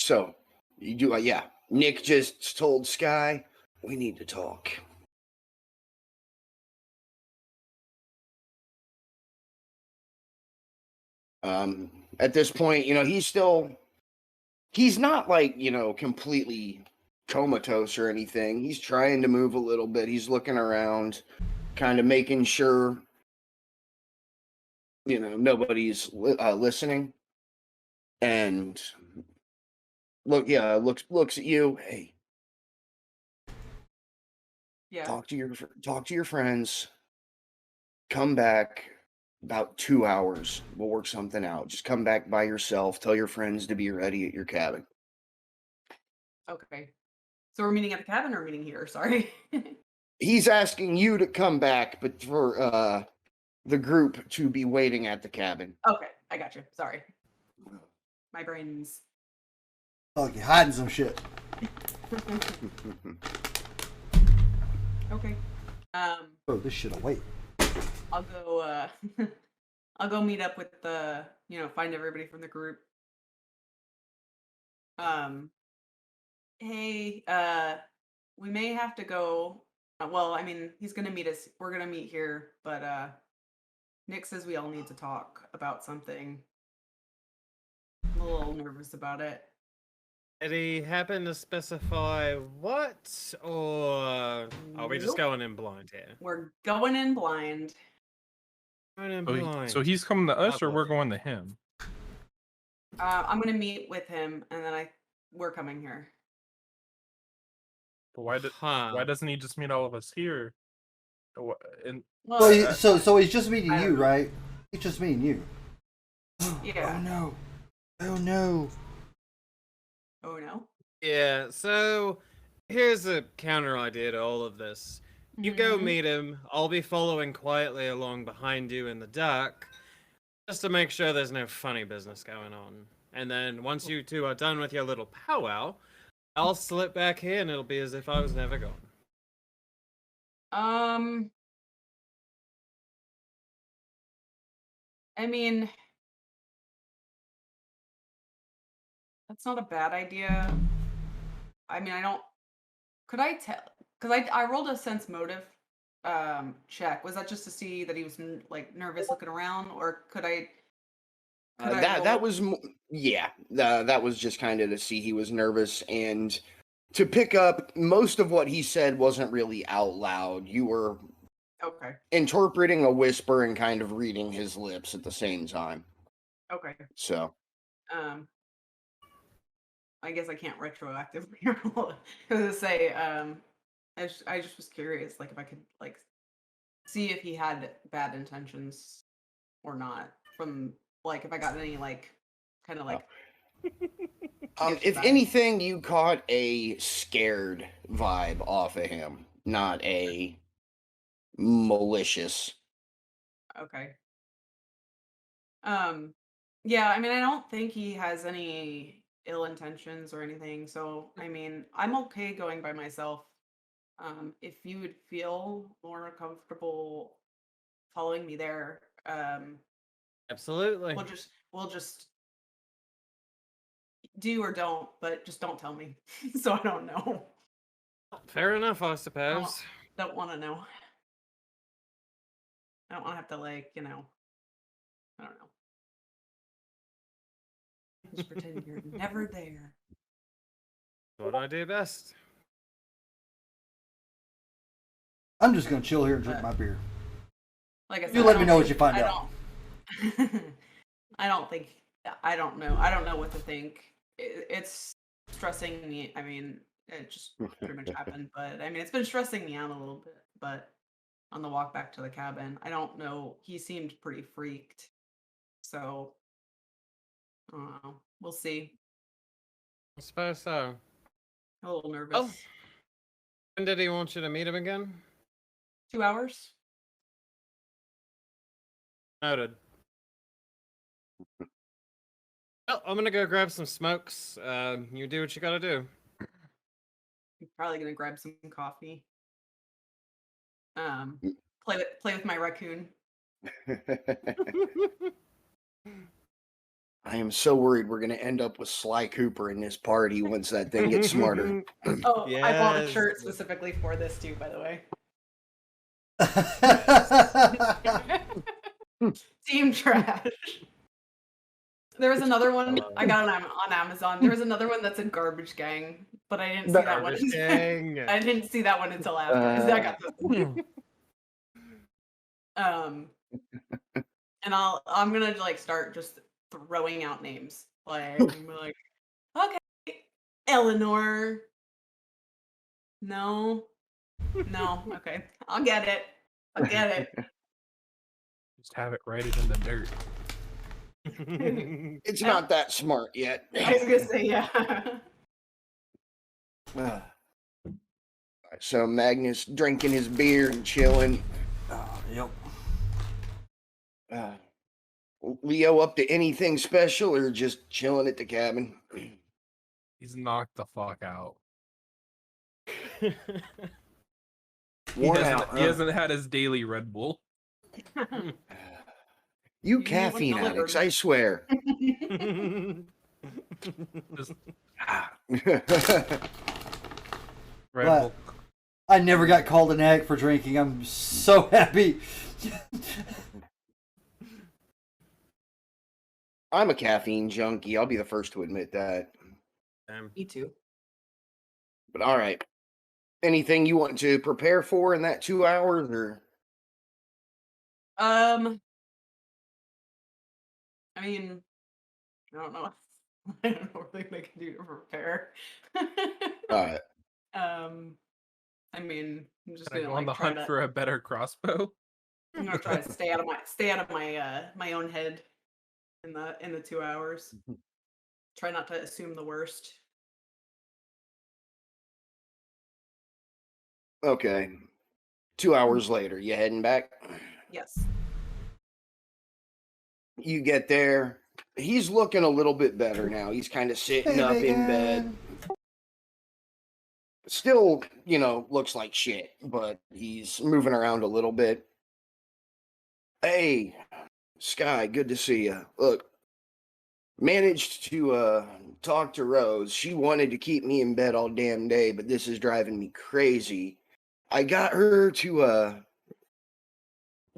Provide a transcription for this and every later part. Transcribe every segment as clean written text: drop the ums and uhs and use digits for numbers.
So, you do, yeah. Nick just told Sky, we need to talk. At this point, he's not like, completely comatose or anything. He's trying to move a little bit. He's looking around, kind of making sure, nobody's listening. And looks at you. Hey, Yeah. talk to your friends. Come back about 2 hours. We'll work something out. Just come back by yourself. Tell your friends to be ready at your cabin. Okay. So we're meeting at the cabin or meeting here? Sorry. He's asking you to come back, but for the group to be waiting at the cabin. Okay, I got you. Sorry. My brain's. Oh, you're hiding some shit. Okay. Oh, this shit'll wait. I'll go. I'll go meet up with find everybody from the group. Hey, we may have to go. Well, I mean, he's gonna meet us. We're gonna meet here, but Nick says we all need to talk about something. I'm a little nervous about it. Did he happen to specify what, or are we just Nope. going in blind here? We're going in blind. Going in blind. So he's coming to us, or boy. we're going to him? I'm gonna meet with him, and then we're coming here. But why doesn't he just meet all of us here? And Well, So he's just meeting I you, don't know. right? He's just meeting you. Yeah. Oh no. Oh no. Oh no. Yeah, so here's a counter idea to all of this. You go Mhm. meet him, I'll be following quietly along behind you in the dark, just to make sure there's no funny business going on. And then once you two are done with your little powwow, I'll slip back here and it'll be as if I was never gone. I mean, that's not a bad idea. I mean, I don't. Could I tell? Because I rolled a sense motive check. Was that just to see that he was nervous looking around, or could I? That was that was just kind of to see he was nervous and to pick up most of what he said wasn't really out loud. You were Okay. interpreting a whisper and kind of reading his lips at the same time. Okay. So I guess I can't retroactively roll it. I was gonna say, I just was curious, like if I could see if he had bad intentions or not from if I got any kind of if anything, you caught a scared vibe off of him, not a malicious. Okay. Yeah, I mean, I don't think he has any ill intentions or anything. So, I mean, I'm okay going by myself. If you would feel more comfortable following me there, Absolutely. we'll just do or don't, but just don't tell me. So I don't know. Fair enough, I suppose. Don't want to know. I don't want to have to I don't know. Just pretend you're never there. What I do best. I'm just gonna chill here and drink my beer. Like I said, You let me know what you find out. I don't know. I don't know what to think. It's stressing me. I mean, it just pretty much happened, but I mean, it's been stressing me out a little bit. But on the walk back to the cabin, I don't know. He seemed pretty freaked. So, I don't know. We'll see. I suppose so. A little nervous. Oh. When did he want you to meet him again? 2 hours. Noted. Well, I'm gonna go grab some smokes. You do what you gotta do. I'm probably gonna grab some coffee. Play with my raccoon. I am so worried we're gonna end up with Sly Cooper in this party once that thing gets smarter. Oh, I bought a Yes. shirt specifically for this too, by the way. Team trash. There was another one I got on Amazon. There was another one that's a garbage gang, but I didn't see that one. Garbage gang. I didn't see that one until after. 'Cause I got this one. And I'm gonna like start just throwing out names. Like, I'm gonna be like, okay, Eleanor. No, okay, I'll get it. Just have it write it in the dirt. It's not that smart yet. I was gonna say, yeah. So Magnus drinking his beer and chilling. Yep. Leo up to anything special or just chilling at the cabin? He's knocked the fuck out. Worn He out, huh? hasn't had his daily Red Bull. You You caffeine delivered. addicts, I swear. Just Red What? Bull. I never got called an addict for drinking. I'm so happy. I'm a caffeine junkie. I'll be the first to admit that. Me too. But all right. Anything you want to prepare for in that 2 hours or I mean, I don't know. I don't know what they can do to prepare. I mean, I'm just Can I gonna go on the like try hunt to. for a better crossbow? I'm gonna try to stay out of my own head in the 2 hours. Try not to assume the worst. okay. 2 hours later, you heading back? Yes. You get there. He's looking a little bit better now. He's kind of sitting up in bed. Still, looks like shit, but he's moving around a little bit. Hey, Sky, good to see you. Look, managed to talk to Rose. She wanted to keep me in bed all damn day, but this is driving me crazy. I got her to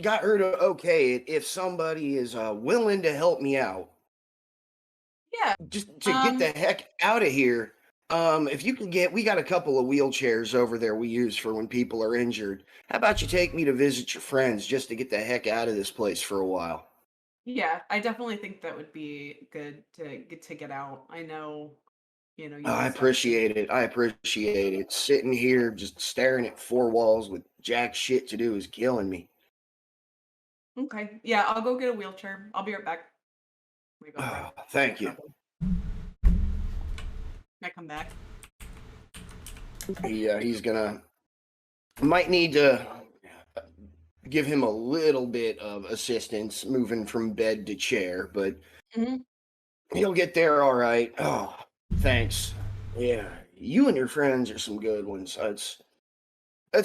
okay it if somebody is willing to help me out. Yeah. Just to get the heck out of here. If you can we got a couple of wheelchairs over there we use for when people are injured. How about you take me to visit your friends just to get the heck out of this place for a while? Yeah, I definitely think that would be good to get out. I know, you I guys have to- appreciate it. I appreciate it. Sitting here just staring at four walls with jack shit to do is killing me. Okay. Yeah, I'll go get a wheelchair. I'll be right back. Let me go grab Thank you. something. Can I come back? He's gonna might need to give him a little bit of assistance moving from bed to chair, but Mhm. he'll get there all right. Oh, thanks. Yeah, you and your friends are some good ones. Let's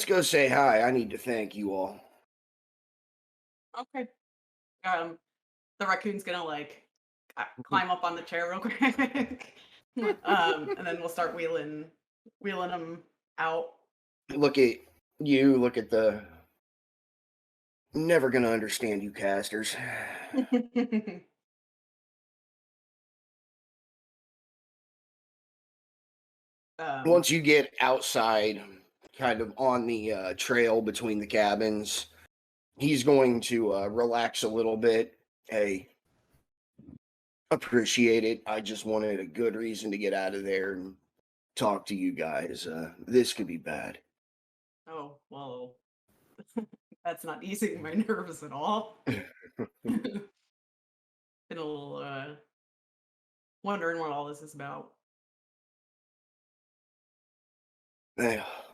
go say hi. I need to thank you all. Okay. The raccoon's gonna like climb up on the chair real quick. And then we'll start wheeling him out. Look at you. Look at the. Never gonna understand you casters. Once you get outside, kind of on the trail between the cabins, he's going to relax a little bit. Hey, appreciate it. I just wanted a good reason to get out of there and talk to you guys. This could be bad. Oh, well, that's not easing my nerves at all. Been a little wondering what all this is about.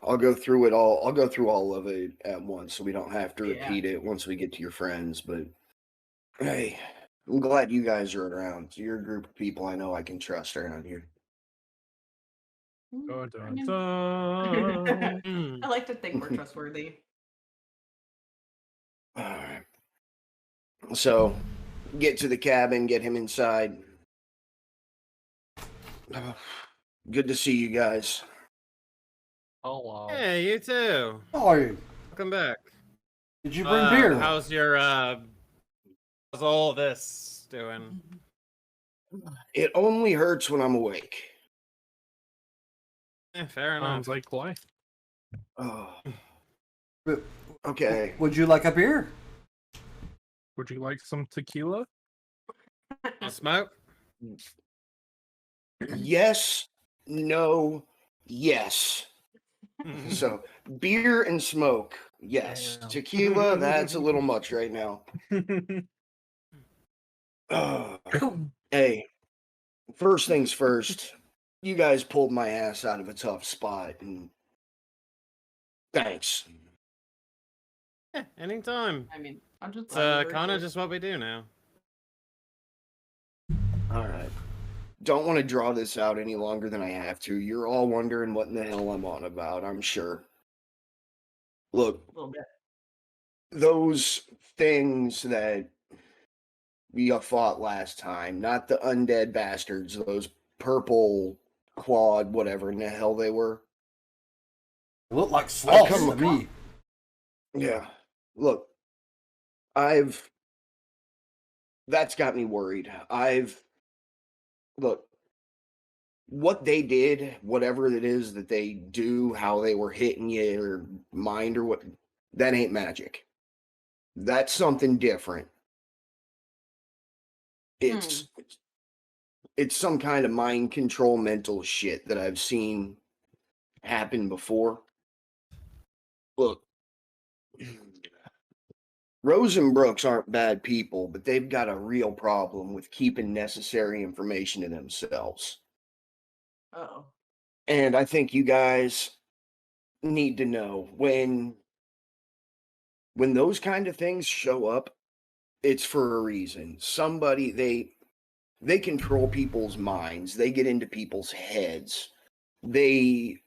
I'll go through it all. I'll go through all of it at once so we don't have to Yeah. repeat it once we get to your friends. But hey, I'm glad you guys are around. You're a group of people I know I can trust around here. Dun, I dun, mean, dun. I like to think we're trustworthy. All right. So get to the cabin, get him inside. Good to see you guys. Oh wow. Hey, you too. How are you? Welcome back. Did you bring beer? How's your how's all this doing? It only hurts when I'm awake. Fair enough. Sounds like life. Oh, But okay. would you like a beer? Would you like some tequila? Want smoke? Yes, no, yes. So, beer and smoke, yes. Damn. Tequila, that's a little much right now. Hey, first things first, you guys pulled my ass out of a tough spot, and thanks. Yeah, anytime. I mean, I'm just It's kind of just what we do now. All right. Don't want to draw this out any longer than I have to. You're all wondering what in the hell I'm on about, I'm sure. Look, a little bit. those things that we fought last time, not the undead bastards, those purple quad, whatever in the hell they were. They look like sloths come- to me. Yeah. Look, that's got me worried. Look, what they did, whatever it is that they do, how they were hitting you or mind or what, that ain't magic. That's something different. It's some kind of mind control mental shit that I've seen happen before. Look, Rose and Brooks aren't bad people, but they've got a real problem with keeping necessary information to themselves. Oh. And I think you guys need to know when those kind of things show up, it's for a reason. Somebody they control people's minds. They get into people's heads. They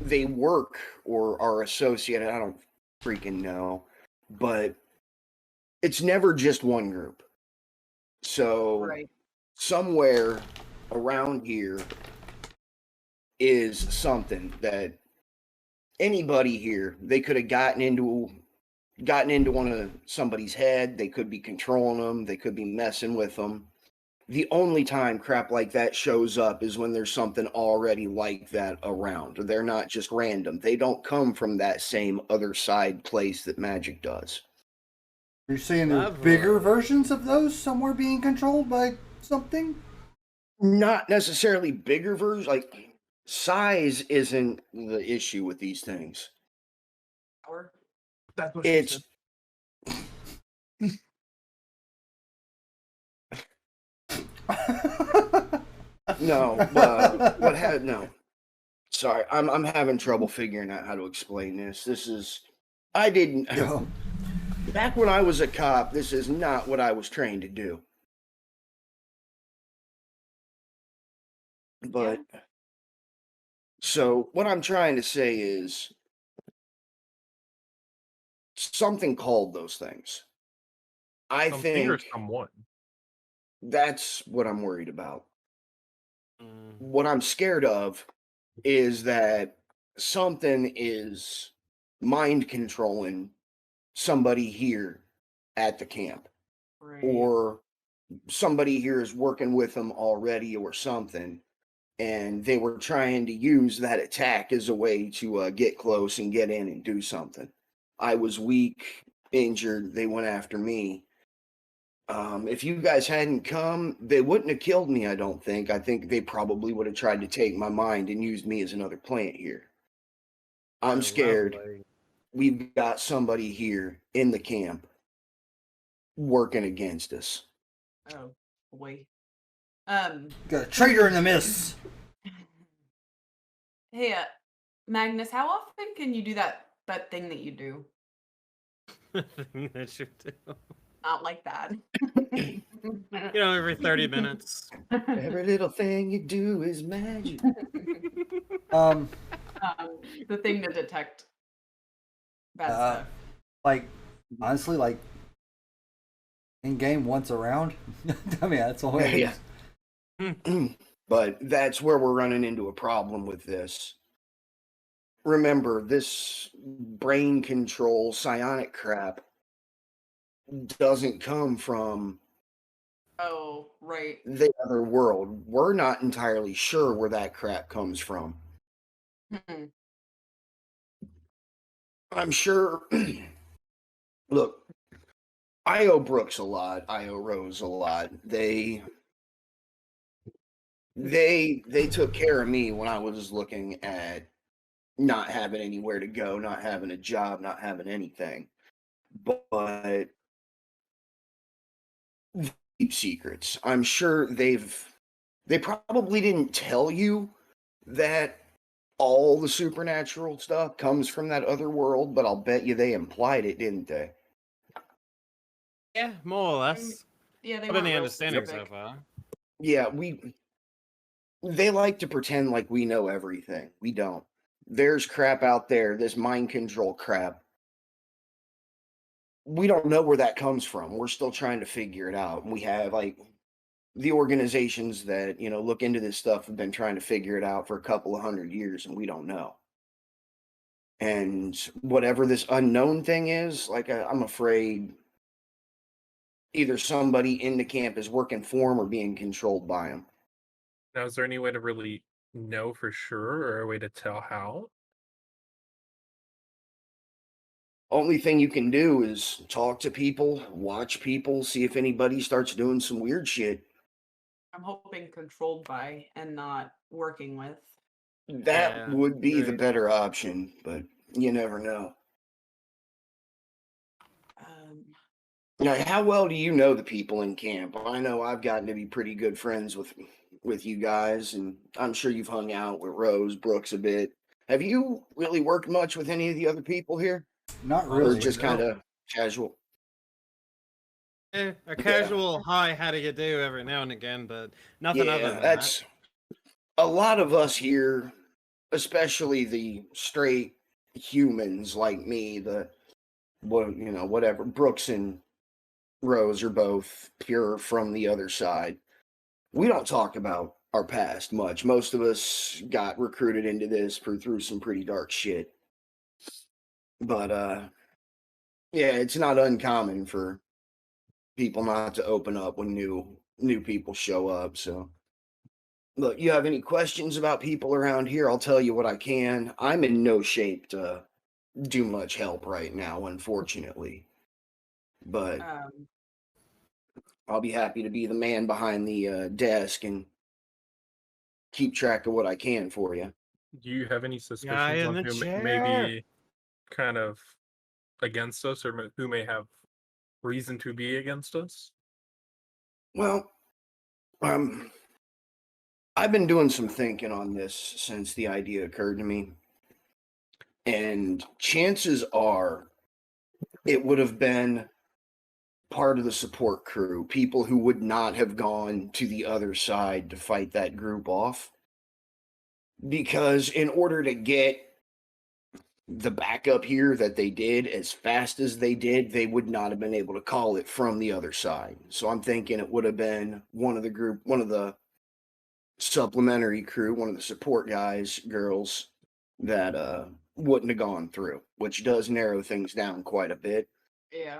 work or are associated. I don't freaking know, but it's never just one group. So Right. somewhere around here is something that anybody here, they could have gotten into one of somebody's head. They could be controlling them. They could be messing with them. The only time crap like that shows up is when there's something already like that around. They're not just random. They don't come from that same other side place that magic does. You're saying there's Lovely. bigger versions of those somewhere being controlled by something? Not necessarily bigger versions. Like, size isn't the issue with these things. Or That's what she It's said. no, no. Sorry, I'm having trouble figuring out how to explain this. I didn't. Yo, Back when I was a cop, this is not what I was trained to do. But so what I'm trying to say is something called those things. I Something or think someone. that's what I'm worried about. Mm. What I'm scared of is that something is mind controlling somebody here at the camp, right. or somebody here is working with them already or something, and they were trying to use that attack as a way to get close and get in and do something. I was weak, injured. They went after me. If you guys hadn't come, they wouldn't have killed me, I don't think. I think they probably would have tried to take my mind and used me as another plant here. I'm Oh, scared. lovely. We've got somebody here in the camp working against us. Oh, boy. got a traitor in the mist. Hey, Magnus, how often can you do that thing that you do? Thing that you do. Not like that. You know, every 30 minutes. Every little thing you do is magic. The thing to detect bad Uh, stuff. Like, honestly, like, in game once a round. I mean, that's all it is. Yeah. But that's where we're running into a problem with this. Remember, this brain control psionic crap doesn't come from Oh, right. the other world. We're not entirely sure where that crap comes from. Hmm. I'm sure. Look, I owe Brooks a lot. I owe Rose a lot. They took care of me when I was looking at not having anywhere to go, not having a job, not having anything. But deep secrets. I'm sure they probably didn't tell you that all the supernatural stuff comes from that other world, but I'll bet you they implied it, didn't they? Yeah, more or I mean, less. yeah, they I've been weren't the real understanding so specific. far. Yeah, they like to pretend like we know everything. We don't. There's crap out there, this mind control crap. We don't know where that comes from. We're still trying to figure it out. And we have like the organizations that, look into this stuff have been trying to figure it out for a couple of 100 years and we don't know. And whatever this unknown thing is, like I'm afraid either somebody in the camp is working for him or being controlled by him. Now, is there any way to really know for sure, or a way to tell how? Only thing you can do is talk to people, watch people, see if anybody starts doing some weird shit. I'm hoping controlled by and not working with. That Yeah, would be the agreed. better option, but you never know. Um, Now, how well do you know the people in camp? I know I've gotten to be pretty good friends with you guys, and I'm sure you've hung out with Rose Brooks a bit. Have you really worked much with any of the other people here, Not or really. just kind No. of casual? A Yeah, casual hi, how do you do every now and again, but nothing other yeah, than that. that's a lot of us here, especially the straight humans like me. Whatever. Brooks and Rose are both pure from the other side. We don't talk about our past much. Most of us got recruited into this through some pretty dark shit. But yeah, it's not uncommon for people not to open up when new people show up. So look, you have any questions about people around here? I'll tell you what I can. I'm in no shape to do much help right now, unfortunately. But um, I'll be happy to be the man behind the desk and keep track of what I can for you. Do you have any Guy suspicions in on the who may chair. be kind of against us, or who may have reason to be against us? Well, um, I've been doing some thinking on this since the idea occurred to me. And chances are it would have been part of the support crew, people who would not have gone to the other side to fight that group off. Because in order to get the backup here that they did as fast as they did, they would not have been able to call it from the other side. So I'm thinking it would have been one of the supplementary crew, one of the support guys, girls that wouldn't have gone through, which does narrow things down quite a bit. yeah.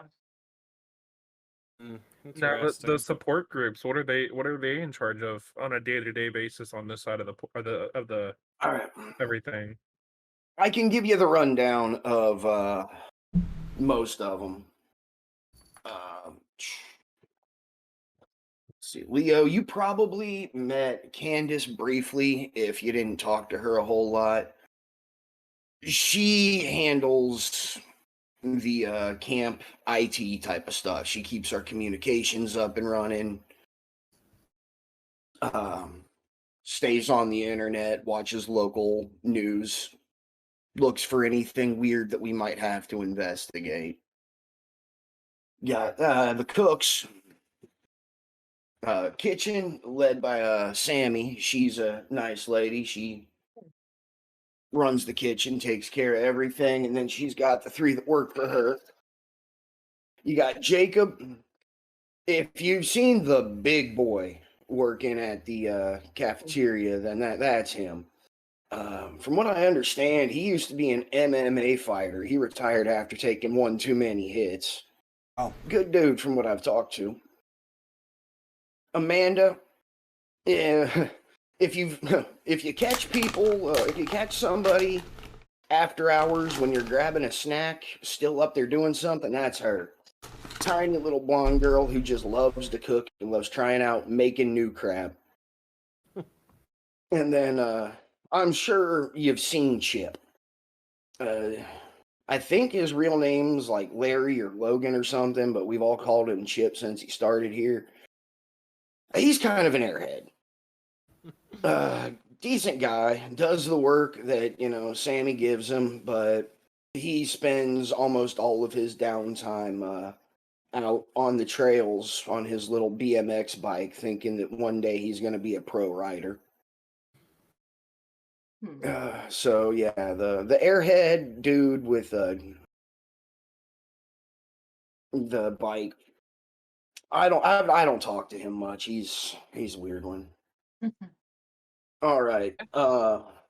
Now, the Interesting. support groups, what are they in charge of on a day-to-day basis on this side of the All right. everything? I can give you the rundown of most of them. Let's see, Leo, you probably met Candace briefly if you didn't talk to her a whole lot. She handles the camp IT type of stuff. She keeps our communications up and running. Um, Stays on the internet, watches local news, looks for anything weird that we might have to investigate. Yeah, the cooks, kitchen led by Sammy. She's a nice lady. She runs the kitchen, takes care of everything, and then she's got the three that work for her. You got Jacob. If you've seen the big boy working at the cafeteria, then that's him. From what I understand, he used to be an MMA fighter. He retired after taking one too many hits. Oh, Good dude, from what I've talked to. Amanda, yeah, if you if you catch people, if you catch somebody after hours when you're grabbing a snack, still up there doing something, that's her. Tiny little blonde girl who just loves to cook and loves trying out making new crap. And then I'm sure you've seen Chip. I think his real name's like Larry or Logan or something, but we've all called him Chip since he started here. He's kind of an airhead. Decent guy, does the work that, Sammy gives him, but he spends almost all of his downtime out on the trails on his little BMX bike, thinking that one day he's going to be a pro rider. So yeah, the airhead dude with the bike. I don't talk to him much. He's a weird one. All right,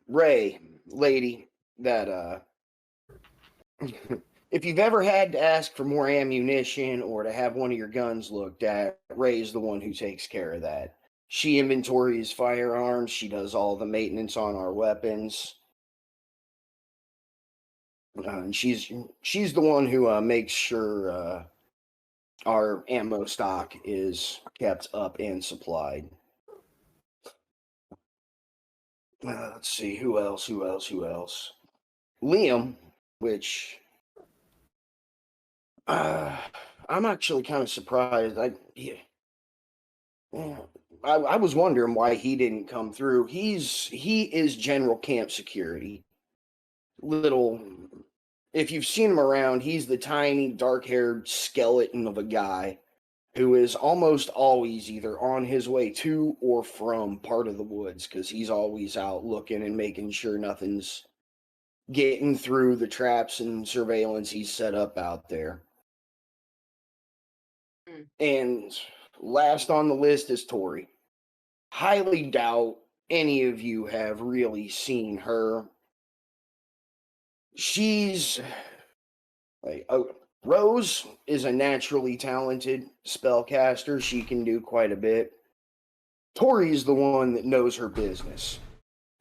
Ray, lady, that if you've ever had to ask for more ammunition or to have one of your guns looked at, Ray's the one who takes care of that. She inventories firearms. She does all the maintenance on our weapons. And she's the one who makes sure our ammo stock is kept up and supplied. Let's see, who else? Liam, which I'm actually kind of surprised. I was wondering why he didn't come through. He is general camp security. Little, if you've seen him around, he's the tiny, dark-haired skeleton of a guy who is almost always either on his way to or from part of the woods, because he's always out looking and making sure nothing's getting through the traps and surveillance he's set up out there. And last on the list is Tori. Highly doubt any of you have really seen her. She's like, Rose is a naturally talented spellcaster. She can do quite a bit. Tori's the one that knows her business.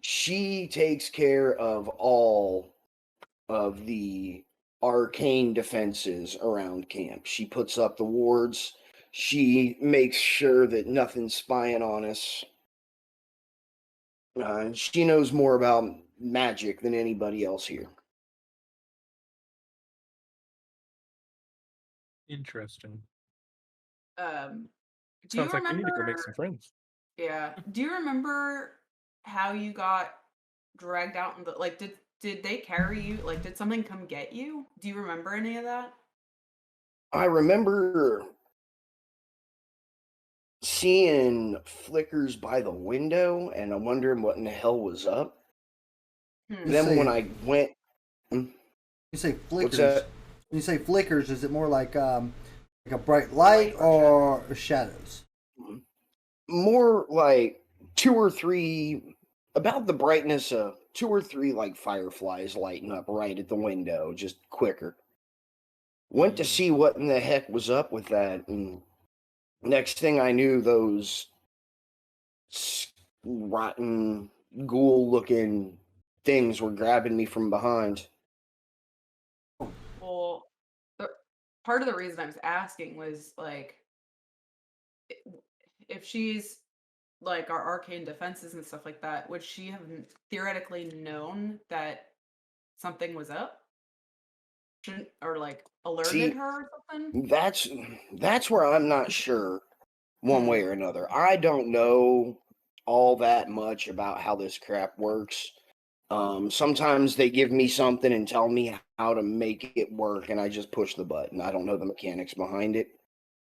She takes care of all of the arcane defenses around camp. She puts up the wards. She makes sure that nothing's spying on us. She knows more about magic than anybody else here. Interesting. Do you Sounds like we need to go make remember? some friends. Yeah. Do you remember how you got dragged out in the like? Did they carry you? Like, did something come get you? Do you remember any of that? I remember seeing flickers by the window, and I'm wondering what in the hell was up. Then when I went, you say what's flickers. that? When you say flickers, is it more like a bright light or shadows? More like two or three, about the brightness of two or three like fireflies lighting up right at the window, just quicker. Went to see what in the heck was up with that, and next thing I knew, those rotten ghoul-looking things were grabbing me from behind. Well, part of the reason I was asking was like, if she's like our arcane defenses and stuff like that, would she have theoretically known that something was up? Shouldn't, or like alerted her or something? That's where I'm not sure one way or another. I don't know all that much about how this crap works. Sometimes they give me something and tell me how to make it work, and I just push the button. I don't know the mechanics behind it.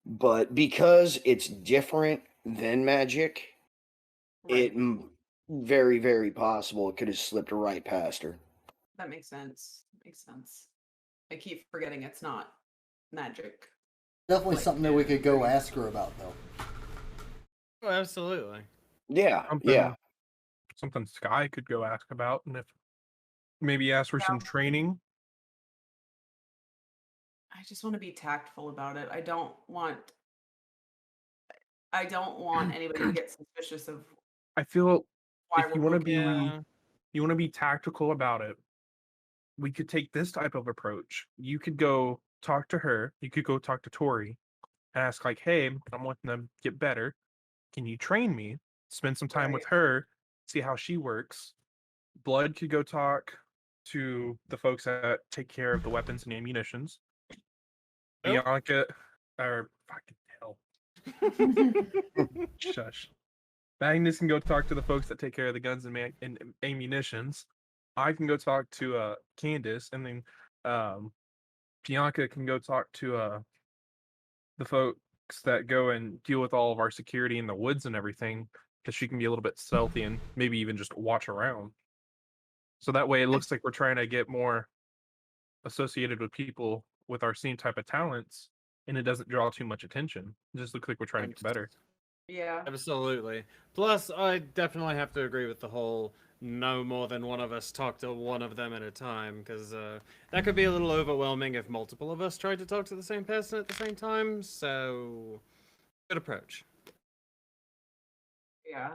But because it's different than magic, Right. very, very possible it could have slipped right past her. That makes sense. Makes sense. I keep forgetting it's not magic. Definitely Like, something that we could go ask her about, though. Oh, absolutely. Yeah, yeah. Something Sky could go ask about, and if maybe ask for some training. I just want to be tactful about it. I don't want anybody to get suspicious of I feel why if we're you want to poking be around. Yeah. you want to be tactical about it, we could take this type of approach. You could go talk to her. You could go talk to Tori and ask like, "Hey, I'm wanting to get better. Can you train me? Spend some time with Right. her, see how she works." Blood could go talk to the folks that take care of the weapons and ammunitions. Oh. Bianca, or fucking hell, shush. Magnus can go talk to the folks that take care of the guns and ammunitions. I can go talk to Candace, and then um, Bianca can go talk to the folks that go and deal with all of our security in the woods and everything, because she can be a little bit stealthy and maybe even just watch around. So that way, it looks like we're trying to get more associated with people with our same type of talents, and it doesn't draw too much attention. It just looks like we're trying to get better. Yeah. Absolutely. Plus, I definitely have to agree with the whole no more than one of us talk to one of them at a time, because that could be a little overwhelming if multiple of us tried to talk to the same person at the same time. So, good approach. Yeah.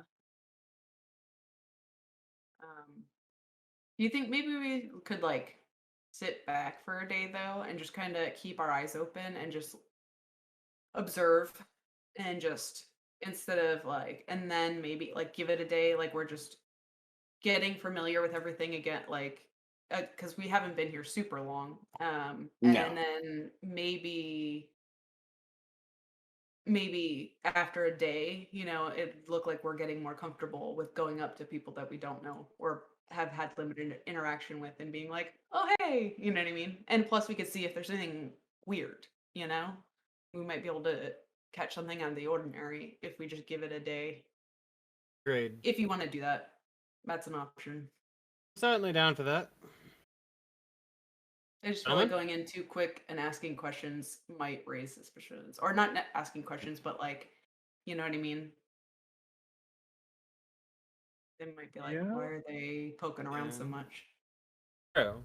Do you think maybe we could like sit back for a day though and just kind of keep our eyes open and just observe and just instead of like and then maybe like give it a day like we're just getting familiar with everything again like because we haven't been here super long No. and then maybe after a day, it looked like we're getting more comfortable with going up to people that we don't know or have had limited interaction with and being like, "Oh, hey," you know what I mean? And plus we could see if there's anything weird, you know? We might be able to catch something out of the ordinary if we just give it a day. Agreed. If you want to do that, that's an option. Certainly down for that. I just feel like Gentlemen? going in too quick and asking questions might raise suspicions. Or not asking questions, but like, you know what I mean? They might be like, Yeah. why are they poking around so Yeah. much? True.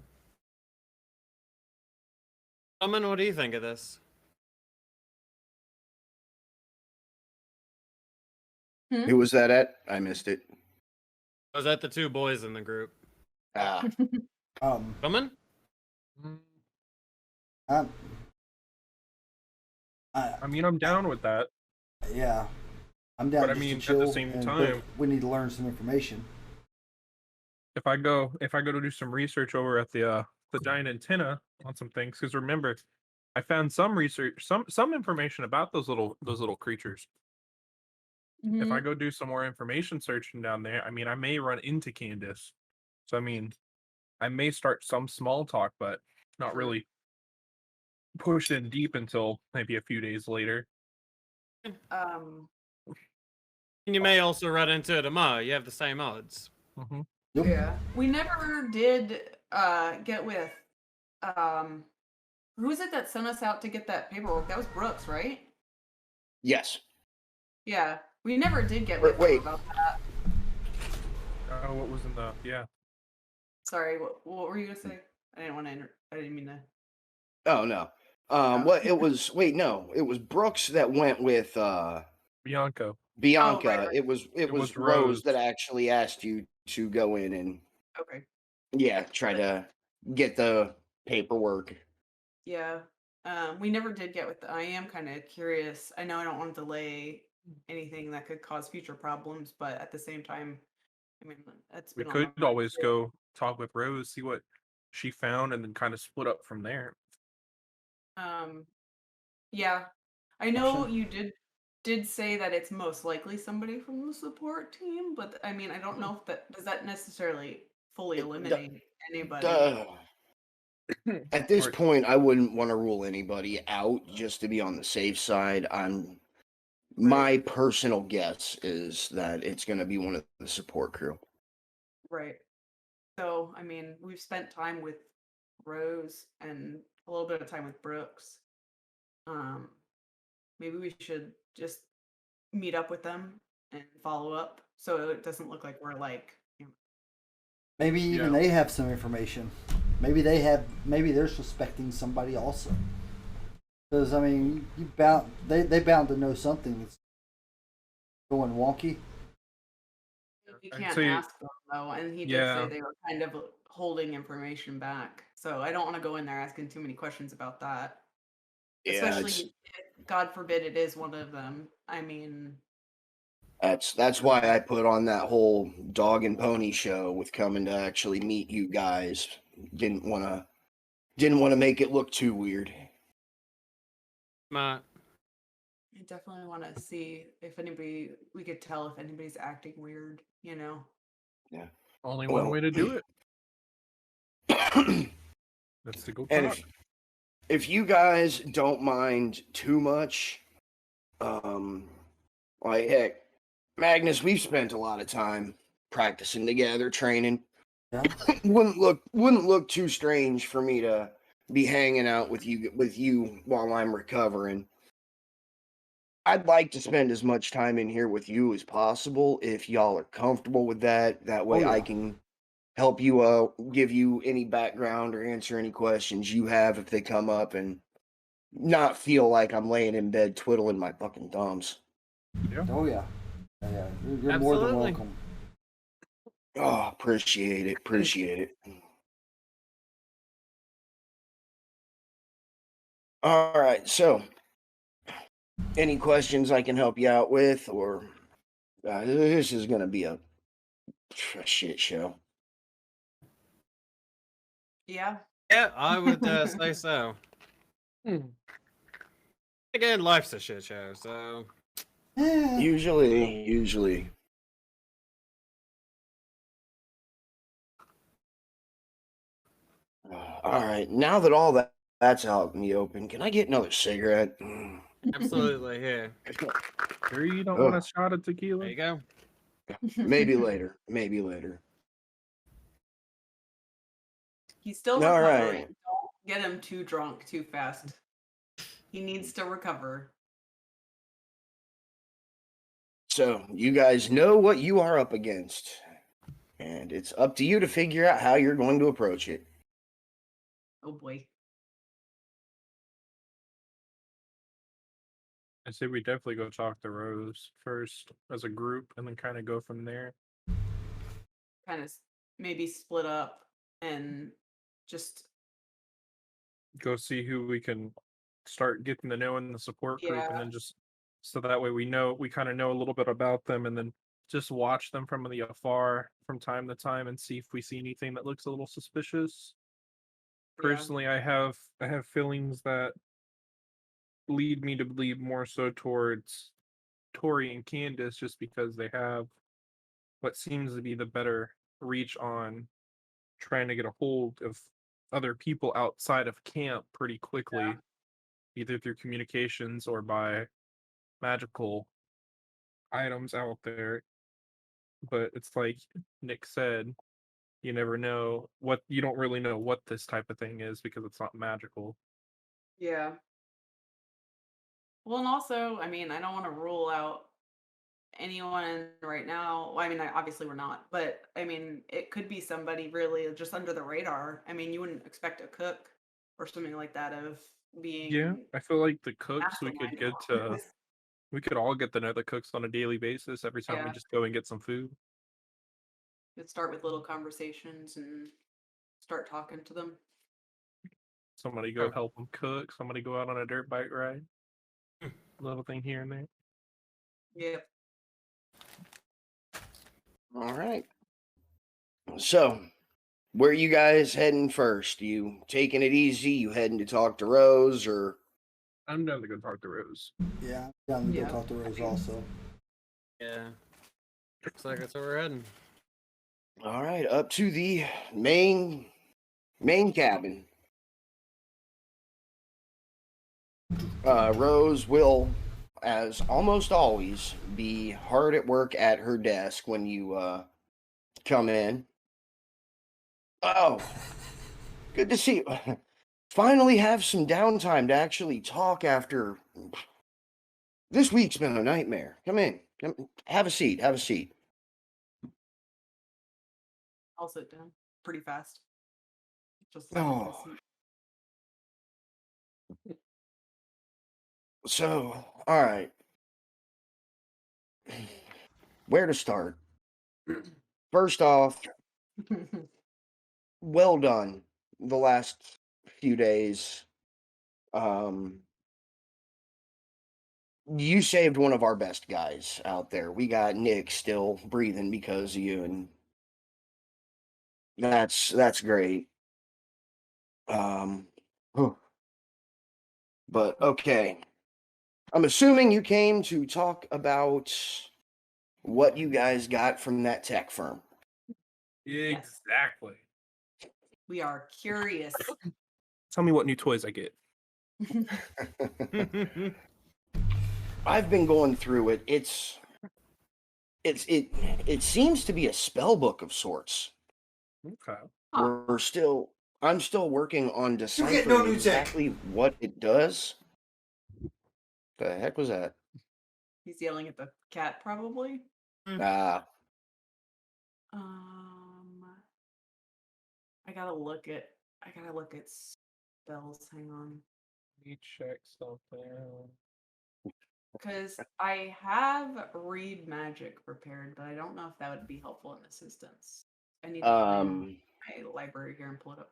Gentlemen, what do you think of this? Who was that at? I missed it. Was that the two boys in the group? Ah, Um, Gentlemen? Mm, um, I, I mean, I'm down with that, yeah, I'm down but I just to mean, at the chill, same but time, we need to learn some information. if I go to do some research over at the giant antenna on some things, because remember, I found some research, some information about those little creatures. If I Mhm. go do some more information searching down there, I mean, I may run into Candace. So I mean, I may start some small talk, but not Sure. really push in deep until maybe a few days later. Um, And you may also run into Dama. You have the same odds. Hmm. Yep. yeah. We never did get with um who was it that sent us out to get that paperwork? That was Brooks, right? yes. Yeah. We never did get Wait, with him wait. about that. Oh, what was in the yeah? Sorry, what were you gonna say? I didn't want to I didn't mean to. Oh no. Oh. Well, it was. Wait, no. It was Brooks that went with Bianco. Oh, right, Bianca. right. It It was was Rose Rose. that actually asked you to go in and Okay. try to get the paperwork. Yeah. We never did get with the I am kind of curious. I know I don't want to delay anything that could cause future problems, but at the same time, I mean, it's We been a long could time always too. go talk with Rose, see what she found, and then kind of split up from there. Um, yeah. I know Option. you did say that it's most likely somebody from the support team, but I mean, I don't know if that does that necessarily fully It, d- eliminate anybody. duh. At this Or point, I wouldn't want to rule anybody out just to be on the safe side. Right. My personal guess is that it's going to be one of the support crew. Right. So, I mean, we've spent time with Rose and a little bit of time with Brooks. Um, Maybe we should just meet up with them and follow up, so it doesn't look like we're like. Maybe even Yeah. they have some information. Maybe they're suspecting somebody also. Because I mean, they bound to know something that's going wonky. You I'd can't say- ask them though, and he did Yeah. say they were kind of holding information back. So I don't want to go in there asking too many questions about that. Yeah, Especially if, God forbid, it is one of them. I mean, that's why I put on that whole dog and pony show with coming to actually meet you guys. Didn't want to make it look too weird. Smart. I definitely want to see if we could tell if anybody's acting weird, you know? Only Well- one way to do it. That's to go And talk. if you guys don't mind too much, like heck, Magnus, we've spent a lot of time practicing together, training. Yeah. wouldn't look too strange for me to be hanging out with you while I'm recovering. I'd like to spend as much time in here with you as possible if y'all are comfortable with that. That way Oh, I yeah. can help you give you any background or answer any questions you have if they come up and not feel like I'm laying in bed twiddling my fucking thumbs. Oh yeah, yeah. You're more than Absolutely. welcome. Oh, appreciate it. Appreciate it. All right. So, any questions I can help you out with, or this is going to be a shit show? Yeah. Yeah, I would say so. Hmm. Again, life's a shit show, so Yeah. Usually. All right. Now that all that's out in the open, can I get another cigarette? absolutely here. Sure you don't Oh. want a shot of tequila? There you go. Maybe later. Maybe later. He's still All recovering. right. Don't get him too drunk too fast. He needs to recover. So, you guys know what you are up against, and it's up to you to figure out how you're going to approach it. Oh boy. I say we definitely go talk to Rose first as a group and then kind of go from there. Kind of maybe split up and just Go see who we can start getting to know in the support group Yeah. and then just so that way we kind of know a little bit about them and then just watch them from the afar from time to time and see if we see anything that looks a little suspicious. Yeah. Personally, I have feelings that lead me to believe more so towards Tori and Candace just because they have what seems to be the better reach on trying to get a hold of other people outside of camp pretty quickly, either through communications or by magical items out there. But it's like Nick said, you never know you don't really know what this type of thing is because it's not magical. Yeah. Well, and also, I mean, I don't want to rule out anyone right now. Well, I mean, obviously we're not, but I mean, it could be somebody really just under the radar. I mean, you wouldn't expect a cook or something like that of being Yeah, I feel like the cooks we could mastermind get of to this. we could all get to know the cooks on a daily basis every time we Yeah. just go and get some food. Could start with little conversations and start talking to them. Somebody go Sure. help them cook, somebody go out on a dirt bike ride. Little thing here and there. Yep. All right. So, where are you guys heading first? You taking it easy? You heading to talk to Rose, or I'm down to go talk to Rose. Yeah, I'm down to Yeah. go talk to Rose also. Yeah. Looks like that's where we're heading. all right, up to the main cabin. Rose will, as almost always, be hard at work at her desk when you come in. Oh, good to see you. Finally have some downtime to actually talk after. This week's been a nightmare. Come in. Have a seat. Have a seat. I'll sit down pretty fast. Just as long as Oh. I see. So, all right. Where to start? First off, well done the last few days. You saved one of our best guys out there. We got Nick still breathing because of you, and that's great. Whew. But okay. I'm assuming you came to talk about what you guys got from that tech firm. Exactly. We are curious. Tell me what new toys I get. I've been going through it. It seems to be a spell book of sorts. Okay. Huh. I'm still working on get deciphering no new tech. exactly what it does. The heck was that? He's yelling at the cat, probably. Ah, I gotta look at spells. Hang on, Let me check something. because I have read magic prepared, but I don't know if that would be helpful in this instance. I need to find my library here and pull it up.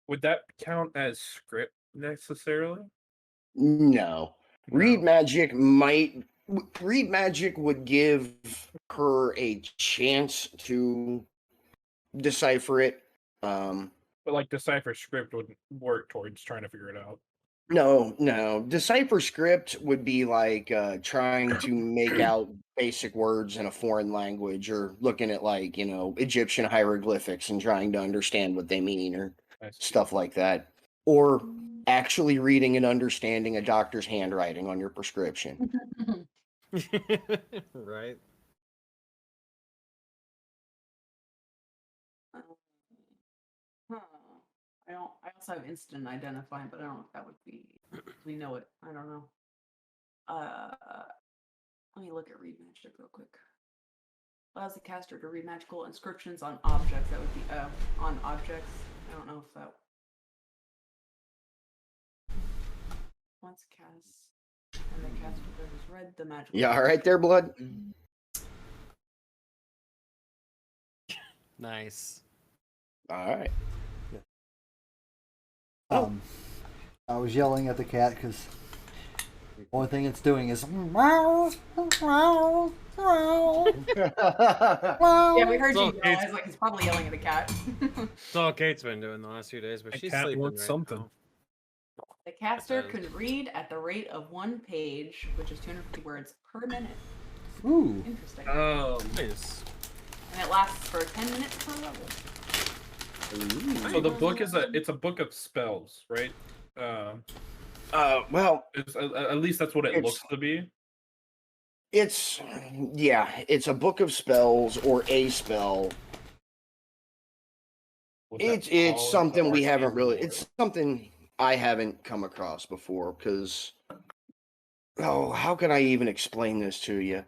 Would that count as script necessarily? no. Read No. magic would give her a chance to decipher it. But like decipher script would work towards trying to figure it out. No. Decipher script would be like trying to make out basic words in a foreign language, or looking at like, Egyptian hieroglyphics and trying to understand what they mean, or I see. stuff like that. Or actually reading and understanding a doctor's handwriting on your prescription. Right. Huh. I also have instant identifying, but I don't know if that would be. We know it. I don't know. Let me look at read magic real quick. Allows the caster to read magical inscriptions on objects. That would be on objects. I don't know if that. Once cast and the caster has read the magical. Yeah, all right there, blood. Nice. All right. I was yelling at the cat because the only thing it's doing is meow, meow, meow, Yeah, we heard So you yell. I was like, he's probably yelling at a cat. That's all Kate's been doing the last few days, but A she's cat sleeping wants right something. now. The caster does. can read at the rate of 1 page, which is 250 words per minute. Ooh, Interesting. Nice. And it lasts for 10 minutes per level. So the book it's a book of spells, right? Well, It's, at least that's what it It's- looks to be. it's a book of spells or a spell. Would that It's fall something into we haven't arcane really. lore? It's something I haven't come across before because. Oh, how can I even explain this to you?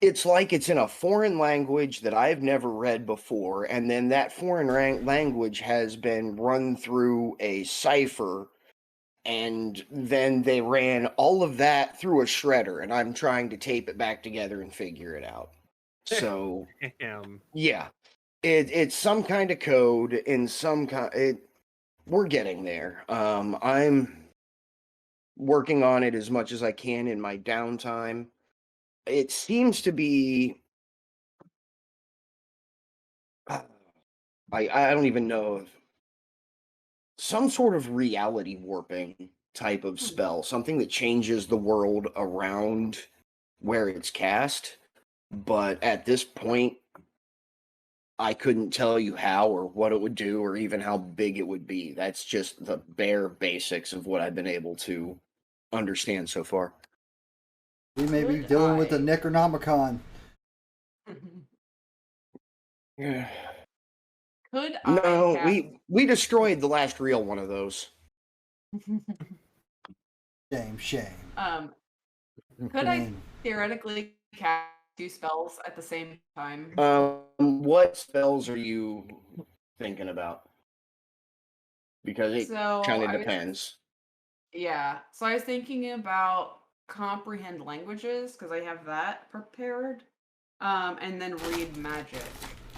It's like it's in a foreign language that I've never read before, and then that foreign language has been run through a cipher, and then they ran all of that through a shredder, and I'm trying to tape it back together and figure it out. So, Damn. yeah, it's some kind of code in some kind. We're getting there. I'm working on it as much as I can in my downtime. It seems to be. I don't even know if some sort of reality warping type of spell, something that changes the world around where it's cast. But at this point, I couldn't tell you how or what it would do or even how big it would be. That's just the bare basics of what I've been able to understand so far. we may be Could dealing with the I- Necronomicon. Could No, I we destroyed the last real one of those. cast... Shame. Could I Man. theoretically cast 2 spells at the same time? What spells are you thinking about? Because it So kind of I was depends. so I was thinking about comprehend languages because I have that prepared, and then read magic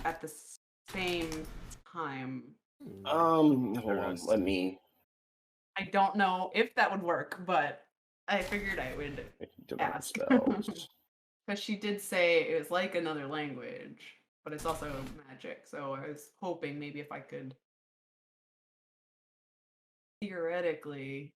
at the same time. Hold on, let Interesting. me I don't know if that would work, but I figured I would divine ask. spells. Because she did say it was like another language, but it's also magic. So I was hoping maybe if I could theoretically.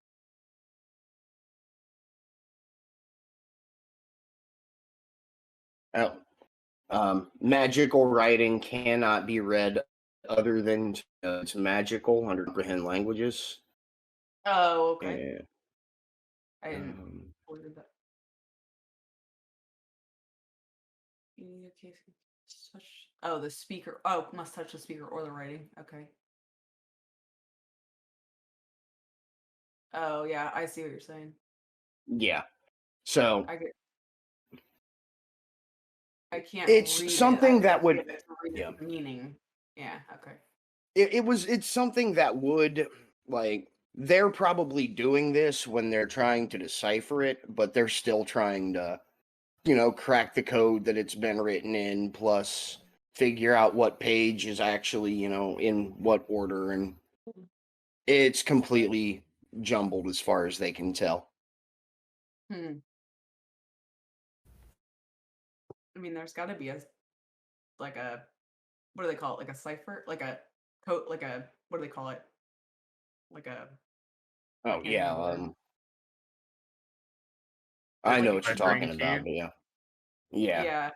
Oh, magical writing cannot be read other than it's magical under comprehend languages. Oh, okay. Yeah. I didn't Um, order that. Okay, touch. Oh, the speaker. Oh, must touch the speaker or the writing. Okay. Oh, yeah, I see what you're saying. yeah. So I get. I can't it's read it. I something would that would, be able to read yeah. its meaning. Yeah. Okay. It's something that would like they're probably doing this when they're trying to decipher it, but they're still trying to, crack the code that it's been written in, plus figure out what page is actually, in what order, and it's completely jumbled as far as they can tell. Hmm. I mean, there's got to be a like a what do they call it? Like a cipher, like a code, like a what do they call it? Like a I Oh can't think of yeah, the word. I Like know a what you're ciphering talking key. about, but yeah. Yeah, Yeah.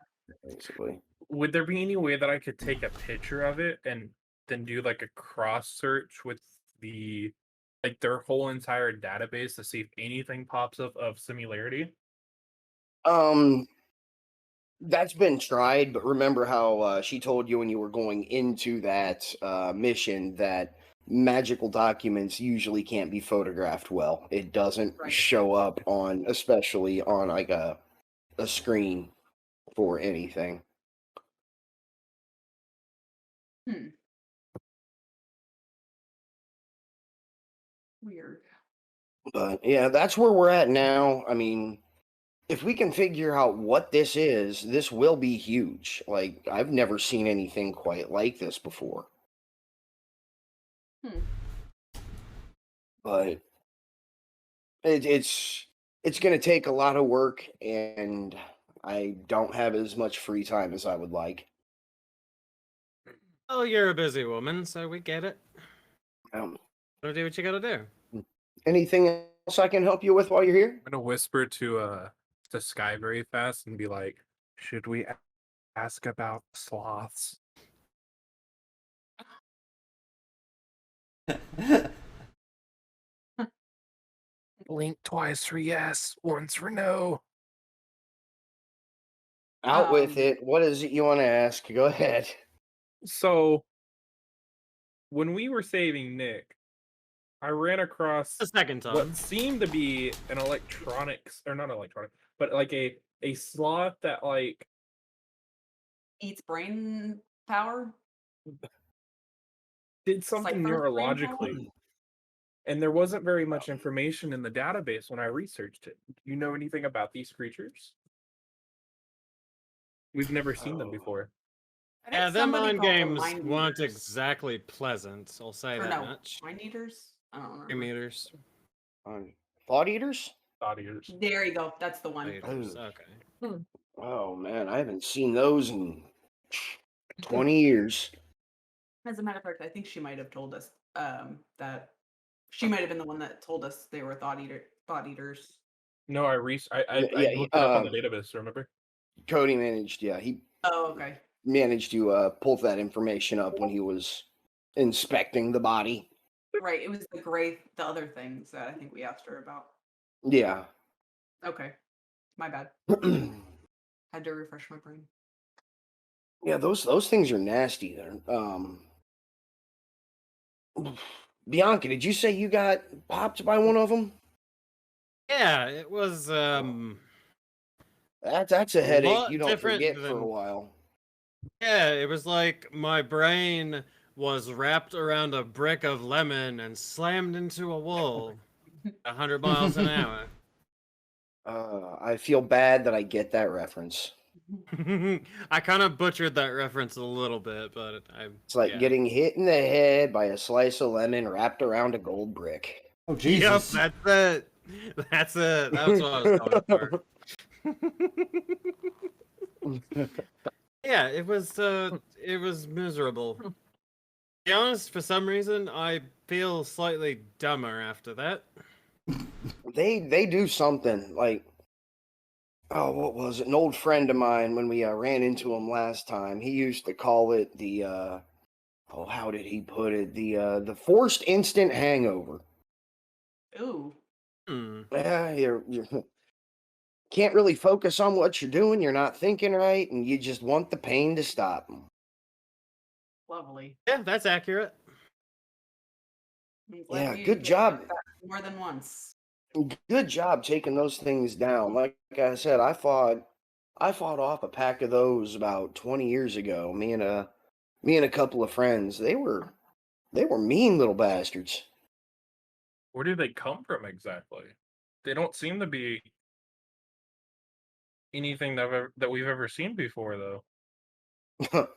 basically. Would there be any way that I could take a picture of it and then do like a cross search with the like their whole entire database to see if anything pops up of similarity? Um That's been tried, but remember how she told you when you were going into that mission that magical documents usually can't be photographed well. It doesn't Right. show up on, especially on like a screen for anything. Hmm. Weird. But yeah, that's where we're at now. I mean, if we can figure out what this is, this will be huge. Like, I've never seen anything quite like this before. Hmm. But it's going to take a lot of work, and I don't have as much free time as I would like. Oh, you're a busy woman, so we get it. Um, Gotta do what you gotta do. Anything else I can help you with while you're here? I'm gonna whisper to Sky very fast and be like, should we ask about sloths? Blink twice for yes, once for no. Out with Um. it. What is it you want to ask? Go ahead. So when we were saving Nick, I ran across The second time. what seemed to be an electronics or not electronic, but like a sloth that like Eats brain power. did something Ciphers brain power. neurologically, and there wasn't very much information in the database when I researched it. Do you know anything about these creatures? We've never seen them Oh. before. I Yeah, think them somebody mind called them games mind weren't eaters. exactly pleasant. I'll say Or that no, much. mind eaters. I don't remember. 3 meters. Thought eaters? Thought eaters. There you go. That's the one. Meters. Oh. Okay. Oh man, I haven't seen those in 20 years. As a matter of fact, I think she might have told us that she might have been the one that told us they were thought eaters. No, I Yeah, looked it up on the database. Remember? Cody managed. Yeah, he Oh, okay. managed to pull that information up when he was inspecting the body. Right. It was the other things that I think we asked her about. Yeah. Okay. My bad. Had to refresh my brain. Yeah, those things are nasty. There. Bianca, did you say you got popped by one of them? Yeah, it was That's a headache lot you don't different forget for a than- while. Yeah, it was like my brain was wrapped around a brick of lemon and slammed into a wall 100 miles an hour. I feel bad that I get that reference. I kind of butchered that reference a little bit, but It's like yeah. getting hit in the head by a slice of lemon wrapped around a gold brick. Oh Yep, Jesus! that's it. That's it. That's what I was going for. Yeah, it was miserable. To be honest, for some reason, I feel slightly dumber after that. They do something like, oh, what was it? An old friend of mine, when we ran into him last time, he used to call it the oh, how did he put it? The forced instant hangover. Ooh. Hmm. Yeah, you can't really focus on what you're doing. You're not thinking right, and you just want the pain to stop. Lovely. Yeah, that's accurate. I'm glad Yeah, you good get job. that more than once. Good job taking those things down. Like I said, I fought off a pack of those about 20 years ago. Me and a couple of friends. They were mean little bastards. Where do they come from exactly? They don't seem to be anything that we've ever seen before, though.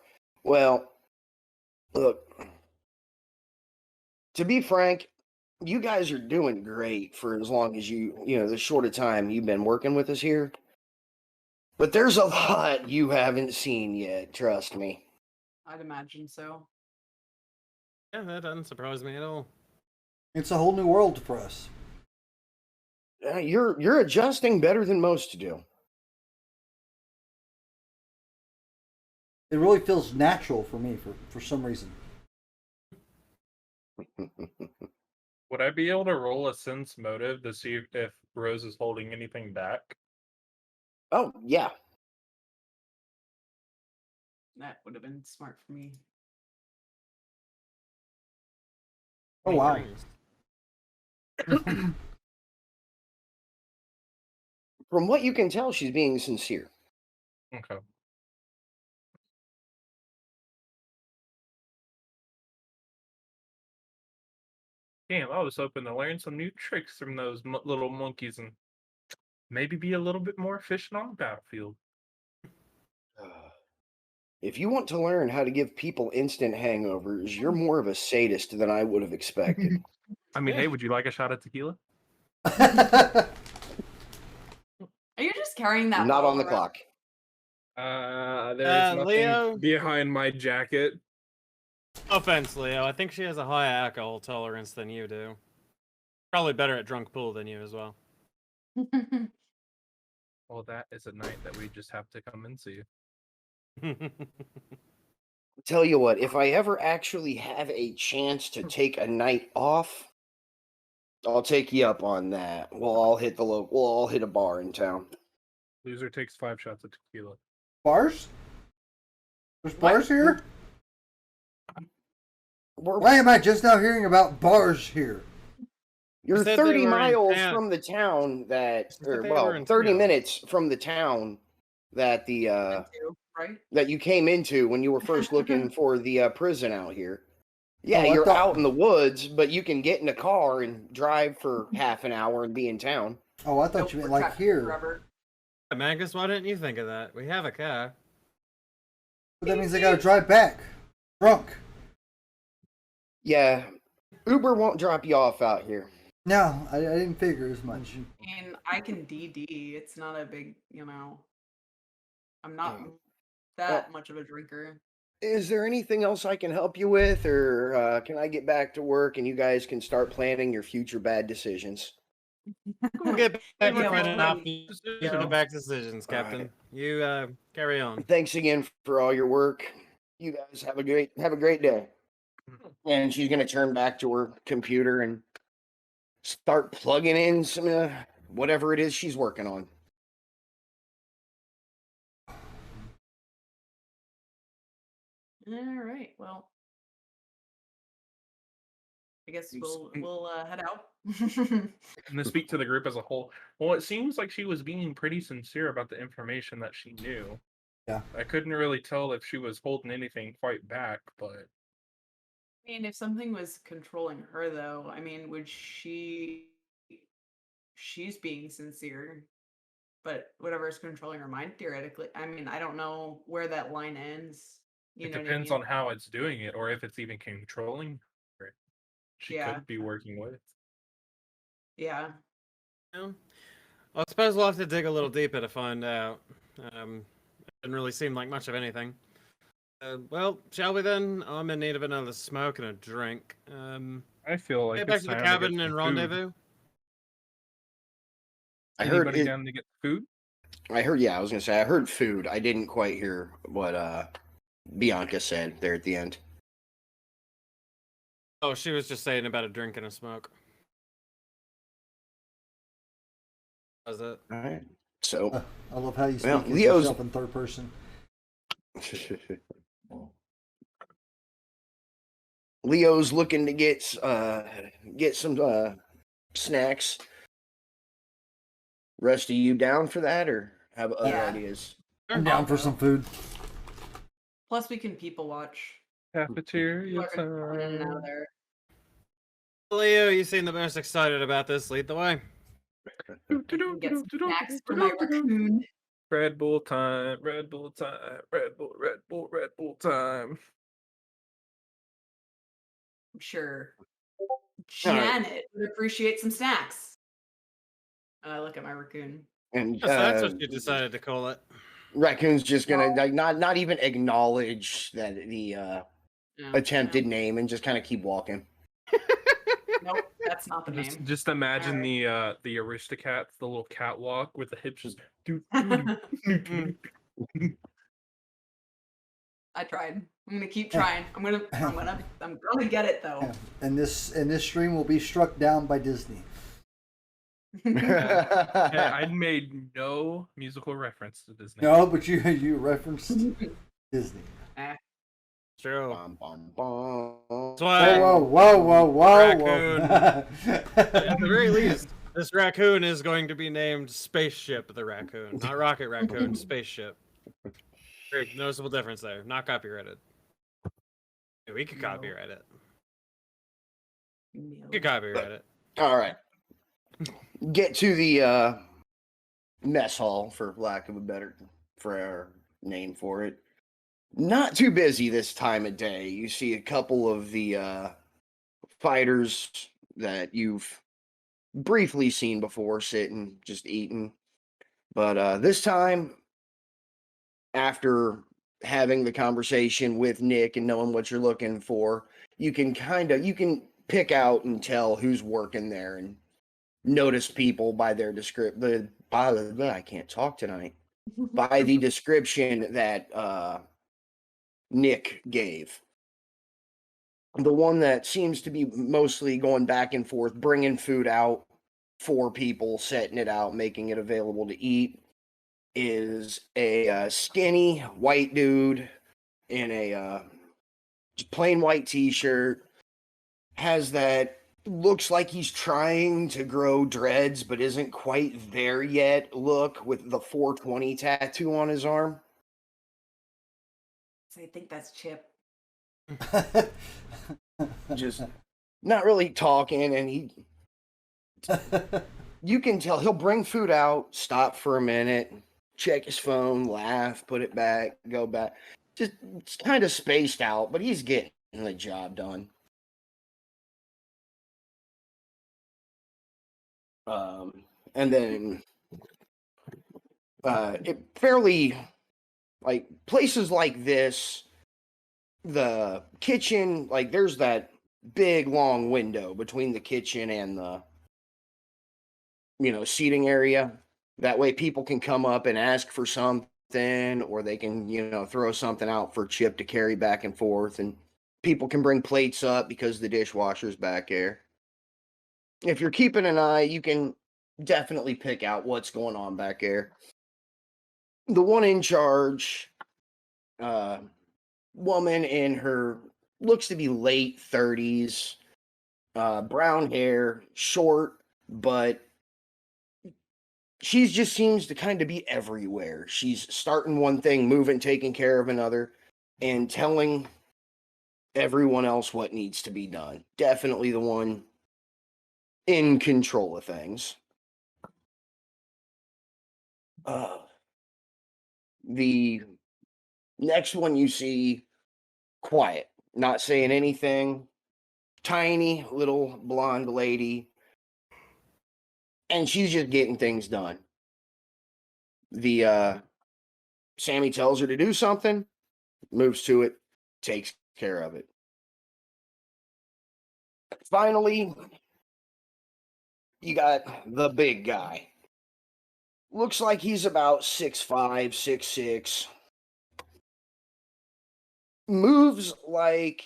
Well, look, to be frank, you guys are doing great for as long as the short of time you've been working with us here. But there's a lot you haven't seen yet, trust me. I'd imagine so. Yeah, that doesn't surprise me at all. It's a whole new world for us. You're adjusting better than most do. It really feels natural for me for some reason. Would I be able to roll a sense motive to see if Rose is holding anything back? Oh, yeah. That would have been smart for me. Oh wow! From what you can tell, she's being sincere. Okay. Damn, I was hoping to learn some new tricks from those little monkeys and maybe be a little bit more efficient on the battlefield. If you want to learn how to give people instant hangovers, you're more of a sadist than I would have expected. I mean, hey, would you like a shot of tequila? Are you just carrying that? Not bottle on the around? clock. There's nothing Leo? behind my jacket. No offense, Leo. I think she has a higher alcohol tolerance than you do. Probably better at drunk pool than you as well. Well, that is a night that we just have to come and see. Tell you what, if I ever actually have a chance to take a night off, I'll take you up on that. We'll all hit a bar in town. Loser takes 5 shots of tequila. Bars? There's bars here? We're- Why am I just now hearing about bars here? You're said they 30 were in miles town. from the town that, You said or they were well, in 30 town. minutes from the town that Right? that you came into when you were first looking for the prison out here. Yeah, Oh, I you're thought- out in the woods, but you can get in a car and drive for half an hour and be in town. Oh, I thought Nope, you meant we're like trapped here. forever. Magus, why didn't you think of that? We have a car. But that means I gotta drive back. Drunk. Yeah, Uber won't drop you off out here. No, I didn't figure as much. And I can DD. It's not a big, I'm not that much of a drinker. Is there anything else I can help you with, or can I get back to work and you guys can start planning your future bad decisions? We'll get back to Yeah, running well, off the back decisions, All right. Captain. You carry on. Thanks again for all your work. You guys have a great day. And she's gonna turn back to her computer and start plugging in some whatever it is she's working on. All right. Well, I guess we'll head out. And to speak to the group as a whole, well, it seems like she was being pretty sincere about the information that she knew. Yeah. I couldn't really tell if she was holding anything quite back, but I mean, if something was controlling her, though, I mean, would she's being sincere, but whatever is controlling her mind, theoretically. I mean, I don't know where that line ends. You it know what I depends mean? on how it's doing it or if it's even controlling her. She Yeah. could be working with. Yeah. Yeah. Well, I suppose we'll have to dig a little deeper to find out. It didn't really seem like much of anything. Well, shall we then? I'm in need of another smoke and a drink. I feel like Get back it's to the time to get cabin some and food. rendezvous. I heard Anybody it. down to get food? Yeah, I was gonna say I heard food. I didn't quite hear what Bianca said there at the end. Oh, she was just saying about a drink and a smoke. Was it? All right. So I love how you speak Well, of Leo's- yourself in third person. Leo's looking to get some snacks. Rest of you down for that, or have other Yeah. ideas? I'm down for some food. Plus, we can people watch. Cafeteria People are gonna be going in and out time. of there. Leo, you seem the most excited about this. Lead the way. I can get some snacks for my raccoon. Red Bull time, Red Bull time, Red Bull, Red Bull, Red Bull time. I'm sure right. Janet would appreciate some snacks. And I look at my raccoon. And Yes, that's what you decided to call it. Raccoon's just gonna like not even acknowledge that the No, attempted no. name and just kind of keep walking. Nope, that's not the name. Just imagine the Aristocats, the little catwalk with the hips just. I tried. I'm gonna keep trying. I'm gonna get it though. And this stream will be struck down by Disney. Hey, I made no musical reference to Disney. No, but you referenced Disney. True. Bum, bum, bum. That's why, Whoa! Raccoon. At the very least, this raccoon is going to be named Spaceship the Raccoon, not Rocket Raccoon, Spaceship. Very noticeable difference there. Not copyrighted. Yeah, we could No. copyright it. We No. could copyright it. All right. Get to the mess hall, for lack of a better name for it. Not too busy this time of day. You see a couple of the fighters that you've briefly seen before sitting, just eating. But this time, after having the conversation with Nick and knowing what you're looking for, you can pick out and tell who's working there and notice people by their I can't talk tonight. By the description that Nick gave. The one that seems to be mostly going back and forth, bringing food out for people, setting it out, making it available to eat, is a skinny white dude in a plain white t-shirt. Has that, looks like he's trying to grow dreads, but isn't quite there yet look, with the 420 tattoo on his arm. I think that's Chip. Just not really talking, and you can tell he'll bring food out, stop for a minute, check his phone, laugh, put it back, go back. Just it's kind of spaced out, but he's getting the job done. And then it fairly, like, places like this, the kitchen, like, there's that big long window between the kitchen and the seating area. That way people can come up and ask for something, or they can throw something out for Chip to carry back and forth, and people can bring plates up because the dishwasher's back there. If you're keeping an eye, you can definitely pick out what's going on back there. The one in charge, woman in her looks to be late 30s, brown hair, short, but she just seems to kind of be everywhere. She's starting one thing, moving, taking care of another, and telling everyone else what needs to be done. Definitely the one in control of things. The next one you see, quiet, not saying anything, tiny little blonde lady, and she's just getting things done. The Sammy tells her to do something, moves to it, takes care of it. Finally, you got the big guy. Looks like he's about 6'5", 6'6". Moves like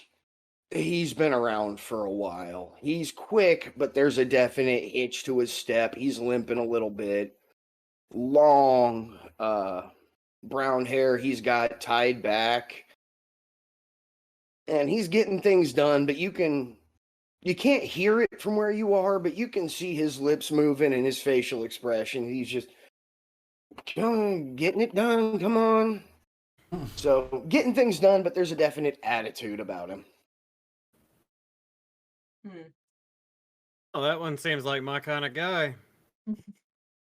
he's been around for a while. He's quick, but there's a definite hitch to his step. He's limping a little bit. Long brown hair he's got tied back. And he's getting things done, but you can't hear it from where you are, but you can see his lips moving and his facial expression. He's just getting it done. Come on. So getting things done, but there's a definite attitude about him. Oh, that one seems like my kind of guy.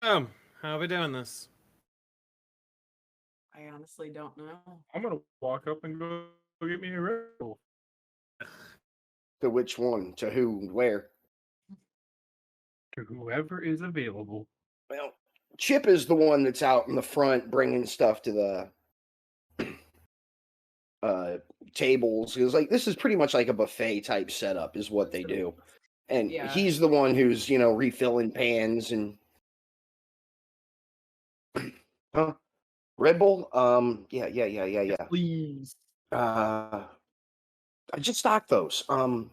How are we doing this? I honestly don't know. I'm gonna walk up and go get me a Red Bull. To which one? To who? Where? To whoever is available. Well, Chip is the one that's out in the front bringing stuff to the tables. It was like, this is pretty much like a buffet type setup is what they do. And Yeah. he's the one who's, refilling pans and huh? Red Bull? Yeah. Please. I just stocked those. And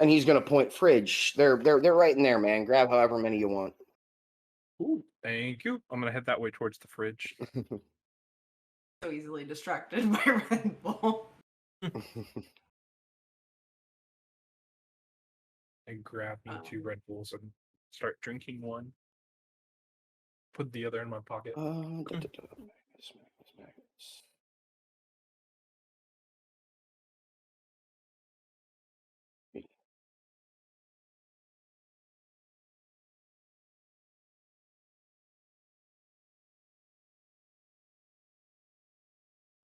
he's gonna point fridge. They're right in there, man. Grab however many you want. Ooh, thank you. I'm gonna head that way towards the fridge. So easily distracted by Red Bull. And grab me 2 Red Bulls and start drinking one. Put the other in my pocket.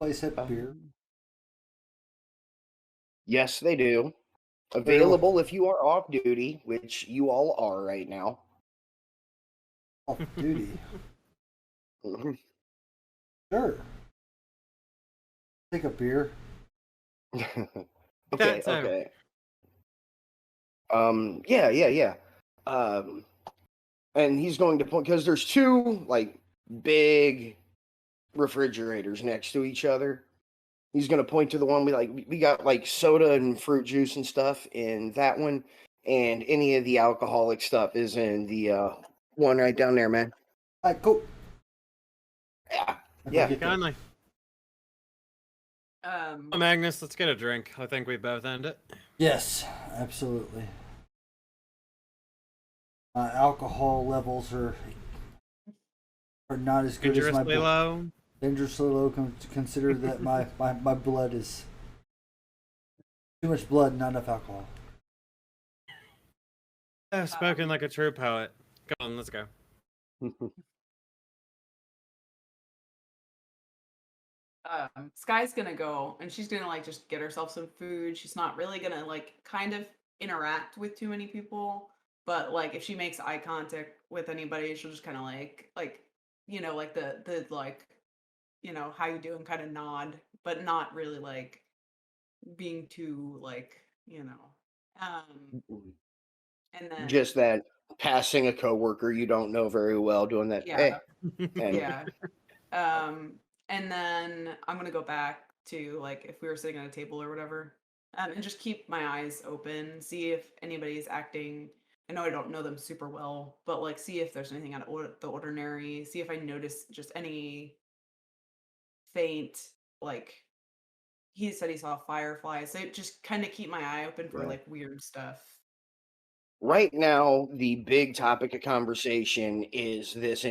Place had beer. Yes, they do. Available if you are off duty, which you all are right now. Off duty. Mhm. Sure. Take a beer. Okay. Yeah. And he's going to point because there's 2 like big refrigerators next to each other. He's going to point to the one we got like soda and fruit juice and stuff in that one, and any of the alcoholic stuff is in the one right down there, man. All right, cool. Yeah. Kindly. Oh, Um, Magnus, let's get a drink. I think we both end it. Yes, absolutely. Alcohol levels are not as good as my Dangerously low. dangerously low. Consider that my blood is too much blood, not enough alcohol. I've spoken like a true poet. Come on, let's go. Sky's gonna go and she's gonna like just get herself some food. She's not really gonna like kind of interact with too many people, but like if she makes eye contact with anybody, she'll just kind of like like the like how you doing kind of nod, but not really like being too like and then Just that passing a coworker you don't know very well, doing that. yeah And yeah and then I'm gonna go back to like if we were sitting at a table or whatever, and just keep my eyes open, see if anybody's acting. I know I don't know them super well, but like see if there's anything out of the ordinary. See if I notice just any faint like he said he saw fireflies. So just kind of keep my eye open for Yeah. like weird stuff. right now the big topic of conversation is this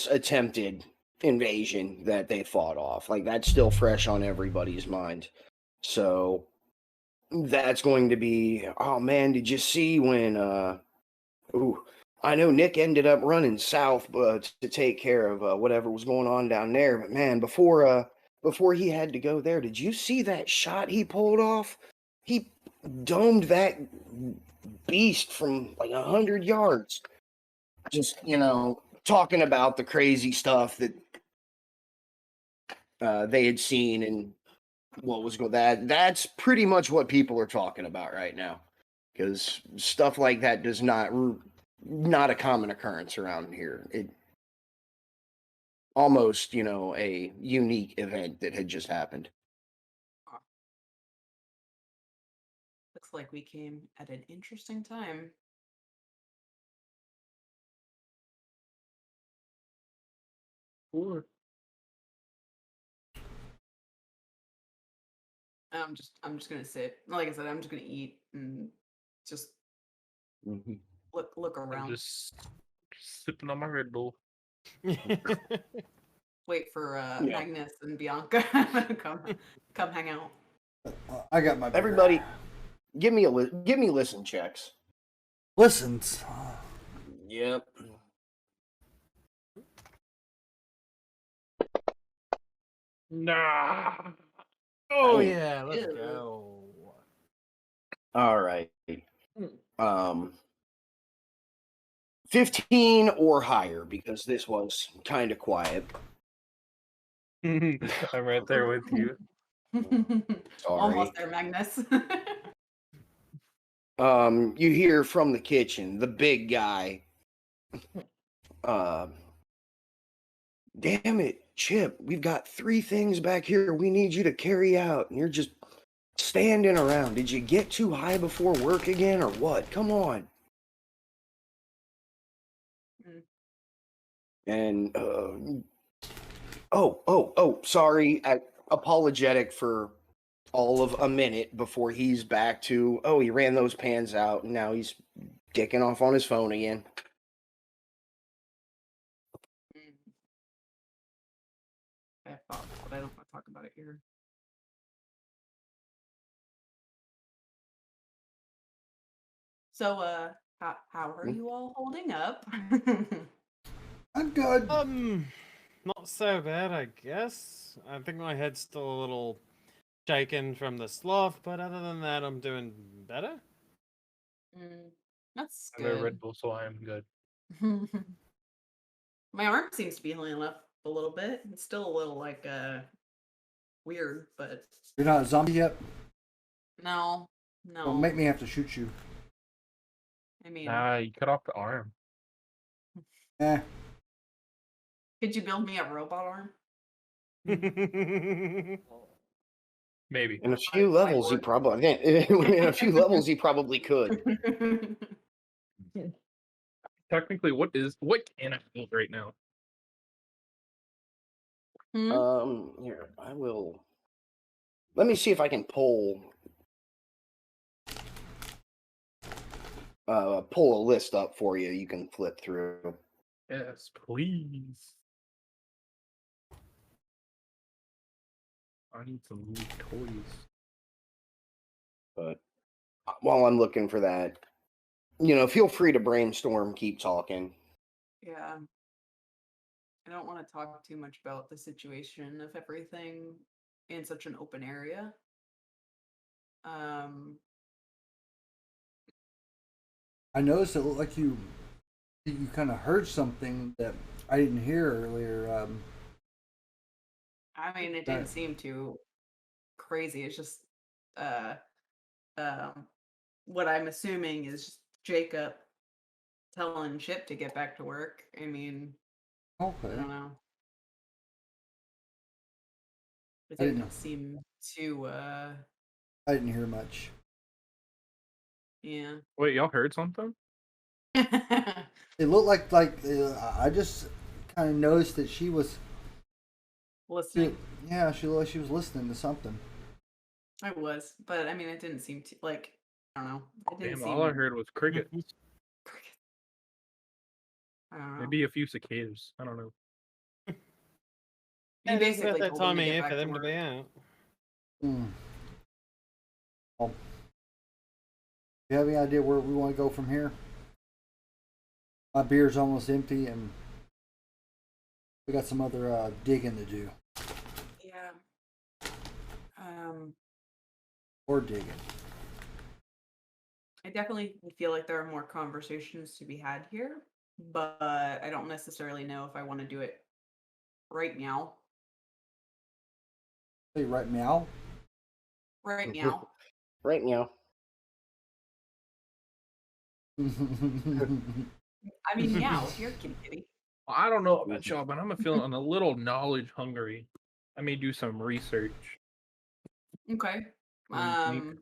attempted invasion that they fought off. Like that's still fresh on everybody's mind. So that's going to be, oh man, did you see when ooh, I know Nick ended up running south to take care of whatever was going on down there, but man, before he had to go there, did you see that shot he pulled off? He domed that beast from like 100 yards. Just talking about the crazy stuff that they had seen and what was going. That's pretty much what people are talking about right now, because stuff like that does not a common occurrence around here. It almost a unique event that had just happened. Looks like we came at an interesting time. Or I'm just gonna sit. Like I said, I'm just gonna eat and just Mhm. look I'm around. just sipping on my Red Bull. Wait for Yeah. Magnus and Bianca come hang out. I got my beer. Everybody, give me listen checks. Listens. Yep. Nah. Oh Oh. yeah, let's Ew. go. All right. 15 or higher, because this was kind of quiet. I'm right there with you. Almost there, Magnus. You hear from the kitchen, the big guy. Damn it, Chip, we've got 3 things back here we need you to carry out, and you're just standing around. Did you get too high before work again, or what? Come on. And sorry, apologetic for all of a minute before he's back to, he ran those pans out and now he's dicking off on his phone again. I thought, but I don't want to talk about it here. So, how are you all holding up? I'm good. Not so bad, I guess. I think my head's still a little shaken from the sloth, but other than that, I'm doing better. That's I'm a Red good. Bull, so I am good. My arm seems to be healing up a little bit. It's still a little like weird, but You're not a zombie yet? no. Don't make me have to shoot you. I mean, Nah, you cut off the arm. Eh. could you build me a robot arm? Maybe. In a few levels, he probably in a few levels he probably could. Technically, what can I build right now? Here, I will. Let me see if I can pull a list up for you. You can flip through. Yes, please. I need some new toys. But while I'm looking for that, feel free to brainstorm. Keep talking. Yeah. I don't want to talk too much about the situation of everything in such an open area. I noticed it looked like you kind of heard something that I didn't hear earlier. I mean, it didn't seem too crazy. It's just what I'm assuming is just Jacob telling Chip to get back to work. I mean, I Okay. don't know. It I didn't didn't know. seem too I didn't hear much. yeah. Wait, y'all heard something? It looked like I just kind of noticed that she was Listening. Yeah, she looked like she was listening to something. I was, but I mean, it didn't seem to like I don't know. It didn't Damn, all I seem heard was cricket. cricket. I don't know. Maybe a few cicadas. I don't know. He It is about basically that told them time to of get year back for to them to work. be out. Do you have any idea where we want to go from here? My beer's almost empty, and we got some other digging to do. Yeah. Or digging. I definitely feel like there are more conversations to be had here, but I don't necessarily know if I want to do it right now. Say right now. Right now. Right now. I mean, meow. You're a kitty kitty. Well, I don't know about y'all, but I'm feeling a little knowledge hungry. I may do some research. Okay. Wink, wink.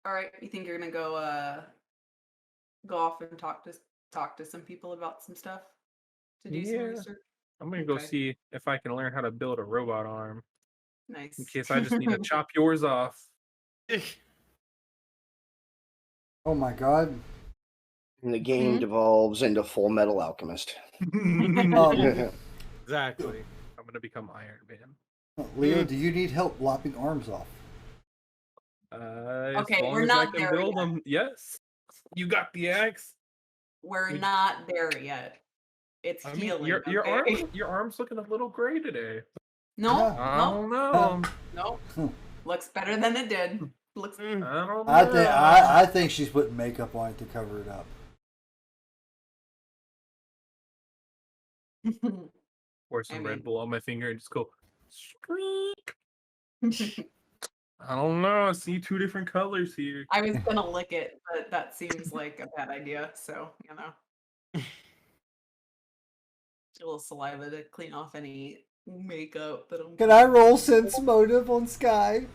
All right. You think you're gonna go off and talk to some people about some stuff to do some Yeah. research? I'm gonna go Okay. see if I can learn how to build a robot arm. Nice. In case I just need to chop yours off. Oh my god. And the game devolves into Full Metal Alchemist. Um, Exactly. I'm gonna become Iron Man. Leo, do you need help lopping arms off? As Okay, long we're as I not can there build yet. them. Yes. You got the axe. We're We- not there yet. It's I mean, healing. your okay? arm's looking a little gray today. No, I no, don't know. no. Looks better than it did. Looks. I don't know. I think she's putting makeup on it to cover it up. Pour some I Red mean- Bull on my finger and just go. Squeak. I don't know. I see two different colors here. I was gonna lick it, but that seems like a bad idea. So a little saliva to clean off any makeup that I'm. Can I roll sense motive on Sky?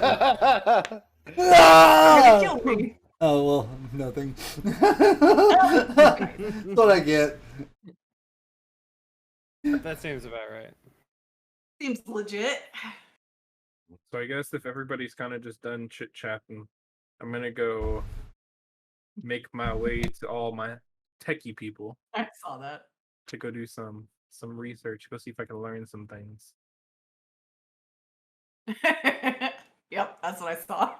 You're gonna kill me. Oh well, nothing. That's what I get. That seems about right. Seems legit. So I guess if everybody's kind of just done chit chatting, I'm gonna go make my way to all my techie people I saw that. to go do some research, go see if I can learn some things. Yep, that's what I saw.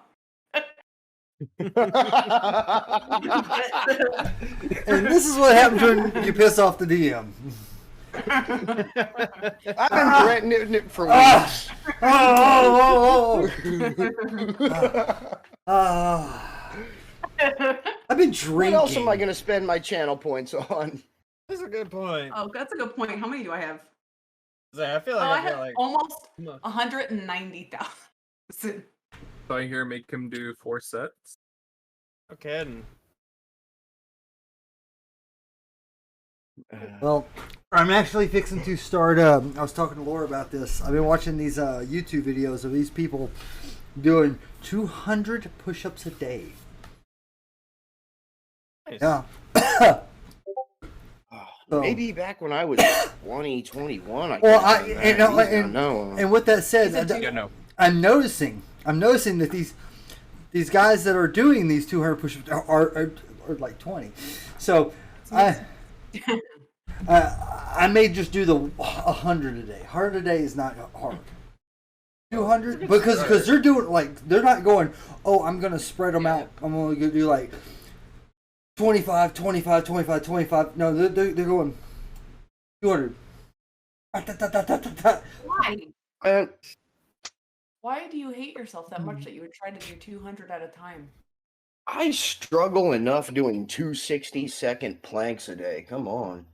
And this is what happens when you piss off the DM. I've been threatening it for weeks. I've been What drinking. else am I going to spend my channel points on? That's a good point. Oh, that's a good point. How many do I have? I feel Oh, like I I have feel like almost 190,000. So I hear make him do 4 sets. no kidding. Well, I'm actually fixing to start. I was talking to Laura about this. I've been watching these YouTube videos of these people doing 200 push-ups a day. Nice. Yeah. So- Maybe back when I was 20, 21, I Well, could've done that. These no. And with that said, Yeah, no. I'm noticing that these guys that are doing these 200 push-ups are like 20. So I may just do the 100 a day. 100 a day is not hard. 200 because they're doing they're not going. Oh, I'm gonna spread them out. I'm only gonna do like 25, 25, 25, 25. No, they're going 200. Why? Uh, Why do you hate yourself that much that you would try to do 200 at a time? I struggle enough doing 2 60-second planks a day. Come on.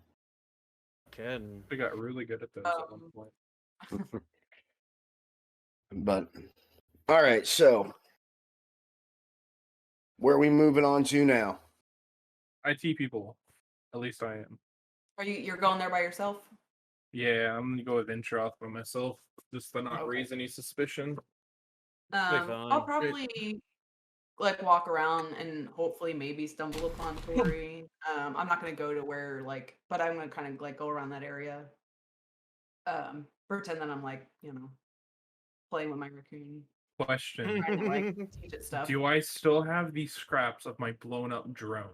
Kidding. We got really good at those at one point. But, all right, so where are we moving on to now? IT people. At least I am. Are you're going there by yourself? Yeah, I'm gonna go with Introth by myself, just to not Okay. raise any suspicion. I'll fine. probably like walk around and hopefully maybe stumble upon Tori. I'm not gonna go to where like, but I'm gonna kind of like go around that area. Pretend that I'm like, playing with my raccoon, Question: trying to like teach it stuff. do I still have the scraps of my blown up drone?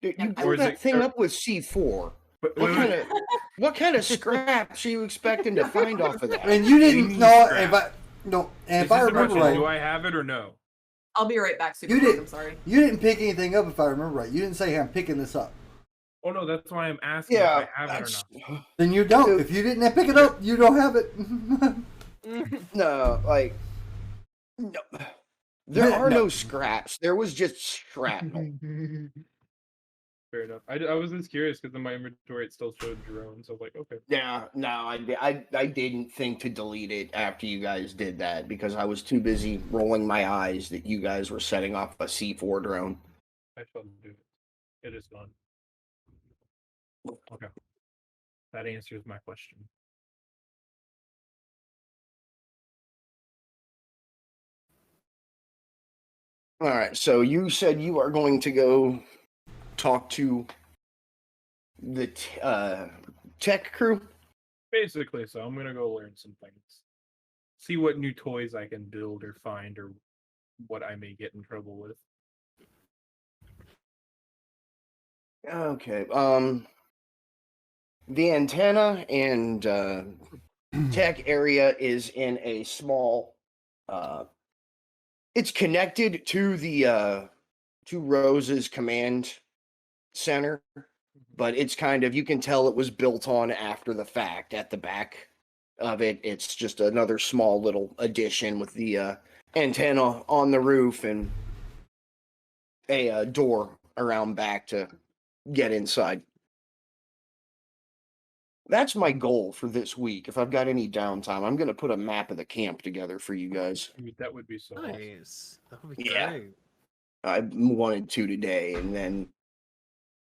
Dude, Yeah, you I blew Or is that it? thing up with C4. Wait, What wait, kind wait. of what kind of scraps are you expecting to find off of that? And you didn't Any know scrap. if I no. And It's if I just a remember question: right, do I have it or no? I'll be right back, super you quick. did. I'm sorry. You didn't pick anything up. If I remember right, you didn't say I'm picking this up. Oh no, that's why I'm asking if Yeah, I have it or that's not. Then you don't. Dude. If you didn't pick it up, you don't have it. no, like no. There are No. no scraps. There was just shrapnel. Fair enough. I was just curious because in my inventory it still showed drones. So I was like, okay. Yeah, no, I didn't think to delete it after you guys did that because I was too busy rolling my eyes that you guys were setting off a C4 drone. I shall do it. It is gone. Okay. That answers my question. All right, so you said you are going to go talk to the tech crew. Basically, so I'm gonna go learn some things. See what new toys I can build or find or what I may get in trouble with. Okay. The antenna and tech area is in a small. It's connected to the to Rose's command center, but it's kind of you can tell it was built on after the fact. At the back of it, it's just another small little addition with the antenna on the roof and a door around back to get inside. That's my goal for this week. If I've got any downtime, I'm gonna put a map of the camp together for you guys. I mean, that would be so awesome. Nice. That would be Yeah. great. I wanted to today, and then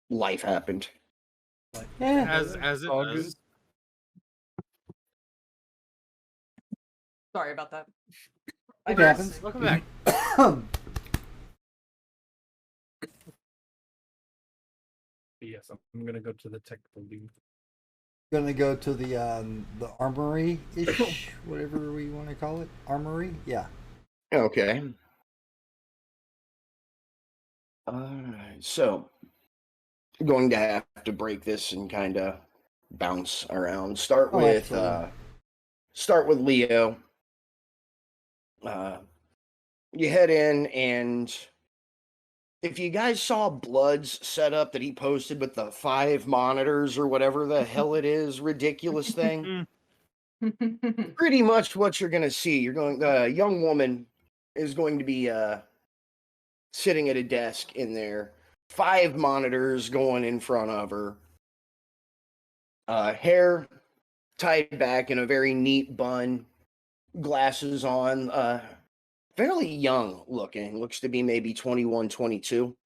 life happened. Like, yeah. As it all does. Sorry about that. It happens. Welcome back. But yes, I'm gonna go to the tech building. Gonna go to the armory ish, whatever we want to call it. Armory, yeah. Okay. Alright, so going to have to break this and kind of bounce around. Start with Leo. You head in, and if you guys saw Blood's setup that he posted with the 5 monitors or whatever the hell it is, ridiculous thing, pretty much what you're going to see. You're going, the young woman is going to be sitting at a desk in there, 5 monitors going in front of her, hair tied back in a very neat bun, glasses on, fairly young looking, looks to be maybe 21, 22.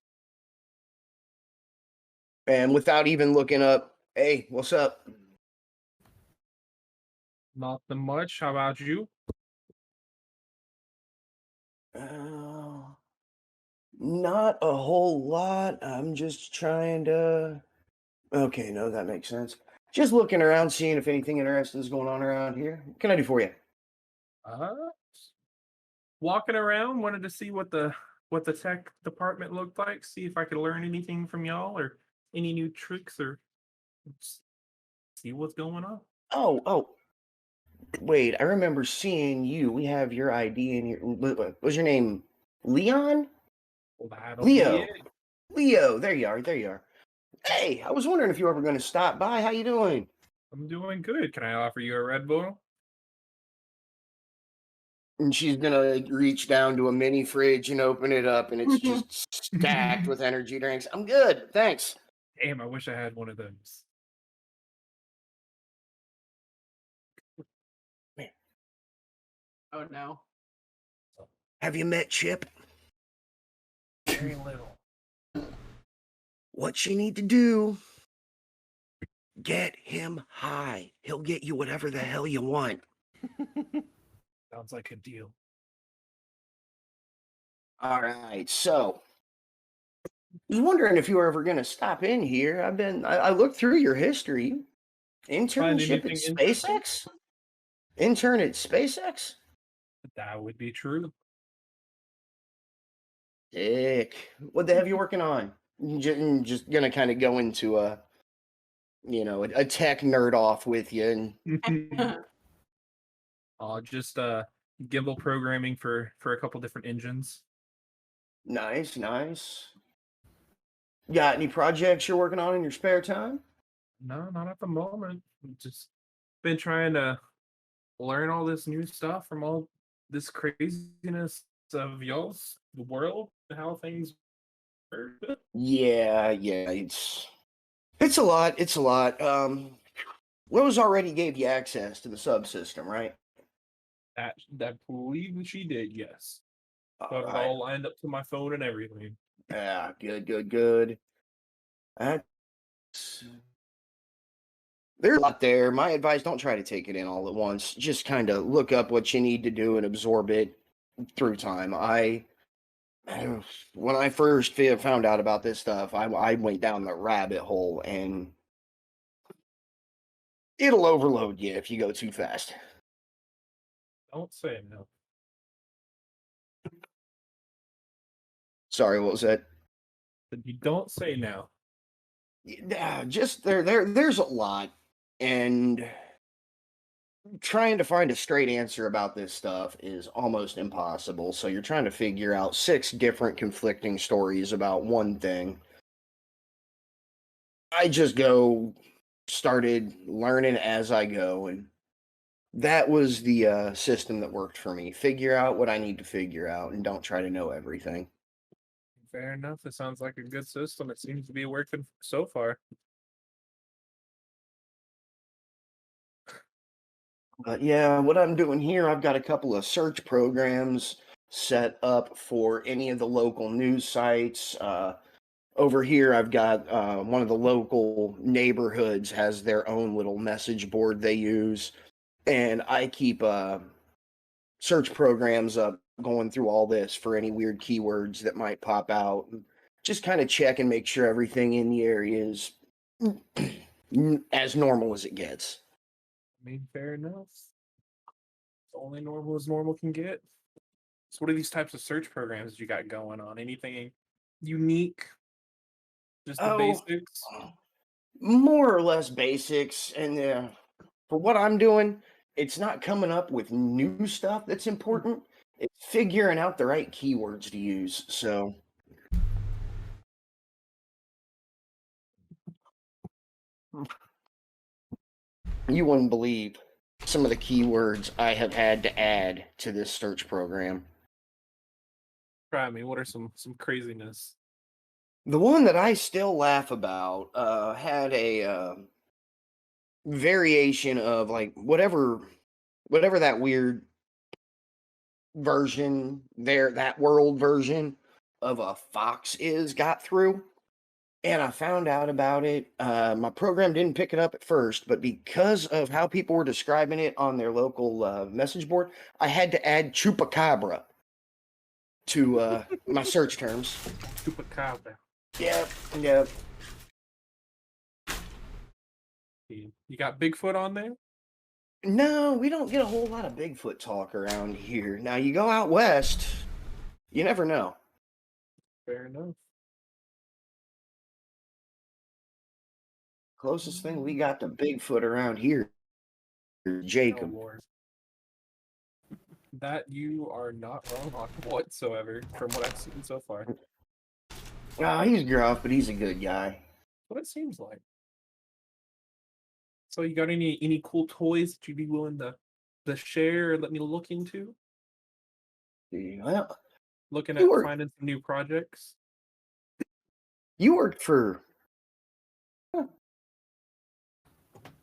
And without even looking up, hey, what's up? Not the much. How about you? Not a whole lot. I'm just trying to. Okay, no, that makes sense. Just looking around, seeing if anything interesting is going on around here. What can I do for you? Walking around, wanted to see what the tech department looked like. See if I could learn anything from y'all or any new tricks or see what's going on. Oh. Wait, I remember seeing you. We have your ID in here. What was your name? Leon? Well, that'll Leo. be it. Leo, there you are. There you are. Hey, I was wondering if you were ever going to stop by. How you doing? I'm doing good. Can I offer you a Red Bull? And she's gonna reach down to a mini fridge and open it up, and it's just stacked with energy drinks. I'm good, thanks. Damn, I wish I had one of those. Oh no. Have you met Chip? Very little. What you need to do, get him high. He'll get you whatever the hell you want. Sounds like a deal. All right. So, I was wondering if you were ever going to stop in here. I looked through your history. Find Internship at anything interesting? SpaceX? Intern at SpaceX? That would be true. Dick. What the have you working on? Just gonna kind of go into a tech nerd off with you, and Just gimbal programming for a couple different engines. nice, nice. Got any projects you're working on in your spare time? No, not at the moment. Just been trying to learn all this new stuff from all this craziness of y'all's world and how things work. Yeah, yeah, it's a lot. It's a lot. Lowe's already gave you access to the subsystem, right? That believe she did, yes. All Got it right. all lined up to my phone and everything. Yeah, good, good, good. That's There's a lot there. My advice: don't try to take it in all at once. Just kind of look up what you need to do and absorb it through time. When I first found out about this stuff, I went down the rabbit hole, and it'll overload you if you go too fast. Don't say no. Sorry, what was that? But you don't say no. Yeah, just there's a lot, and trying to find a straight answer about this stuff is almost impossible. So you're trying to figure out 6 different conflicting stories about one thing. I just started learning as I go, and that was the system that worked for me. Figure out what I need to figure out, and don't try to know everything. Fair enough. It sounds like a good system. It seems to be working so far. But yeah, what I'm doing here, I've got a couple of search programs set up for any of the local news sites. Over here, I've got one of the local neighborhoods has their own little message board they use, and I keep search programs up going through all this for any weird keywords that might pop out. And just kind of check and make sure everything in the area is as normal as it gets. I mean, fair enough. It's only normal as normal can get. So, what are these types of search programs you got going on? Anything unique? Just the Oh, basics? more or less basics. And for what I'm doing, it's not coming up with new stuff that's important. It's figuring out the right keywords to use. So you wouldn't believe some of the keywords I have had to add to this search program. Try me. What are some craziness? The one that I still laugh about had a variation of like whatever that weird version there, that world version of a fox is got through. And I found out about it. My program didn't pick it up at first, but because of how people were describing it on their local message board, I had to add chupacabra to my search terms. Chupacabra. Yep, yep. You got Bigfoot on there? No, we don't get a whole lot of Bigfoot talk around here. Now, you go out west, you never know. Fair enough. Closest thing we got to Bigfoot around here is Oh, Jacob. Lord. That you are not wrong on whatsoever from what I've seen so far. He's gruff, but he's a good guy. What it seems like. So you got any cool toys that you'd be willing to share or let me look into? Well, Looking You at were- finding some new projects? you worked for.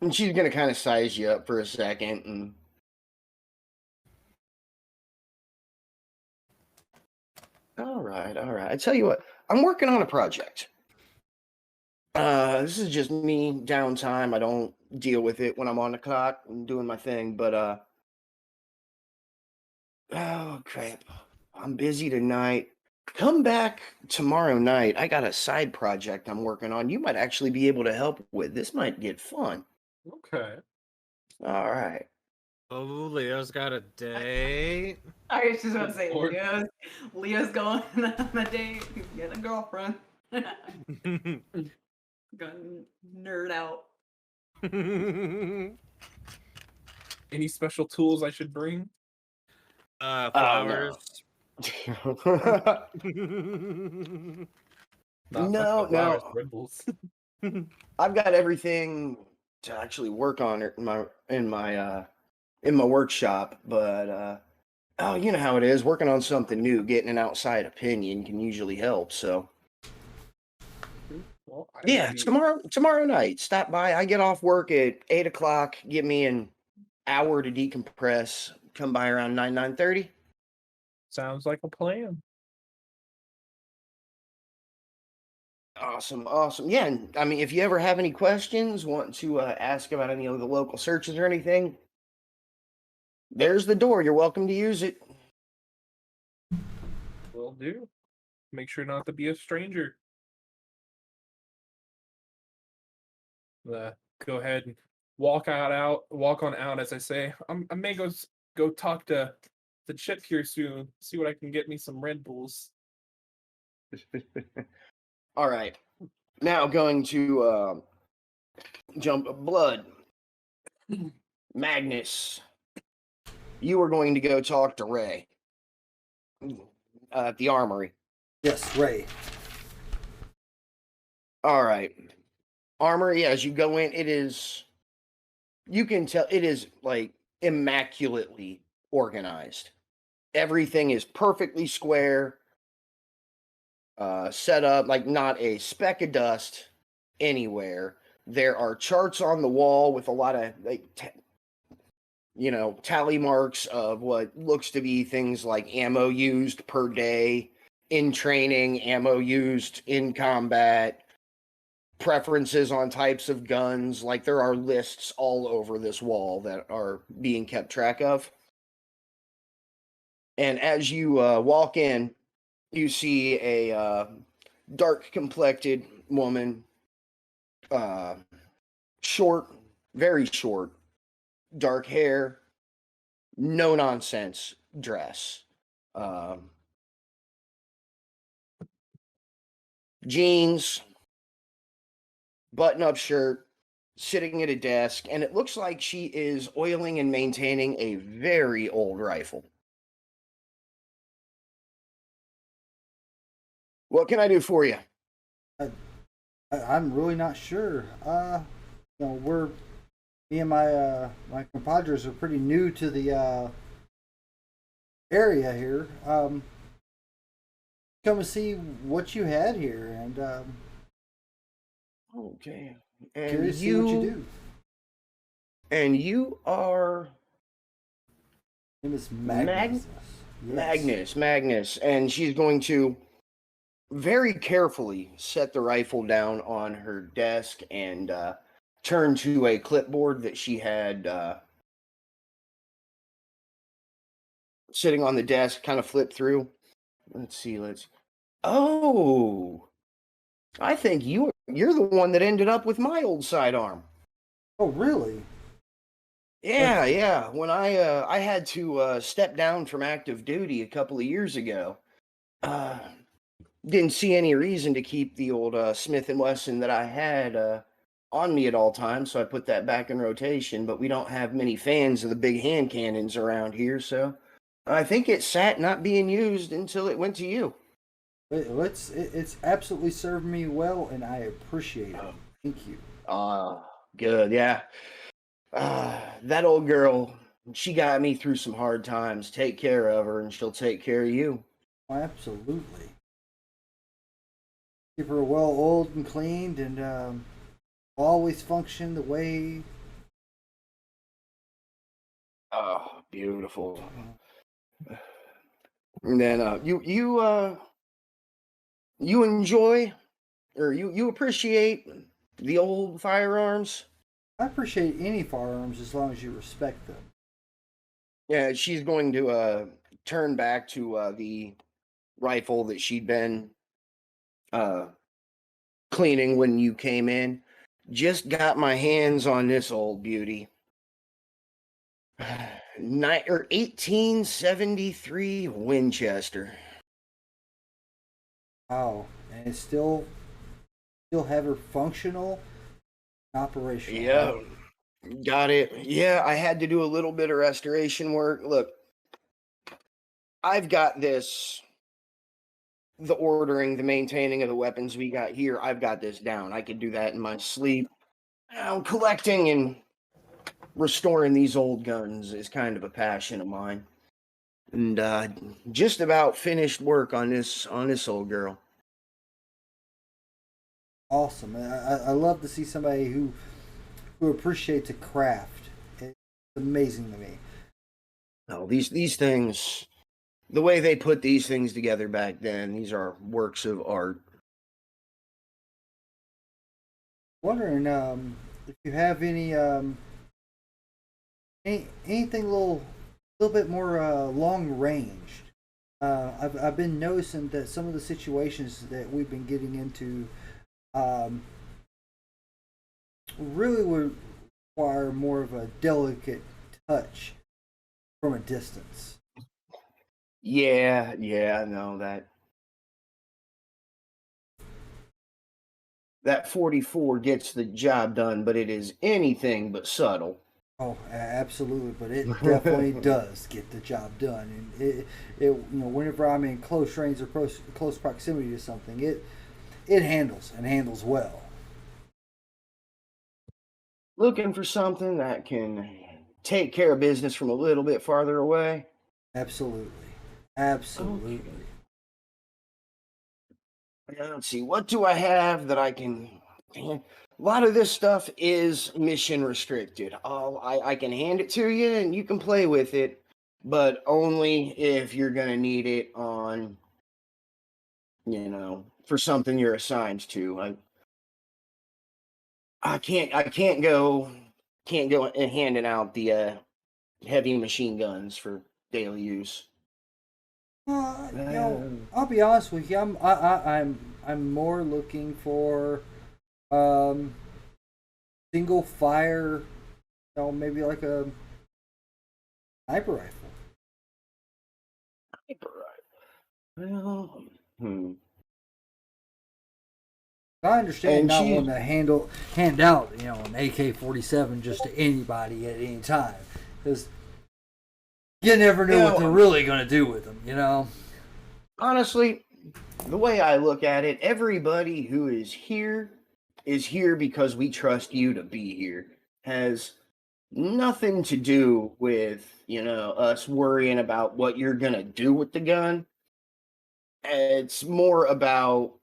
And she's gonna kind of size you up for a second, and all right, all right. I tell you what, I'm working on a project. This is just me downtime. I don't deal with it when I'm on the clock and doing my thing, but oh crap, I'm busy tonight. come back tomorrow night. I got a side project I'm working on. You might actually be able to help with. This might get fun. Okay. All right. Oh, Leo's got a date. I was just about to Good say lord. Leo's going on a date. He's getting a girlfriend. Gonna nerd out. Any special tools I should bring? Flowers. Not No, flowers, no. Red Bulls. I've got everything to actually work on it in my workshop, but oh, you know how it is. Working on something new, getting an outside opinion can usually help. So Well, I yeah, will be- tomorrow night, stop by. I get off work at 8 o'clock. Give me an hour to decompress. Come by around 9:30. sounds like a plan. Awesome, awesome. Yeah, and I mean, if you ever have any questions, want to ask about any of the local searches or anything, there's the door. You're welcome to use it. Will do. Make sure not to be a stranger. Go ahead and walk on out, as I say. I may go talk to the Chip here soon. See what I can get me some Red Bulls. All right. Now going to jump blood. Magnus, you are going to go talk to Ray at the armory. Yes, Ray. All right. Armory, as you go in, you can tell it is like immaculately organized. Everything is perfectly square, set up, like not a speck of dust anywhere. There are charts on the wall with a lot of tally marks of what looks to be things like ammo used per day in training, ammo used in combat, preferences on types of guns. Like there are lists all over this wall that are being kept track of. And as you walk in, you see a dark complected woman, short, very short, dark hair, no nonsense dress. Jeans, button up shirt, sitting at a desk, and it looks like she is oiling and maintaining a very old rifle. What can I do for you? I'm really not sure. Me and my compadres are pretty new to the area here. Come and see what you had here, and Okay. And curious to see what you do. And you are My name is Magnus. Yes. Magnus. And she's going to very carefully set the rifle down on her desk and turn to a clipboard that she had sitting on the desk, kind of flip through. Let's see, Oh, I think you're the one that ended up with my old sidearm. Oh, really? Yeah. When I had to step down from active duty a couple of years ago, didn't see any reason to keep the old Smith and Wesson that I had on me at all times, so I put that back in rotation. But we don't have many fans of the big hand cannons around here, so I think it sat not being used until it went to you. It's absolutely served me well, and I appreciate it. Thank you. Good, yeah. That old girl, she got me through some hard times. Take care of her, and she'll take care of you. Oh, absolutely. Keep her well oiled and cleaned, and always function the way. Oh, beautiful. And then you enjoy, or you appreciate the old firearms? I appreciate any firearms as long as you respect them. Yeah, she's going to turn back to rifle that she'd been cleaning when you came in. Just got my hands on this old beauty. 1873 Winchester. Wow, and it's still have her functional, operational. Yeah, Right? got it. Yeah, I had to do a little bit of restoration work. Look, I've got this, the ordering, the maintaining of the weapons we got here. I've got this down. I could do that in my sleep. Collecting and restoring these old guns is kind of a passion of mine. And just about finished work on this old girl. Awesome. I love to see somebody who appreciates a craft. It's amazing to me. Oh, these things, the way they put these things together back then, these are works of art. Wondering if you have anything a little bit more long ranged. I've been noticing that some of the situations that we've been getting into really would require more of a delicate touch from a distance. Yeah, no, that 44 gets the job done, but it is anything but subtle. Oh, absolutely, but it definitely does get the job done. And whenever I'm in close range or close proximity to something, it handles well. Looking for something that can take care of business from a little bit farther away. Absolutely. Okay. Let's see, what do I have that I can... A lot of this stuff is mission restricted. I can hand it to you and you can play with it, but only if you're going to need it on, for something you're assigned to. I can't go and handing out the heavy machine guns for daily use. I'll be honest with you. I'm more looking for single fire, maybe like a sniper rifle. Well, I understand And not she- wanting to hand out, an AK-47 just to anybody at any time, because you never know what they're really going to do with them. Honestly, the way I look at it, everybody who is here because we trust you to be here. Has nothing to do with, us worrying about what you're going to do with the gun. It's more about,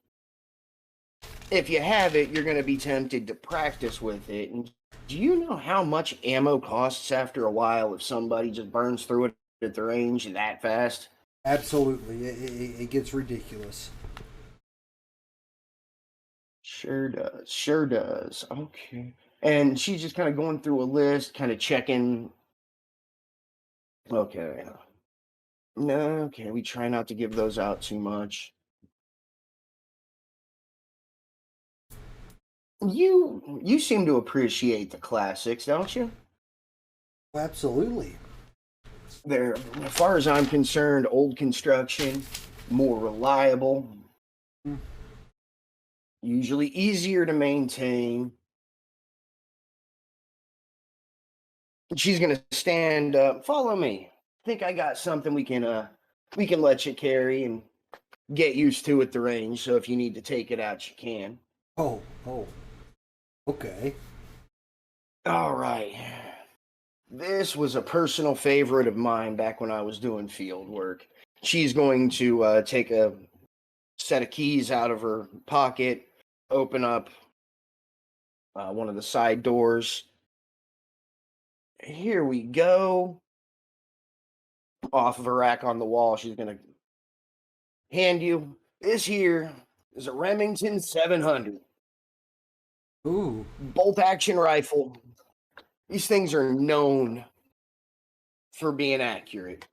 if you have it, you're going to be tempted to practice with it. And do you know how much ammo costs after a while if somebody just burns through it at the range that fast? Absolutely, it gets ridiculous. Sure does. Okay. And she's just kind of going through a list, kind of checking. Okay. No, okay, we try not to give those out too much. You seem to appreciate the classics, don't you? Absolutely. They're, as far as I'm concerned, old construction, more reliable, usually easier to maintain. She's gonna stand up. Follow me. I think I got something we can let you carry and get used to at the range. So if you need to take it out, you can. Oh, okay. All right. This was a personal favorite of mine back when I was doing field work. She's going to take a set of keys out of her pocket, open up one of the side doors. Here we go. Off of a rack on the wall, she's going to hand you this here is a Remington 700. Ooh. Bolt action rifle. These things are known for being accurate.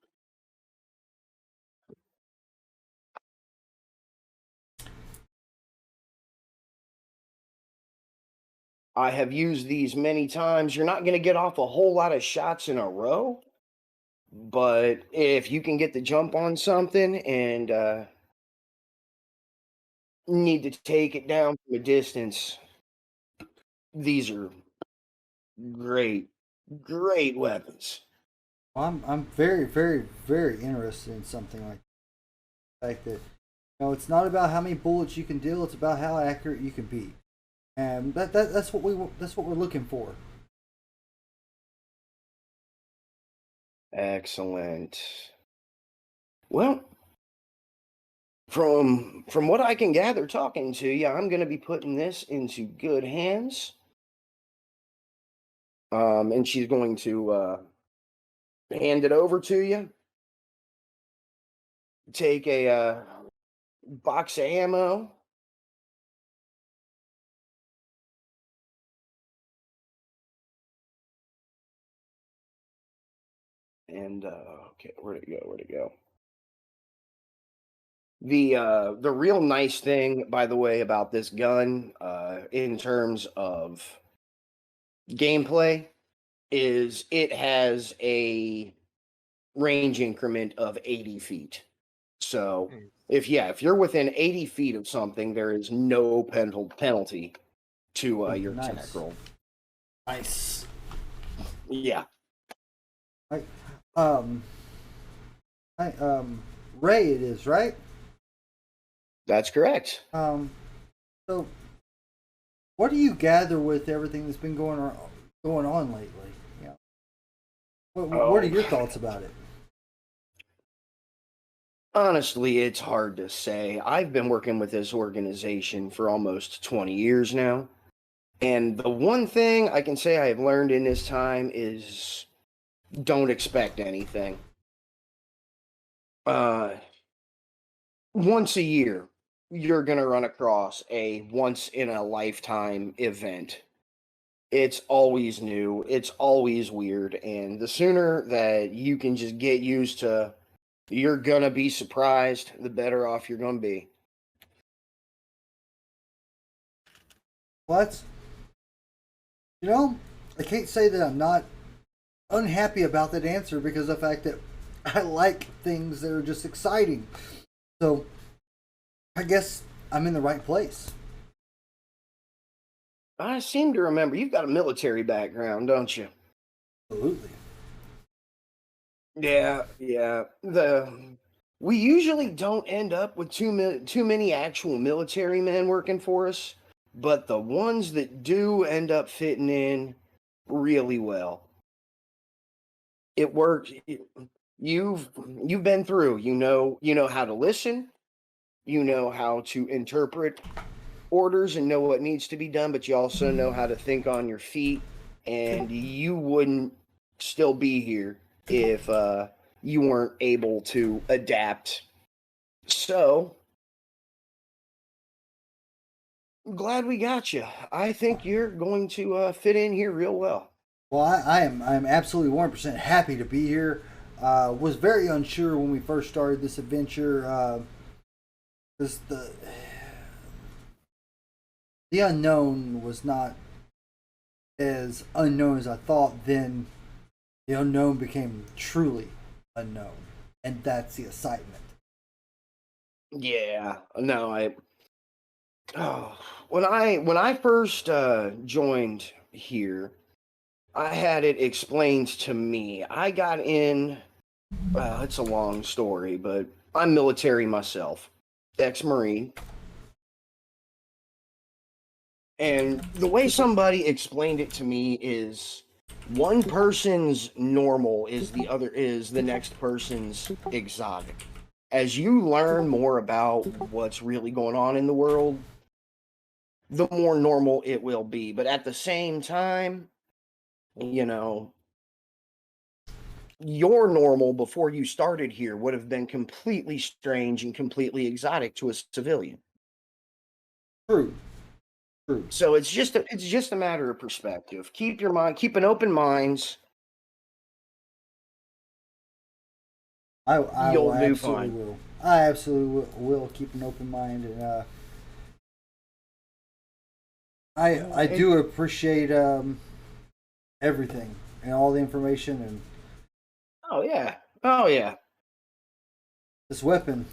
I have used these many times. You're not going to get off a whole lot of shots in a row, but if you can get the jump on something and need to take it down from a distance, these are great, great weapons. Well, I'm very, very, very interested in something like the fact that it's not about how many bullets you can deal; it's about how accurate you can be, and that's what we're looking for. Excellent. Well, from what I can gather talking to you, I'm going to be putting this into good hands. And she's going to hand it over to you. Take a box of ammo. And okay, where'd it go? Where'd it go? The real nice thing, by the way, about this gun, in terms of gameplay, is it has a range increment of 80 feet. So if you're within 80 feet of something, there is no penalty to your Nice. attack roll. Nice. Yeah. Ray, it is right. That's correct. So what do you gather with everything that's been going on lately? Yeah. What are your thoughts about it? Honestly, it's hard to say. I've been working with this organization for almost 20 years now. And the one thing I can say I've learned in this time is don't expect anything. Once a year, you're going to run across a once in a lifetime event. It's always new, it's always weird, and the sooner that you can just get used to you're going to be surprised, the better off you're going to be. Well, I can't say that I'm not unhappy about that answer because of the fact that I like things that are just exciting. So I guess I'm in the right place. I seem to remember you've got a military background, don't you? Absolutely. Yeah. We usually don't end up with too many actual military men working for us, but the ones that do end up fitting in really well. It works. You've been through. You know how to listen. You know how to interpret orders and know what needs to be done, but you also know how to think on your feet. And you wouldn't still be here if you weren't able to adapt. So, I'm glad we got you. I think you're going to fit in here real well. Well, I'm absolutely 100% happy to be here. Was very unsure when we first started this adventure. Because the unknown was not as unknown as I thought. Then the unknown became truly unknown, and that's the excitement. Yeah, no, when I first joined here, I had it explained to me. I got in. Well, it's a long story, but I'm military myself, ex-Marine. And the way somebody explained it to me is one person's normal is the next person's exotic. As you learn more about what's really going on in the world, the more normal it will be. But at the same time, your normal before you started here would have been completely strange and completely exotic to a civilian. True. So it's just a matter of perspective. Keep an open minds. You'll do fine. Will. I absolutely will keep an open mind, and I do appreciate everything and all the information, and Oh yeah. this weapon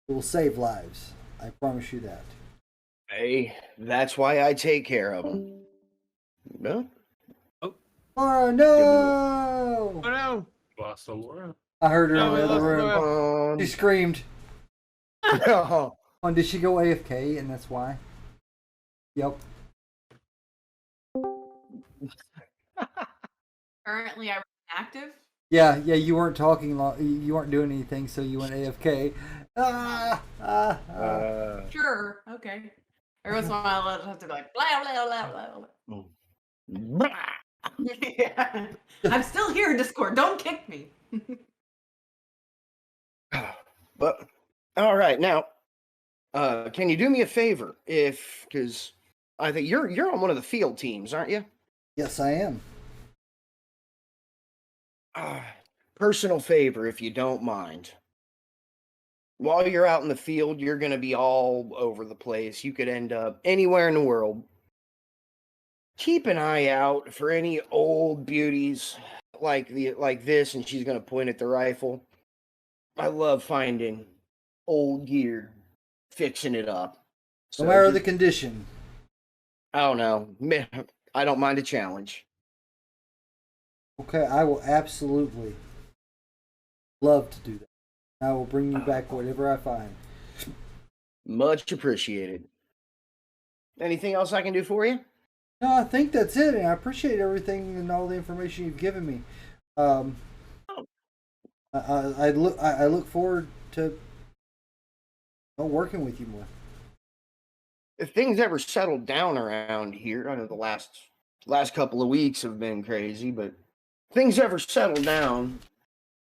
will save lives. I promise you that. Hey, that's why I take care of them. No, Oh Give no! Oh no! Lost Laura. I heard her No, in we the other lost room. She screamed. Oh, Oh, did she go AFK and that's why? Yep. Currently, I'm active. Yeah, you weren't talking long. You weren't doing anything, so you went AFK. Sure. Okay. Every once in a while, I'll just have to be like blah blah blah blah. Yeah. I'm still here in Discord. Don't kick me. but all right now. Can you do me a favor? Because I think you're on one of the field teams, aren't you? Yes, I am. Personal favor, if you don't mind. While you're out in the field, you're going to be all over the place. You could end up anywhere in the world. Keep an eye out for any old beauties like this, and she's going to point at the rifle. I love finding old gear, fixing it up. No So matter just- the condition. I don't know. I don't mind a challenge. Okay, I will absolutely love to do that. I will bring you back whatever I find. Much appreciated. Anything else I can do for you? No, I think that's it, and I appreciate everything and all the information you've given me. I look forward to working with you more. If things ever settled down around here, I know the last couple of weeks have been crazy, but if things ever settle down,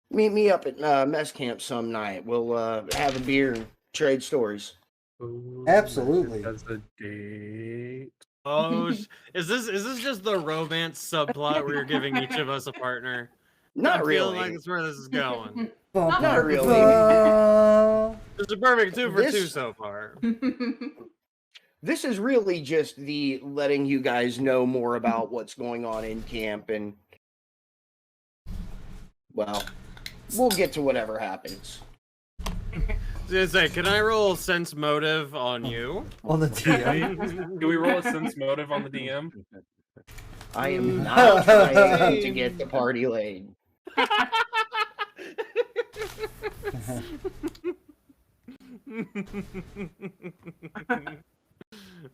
meet me up at mess camp some night. We'll have a beer and trade stories. Ooh, Absolutely. That's the date. Oh, is this just the romance subplot where you're giving each of us a partner? Not I'm feeling like really. it's where this is going. Not really. It's a perfect 2 for 2 This- so far. This is really just the letting you guys know more about what's going on in camp, and well, we'll get to whatever happens. I was gonna say, can I roll sense motive on you? On the DM. Do we roll a sense motive on the DM? I am not trying to get the party laid.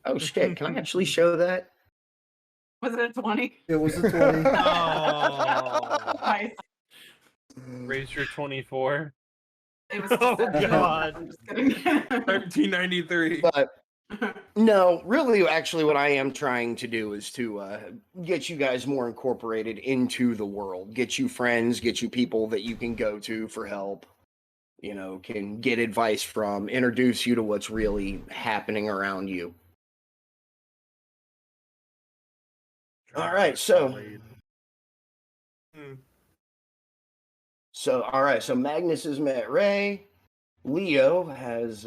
Oh shit, can I actually show that? Was it a 20? It was a 20. Oh. Nice. Raise your 24. It was Oh, deception. God. I'm just kidding. 1393. But no, really, actually, what I am trying to do is to get you guys more incorporated into the world, get you friends, get you people that you can go to for help, you know, can get advice from, introduce you to what's really happening around you. All right, so all right, so Magnus has met Ray. Leo has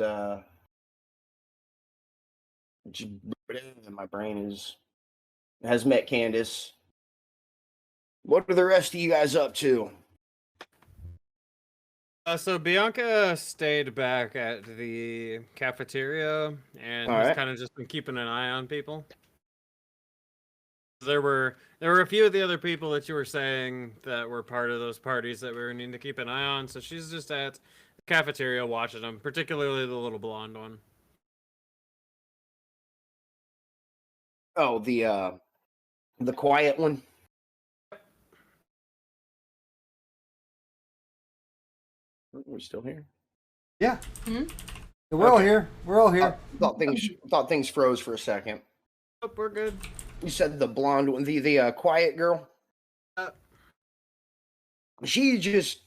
my brain has met Candace. What are the rest of you guys up to? So Bianca stayed back at the cafeteria and All has right. kind of just been keeping an eye on people. There were a few of the other people that you were saying that were part of those parties that we were needing to keep an eye on. So she's just at the cafeteria watching them, particularly the little blonde one. Oh, the quiet one. Are we still here? Yeah. Hmm? We're all Okay. here. We're all here. Thought things froze for a second. Oh, we're good. You said the blonde one, the quiet girl. She just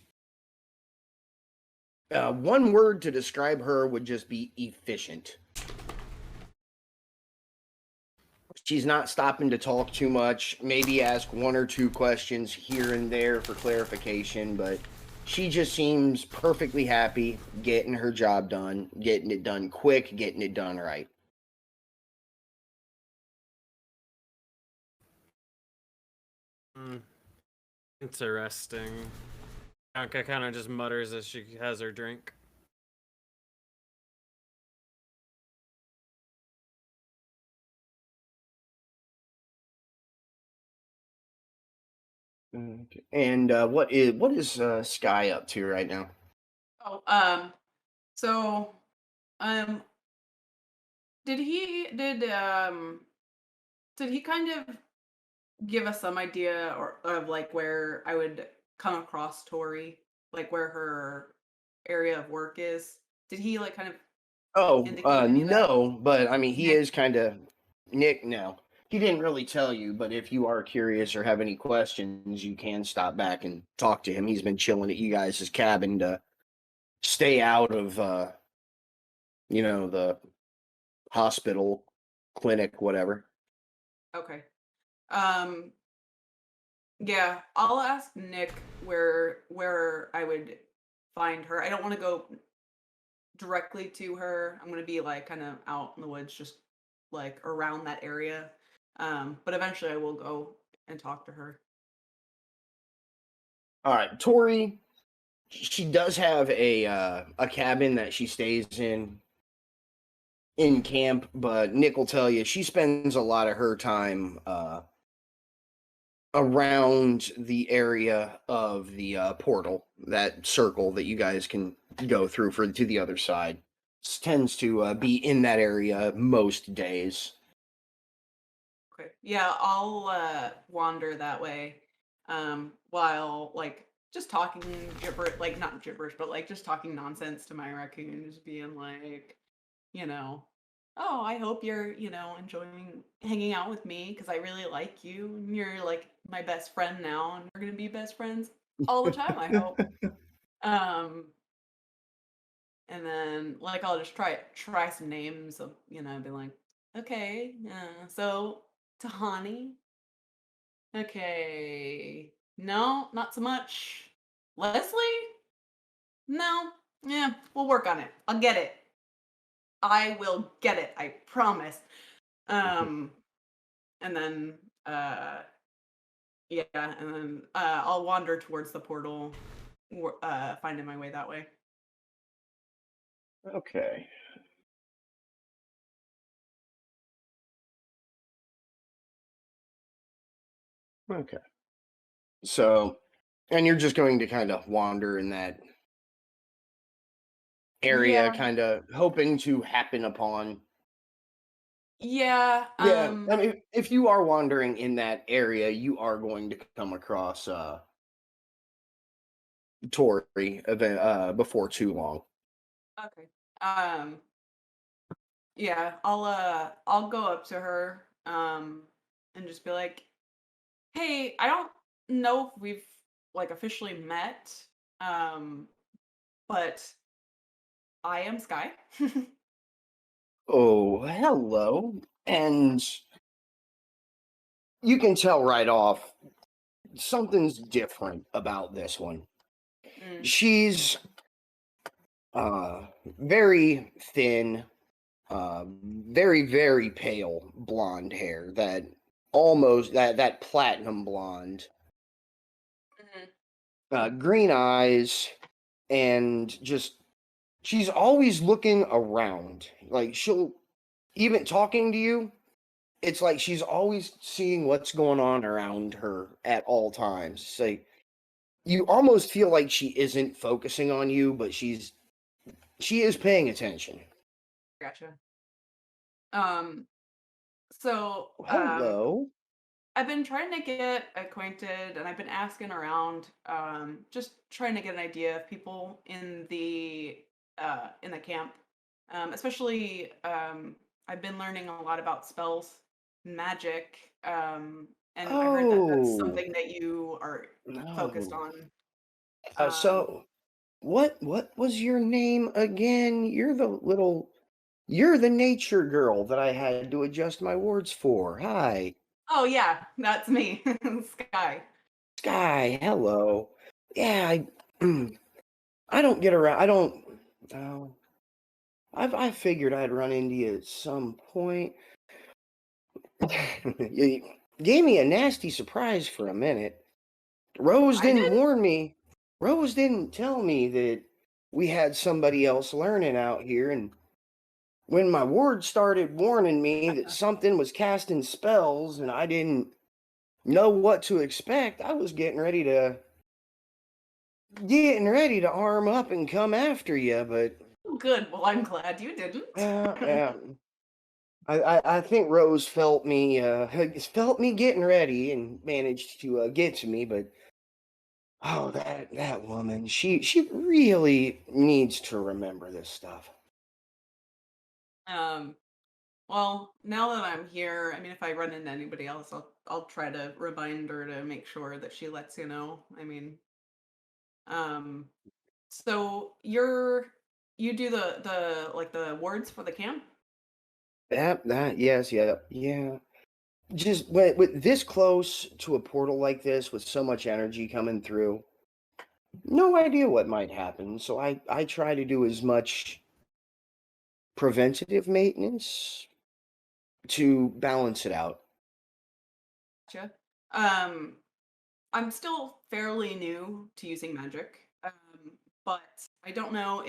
one word to describe her would just be efficient. She's not stopping to talk too much, maybe ask one or two questions here and there for clarification, but she just seems perfectly happy getting her job done, getting it done quick, getting it done right. Hmm, interesting. Bianca kind of just mutters as she has her drink. Okay. And what is Sky up to right now? Oh, so, um, did he did he kind of give us some idea or of like where I would come across Tori, like where her area of work is? Did he like kind of Oh, indicate any of that? no, but I mean he Nick? is kind of Nick. No, he didn't really tell you. But if you are curious or have any questions, you can stop back and talk to him. He's been chilling at you guys' cabin to stay out of the hospital, clinic, whatever. Okay. Um, yeah, I'll ask Nick where I would find her. I don't want to go directly to her. I'm gonna be like kind of out in the woods, just like around that area. But eventually I will go and talk to her. All right, Tori. She does have a cabin that she stays in camp, but Nick will tell you she spends a lot of her time around the area of the portal, that circle that you guys can go through for to the other side. Tends to be in that area most days. Okay. Yeah, I'll wander that way. While like just talking gibberish, like not gibberish, but like just talking nonsense to my raccoon, just being like, you know, oh, I hope you're, enjoying hanging out with me because I really like you and you're like my best friend now and we're gonna be best friends all the time, I hope. Um, and then like I'll just try some names of, be like, okay, so Tahani. Okay. No, not so much. Leslie? No. Yeah, we'll work on it. I'll get it. I will get it. I promise. Um, and then yeah, and then I'll wander towards the portal, finding my way that way. Okay. Okay. So, and you're just going to kind of wander in that area, Yeah. kind of hoping to happen upon. Yeah. Yeah, I mean, if you are wandering in that area, you are going to come across Tori before too long. Okay. Um, yeah, I'll go up to her and just be like, "Hey, I don't know if we've like officially met, um, but I am Sky." Oh, hello. And you can tell right off something's different about this one. Mm, She's very thin, very, very pale blonde hair, that almost that platinum blonde, mhm. green eyes, and just she's always looking around. Like she'll even talking to you, it's like she's always seeing what's going on around her at all times. It's like you almost feel like she isn't focusing on you, but she is paying attention. Gotcha. Um, so Hello. I've been trying to get acquainted and I've been asking around, just trying to get an idea of people in the camp. Especially I've been learning a lot about spells, magic, and I heard that that's Oh something that you are focused no. on. Um, So what was your name again? You're the nature girl that I had to adjust my words for. Hi. oh yeah, that's me, Sky. Sky, hello. Yeah, I don't get around. I don't. No, I figured I'd run into you at some point. gave me a nasty surprise for a minute. Rose I didn't did. warn me. Rose didn't tell me that we had somebody else learning out here. And when my ward started warning me that something was casting spells and I didn't know what to expect, I was getting ready to arm up and come after you. But Oh, good. Well, I'm glad you didn't. yeah, I think Rose felt me getting ready and managed to get to me. But oh, that woman, she really needs to remember this stuff. um, well, now that I'm here, I mean, if I run into anybody else, I'll try to remind her to make sure that she lets you know. I mean, um, so you do the like the words for the camp? That yes, yeah, yeah. Just with this close to a portal like this, with so much energy coming through, no idea what might happen. So I try to do as much preventative maintenance to balance it out. Gotcha. Um, I'm still fairly new to using magic, but I don't know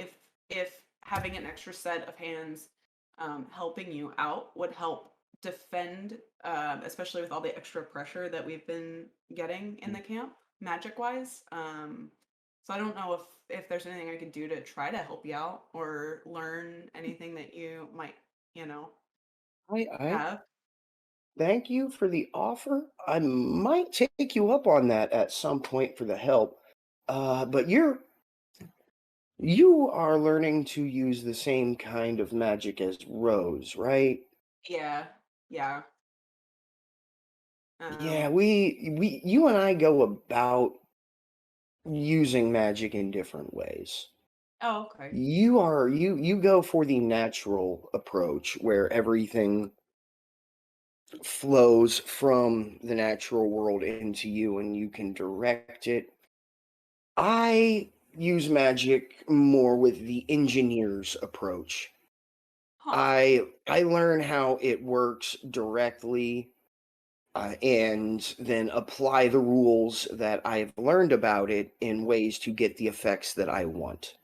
if having an extra set of hands helping you out would help defend, especially with all the extra pressure that we've been getting in the camp, magic wise. So I don't know if there's anything I could do to try to help you out or learn anything that you might, you know, I have. thank you for the offer. I might take you up on that at some point for the help. But you are learning to use the same kind of magic as Rose, right? Yeah, yeah. Yeah, Um, we you and I go about using magic in different ways. oh, okay. You go for the natural approach where everything flows from the natural world into you and you can direct it. I use magic more with the engineer's approach. Huh. I learn how it works directly and then apply the rules that I've learned about it in ways to get the effects that I want.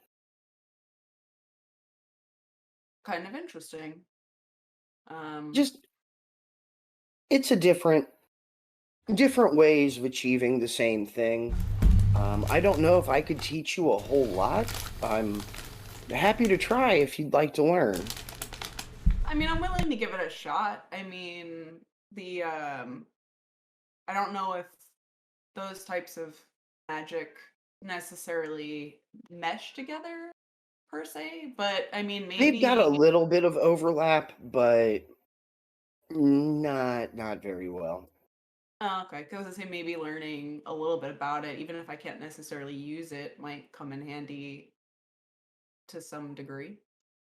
Kind of interesting. Um, Just it's a different ways of achieving the same thing. I don't know if I could teach you a whole lot. I'm happy to try if you'd like to learn. I mean, I'm willing to give it a shot. I mean, the I don't know if those types of magic necessarily mesh together per se, but I mean, They've got a maybe. little bit of overlap, but not very well. Oh, okay, because I say maybe learning a little bit about it, even if I can't necessarily use it, might come in handy to some degree.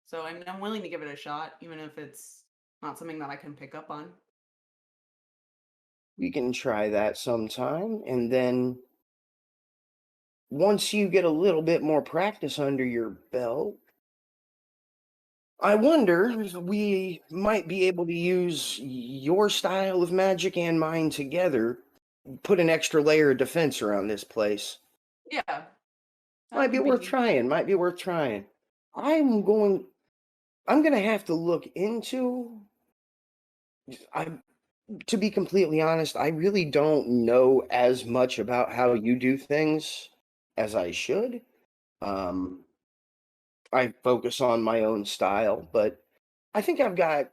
So I mean, I'm willing to give it a shot, even if it's not something that I can pick up on. We can try that sometime, and then once you get a little bit more practice under your belt, I wonder if we might be able to use your style of magic and mine together, put an extra layer of defense around this place. Yeah, that Might be would worth be. trying. Might be worth trying. I'm going. I'm gonna have to look into. I, to be completely honest, I really don't know as much about how you do things as I should. Um, I focus on my own style, but I think I've got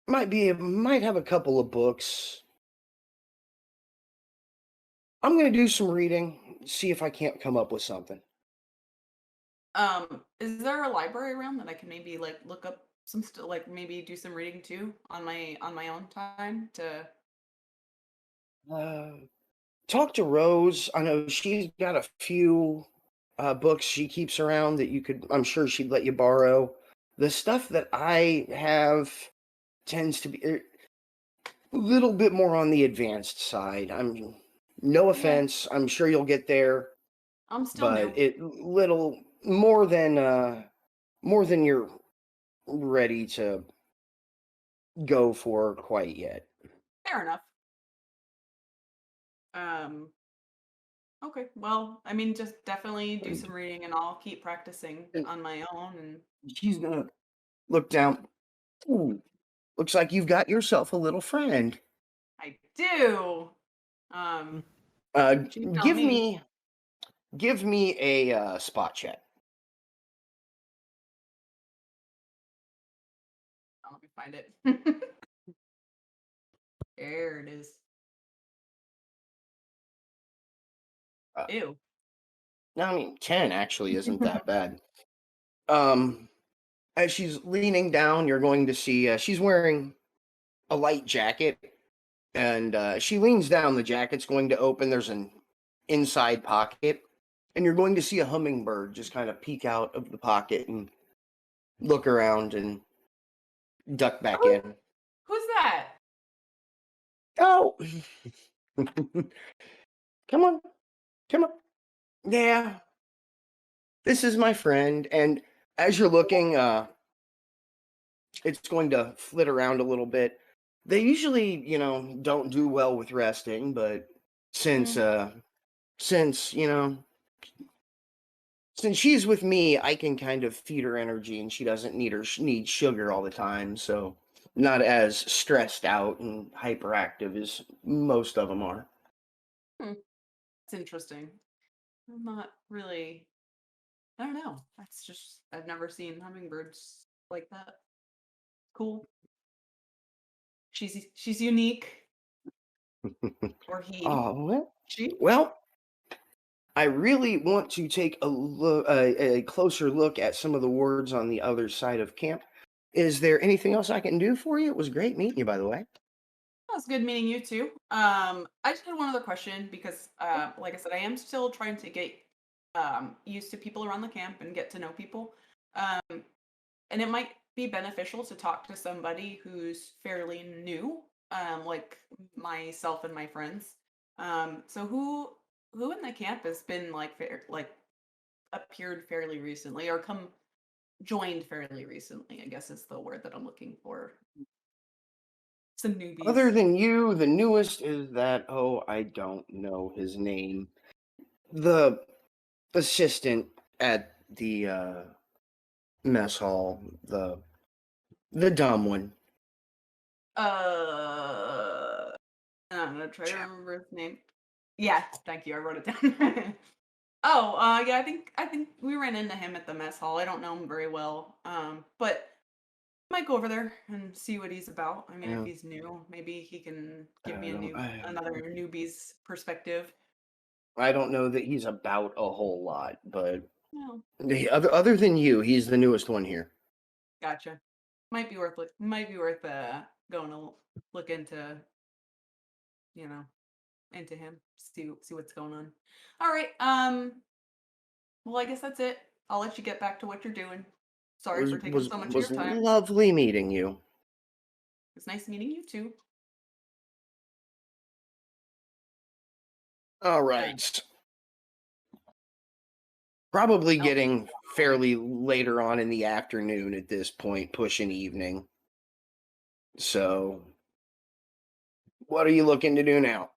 might have a couple of books. I'm gonna do some reading, see if I can't come up with something. Is there a library around that I can maybe like look up some stuff, like maybe do some reading too on my own time to. Uh, Talk to Rose. I know she's got a few books she keeps around that you could. I'm sure she'd let you borrow. The stuff that I have tends to be a little bit more on the advanced side. I'm no Yeah, offense. I'm sure you'll get there, I'm still but new. it little more than you're ready to go for quite yet. Fair enough. Um, okay. Well, I mean, just definitely do some reading, and I'll keep practicing And on my own. And she's gonna look down. Ooh, looks like you've got yourself a little friend. I do. Um, Uh, she's telling give me. me give me a spot check. Oh, let me find it. There it is. Uh, Ew. no, I mean 10 actually isn't that bad. Um, as she's leaning down, you're going to see she's wearing a light jacket, and she leans down. The jacket's going to open. There's an inside pocket, and you're going to see a hummingbird just kind of peek out of the pocket and look around and duck back Who, in. who's that? Oh, come on, come on. Yeah, this is my friend. And as you're looking, it's going to flit around a little bit. They usually, don't do well with resting, but since Mm. since since she's with me, I can kind of feed her energy, and she doesn't need sugar all the time, so not as stressed out and hyperactive as most of them are. Hmm. It's interesting. I'm not really. I don't know. That's just I've never seen hummingbirds like that. Cool. She's unique, or he, Oh, well, she. well, I really want to take a closer look at some of the wards on the other side of camp. Is there anything else I can do for you? It was great meeting you, by the way. Well, it's good meeting you too. I just had one other question because, like I said, I am still trying to get used to people around the camp and get to know people. Um, and it might be beneficial to talk to somebody who's fairly new, like myself and my friends. So who in the camp has been like like appeared fairly recently or come joined fairly recently? I guess is the word that I'm looking for. Some Other newbies. than you, the newest is that, oh, I don't know his name. The assistant at the mess hall, the dumb one. Uh, I'm gonna try to Chap. remember his name. Yeah, thank you. I wrote it down. Oh, yeah, I think we ran into him at the mess hall. I don't know him very well, but I might go over there and see what he's about. I mean, if Yeah, he's new, maybe he can give I me don't. another newbie's perspective. I don't know that he's about a whole lot, but No, other than you, he's the newest one here. gotcha. Might be worth going to look into, you know, into him. See what's going on. All right. Well, I guess that's it. I'll let you get back to what you're doing. Sorry Was for taking was so much of your was time. lovely meeting you. It's nice meeting you too. All Uh, right. Probably well, getting fairly later on in the afternoon at this point, pushing evening. So, what are you looking to do now?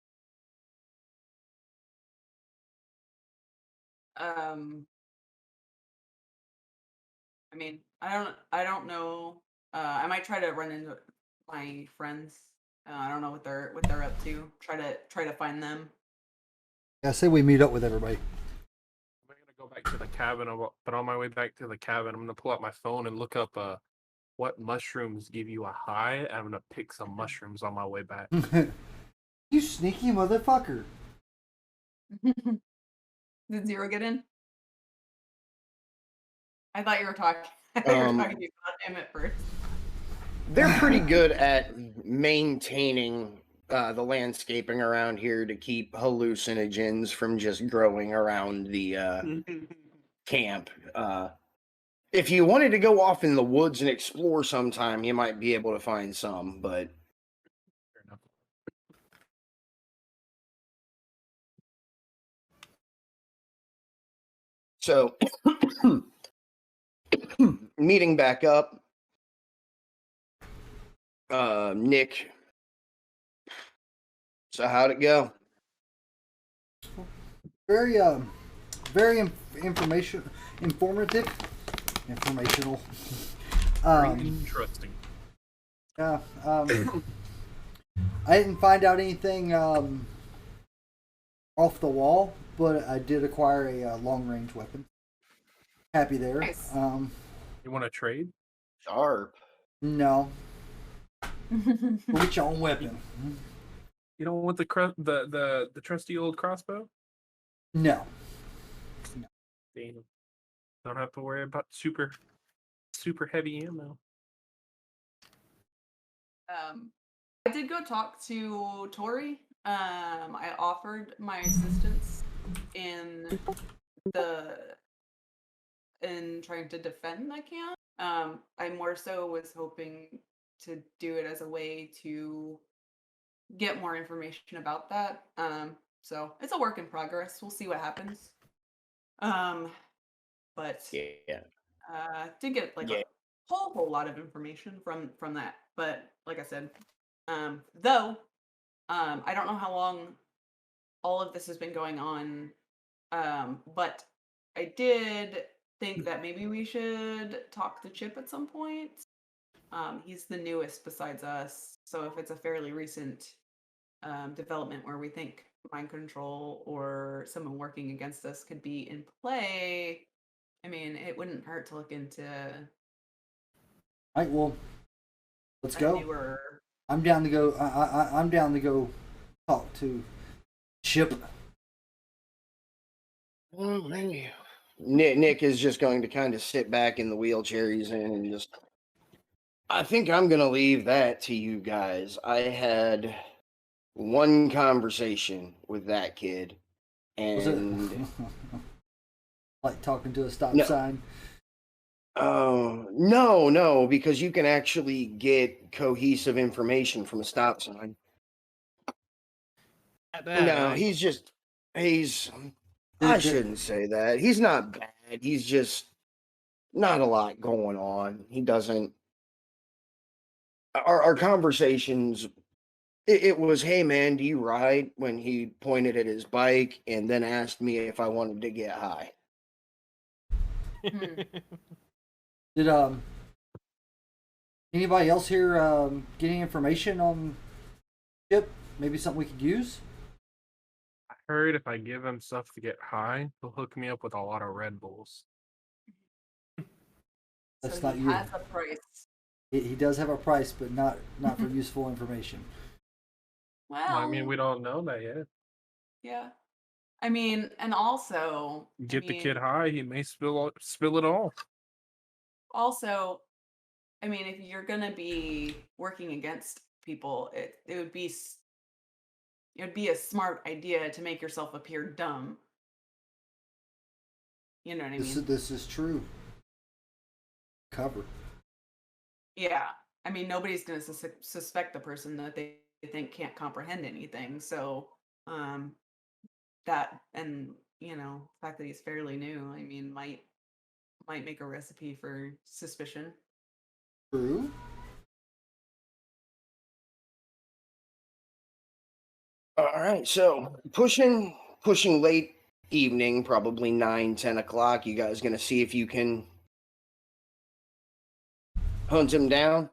um, I mean, I don't know. I might try to run into my friends. I don't know what they're up to. Try to find them. I say we meet up with everybody. I'm gonna go back to the cabin, but on my way back to the cabin, I'm gonna pull out my phone and look up what mushrooms give you a high. And I'm gonna pick some mushrooms on my way back. You sneaky motherfucker. Did Zero get in? I thought you were talking. I thought you were Um, talking about him at first. they're pretty good at maintaining the landscaping around here to keep hallucinogens from just growing around the camp. If you wanted to go off in the woods and explore sometime, you might be able to find some, but Fair enough. so meeting back up, Nick. So how'd it go? Very very informative, informational. Very interesting. Yeah. I didn't find out anything off the wall, but I did acquire a long range weapon. Happy there. Nice. You want to trade? Sharp. No. Go get your own weapon. You don't want the trusty old crossbow? No. Damn. Don't have to worry about super heavy ammo. I did go talk to Tori. I offered my assistance in trying to defend the camp. I more so was hoping to do it as a way to get more information about that. So it's a work in progress. We'll see what happens. But Yeah. did get like Yeah. a whole lot of information from that. But like I said, though, I don't know how long all of this has been going on. But I did think that maybe we should talk to Chip at some point. He's the newest besides us, so if it's a fairly recent development where we think mind control or someone working against us could be in play, I mean, it wouldn't hurt to look into All right, well, let's a go. newer. I'm down to go. I'm down to go talk to Chip. Well, maybe. Nick is just going to kind of sit back in the wheelchair he's in and just. I think I'm going to leave that to you guys. I had one conversation with that kid, Was it and like talking to a stop No. sign? no, because you can actually get cohesive information from a stop sign. No, he's. I Did- shouldn't say that. He's not bad. He's just not a lot going on. He doesn't. Our conversations. It was, hey man, do you ride? When he pointed at his bike and then asked me if I wanted to get high. Did anybody else here get any information on Chip? Maybe something we could use? I heard if I give him stuff to get high, he'll hook me up with a lot of Red Bulls. That's So not he you. has a price. He does have a price, but not for useful information. Well, I mean, we don't know that yet. yeah. I mean, and also Get the kid high, he may spill it all. Also, I mean, if you're gonna be working against people, it would be a smart idea to make yourself appear dumb. You know what I mean? This is true. Cover. Yeah. I mean, nobody's gonna suspect the person that they think can't comprehend anything. So, that and the fact that he's fairly new, I mean, might make a recipe for suspicion. True. All right, so pushing late evening, probably 9-10 o'clock. You guys gonna see if you can hunt him down?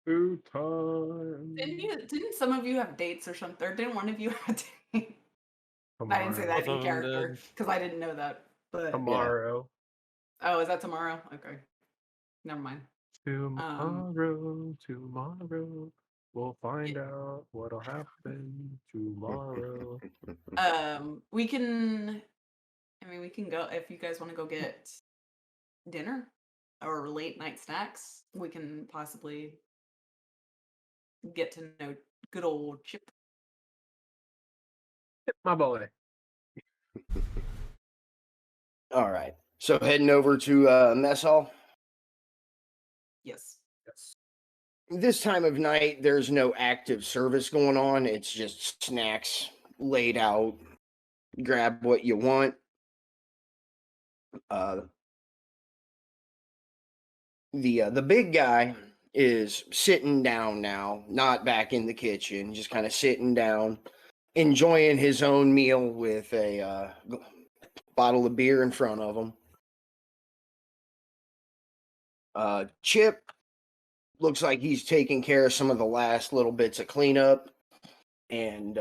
Food time. Didn't some of you have dates or something? Or didn't one of you have a date? I Tomorrow. didn't say that Both in of 'em character did. because I didn't know that. But Tomorrow. oh, is that tomorrow? Okay, never mind. Tomorrow. We'll find out what'll happen tomorrow. We can. I mean, we can go if you guys want to go get dinner or late night snacks. We can possibly get to know good old Chip. My boy. All right, so heading over to mess hall. Yes. Yes. This time of night, there's no active service going on. It's just snacks laid out. Grab what you want. The big guy is sitting down now, not back in the kitchen, just kind of sitting down. enjoying his own meal with a bottle of beer in front of him. Chip looks like he's taking care of some of the last little bits of cleanup, and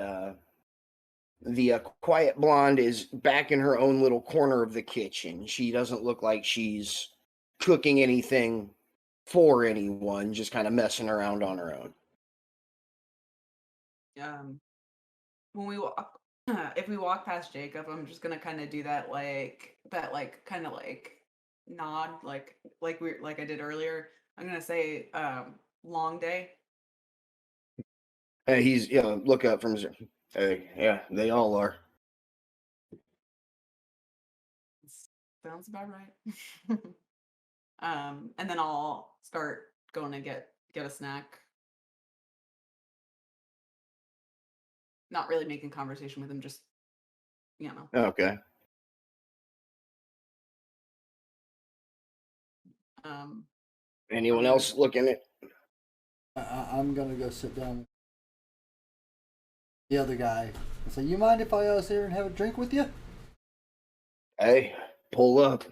the quiet blonde is back in her own little corner of the kitchen. She doesn't look like she's cooking anything for anyone, just kind of messing around on her own. When we walk, if we walk past Jacob, I'm just gonna kind of do that kind of like nod, like I did earlier. I'm gonna say, long day. He's look up from his. Hey, yeah, they all are. Sounds about right. And then I'll start going to get a snack. Not really making conversation with him, just Okay. um Anyone I'm else looking at? I'm gonna go sit down with the other guy and say, "You mind if I sit here and have a drink with you?" Hey, pull up.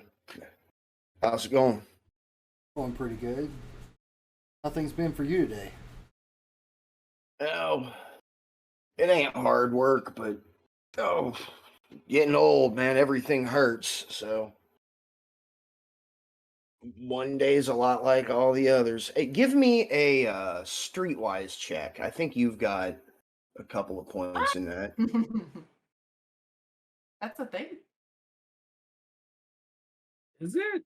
How's it going? Going pretty good. How things been for you today? Oh, it ain't hard work, but getting old, man. Everything hurts. So one day's a lot like all the others. Hey, give me a streetwise check. I think you've got a couple of points in that. That's a thing. Is it?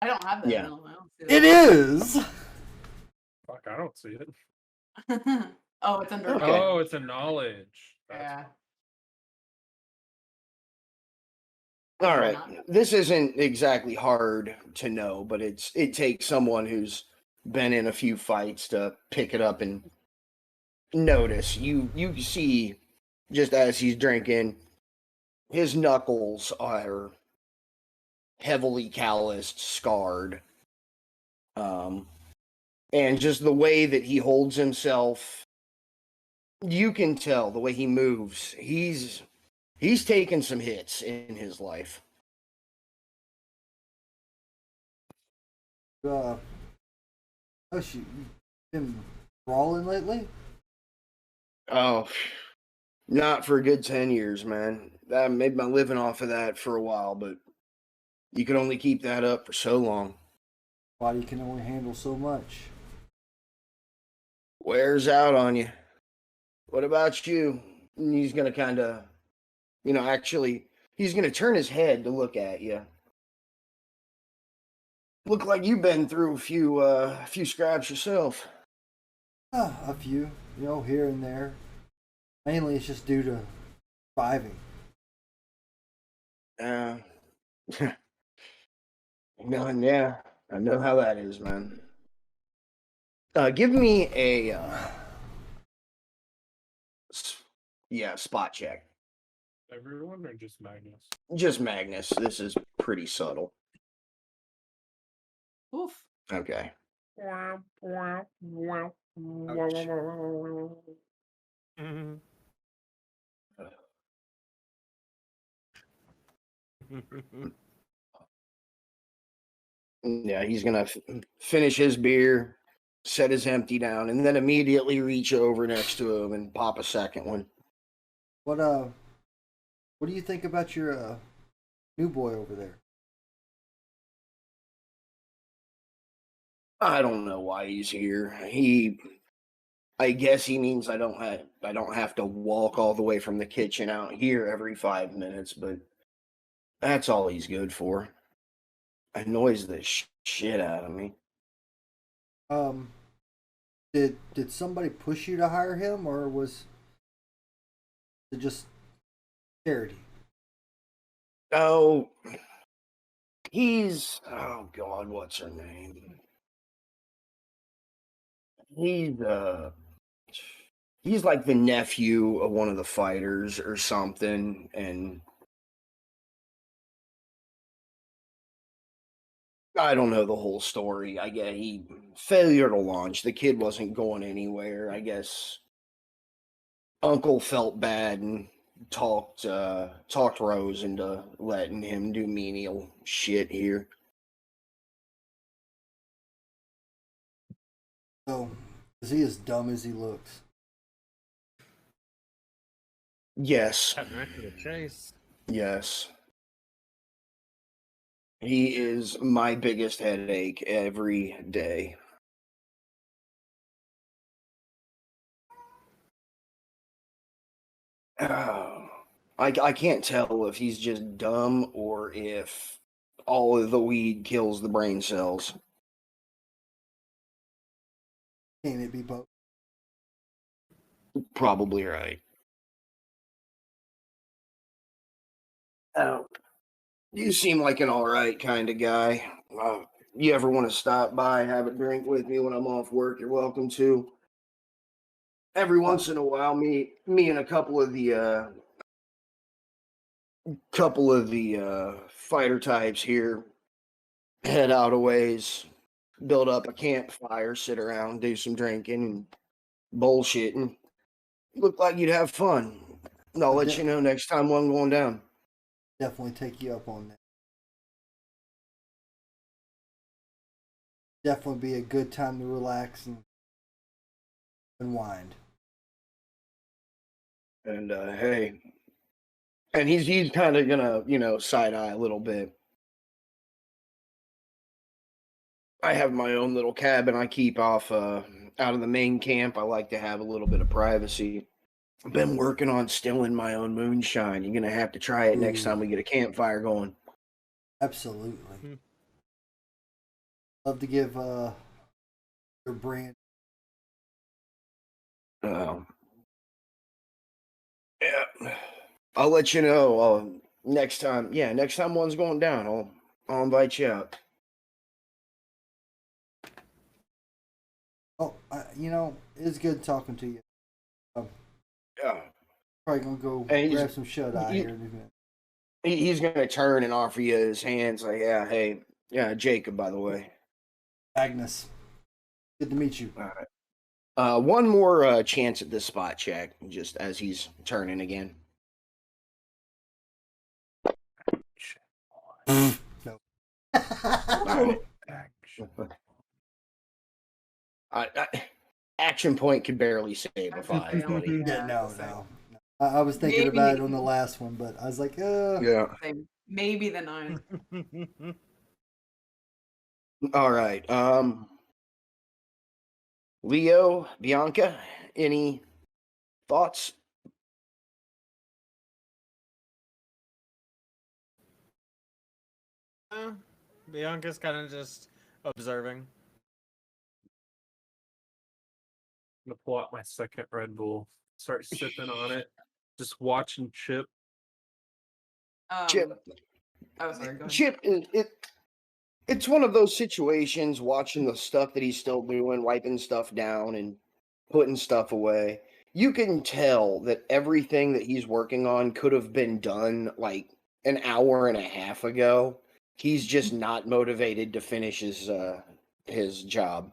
I don't have that. Yeah. No, I don't see It that. is. Fuck, I don't see it. Oh, it's under. Okay. Oh, it's a knowledge. Yeah. All right. Not- This isn't exactly hard to know, but it takes someone who's been in a few fights to pick it up and notice. You see, just as he's drinking, his knuckles are heavily calloused, scarred. And just the way that he holds himself, you can tell the way he moves. He's taken some hits in his life. Oh shoot, you been brawling lately? Oh, not for a good 10 years, man. I made my living off of that for a while, but you can only keep that up for so long. Body can only handle so much. Wears out on you. What about you? And he's gonna kind of, actually, he's gonna turn his head to look at you. Look like you've been through a few scraps yourself. A few, here and there. Mainly it's just due to surviving. Yeah, I know how that is, man. Give me a spot check. Everyone or just Magnus? Just Magnus. This is pretty subtle. Oof. Okay. Mhm. Yeah, he's gonna finish his beer, set his empty down, and then immediately reach over next to him and pop a second one. What do you think about your new boy over there? I don't know why he's here. I guess he means I don't have to walk all the way from the kitchen out here every 5 minutes, but that's all he's good for. Annoys the shit out of me. Did somebody push you to hire him, or was it just charity? Oh, oh God, what's her name? He's like the nephew of one of the fighters or something, and I don't know the whole story. I guess failure to launch. The kid wasn't going anywhere. I guess Uncle felt bad and talked Rose into letting him do menial shit here. So, is he as dumb as he looks? Yes, Cutting right to the chase. yes. He is my biggest headache every day. I can't tell if he's just dumb or if all of the weed kills the brain cells. Can't it be both? Probably right. Oh, you seem like an all right kind of guy. You ever want to stop by, have a drink with me when I'm off work? You're welcome to. Every once in a while, me and a couple of the fighter types here head out a ways, build up a campfire, sit around, do some drinking and bullshitting. Look like you'd have fun. I'll let you know next time one going down. Definitely take you up on that. Definitely be a good time to relax and unwind. And hey, and he's kind of gonna side eye a little bit. I have my own little cabin I keep off out of the main camp. I like to have a little bit of privacy. I've been working on stilling my own moonshine. You're gonna have to try it next Ooh. time we get a campfire going. Absolutely. Love to give your brand. Yeah, I'll let you know next time. Yeah, next time one's going down, I'll invite you out. Oh, it's good talking to you. Yeah, Probably gonna go And grab some shut eye he- here in a minute. he's gonna turn and offer you his hands. Like, yeah, hey, yeah, Jacob, by the way. Agnes, good to meet you. All right. One more chance at this spot check, just as he's turning again. No. Alright. Action. Action point could barely save a five, Yeah, buddy. Yeah, no, so- no. I was thinking Maybe- about it on the last one, but I was like, Yeah. Maybe the 9. All right. Leo, Bianca, any thoughts? Bianca's kind of just observing. I'm gonna pull out my second Red Bull, start sipping on it, just watching Chip. Chip, Oh, sorry. Go ahead. Chip, it's one of those situations watching the stuff that he's still doing, wiping stuff down and putting stuff away. You can tell that everything that he's working on could have been done like an hour and a half ago. He's just not motivated to finish his job.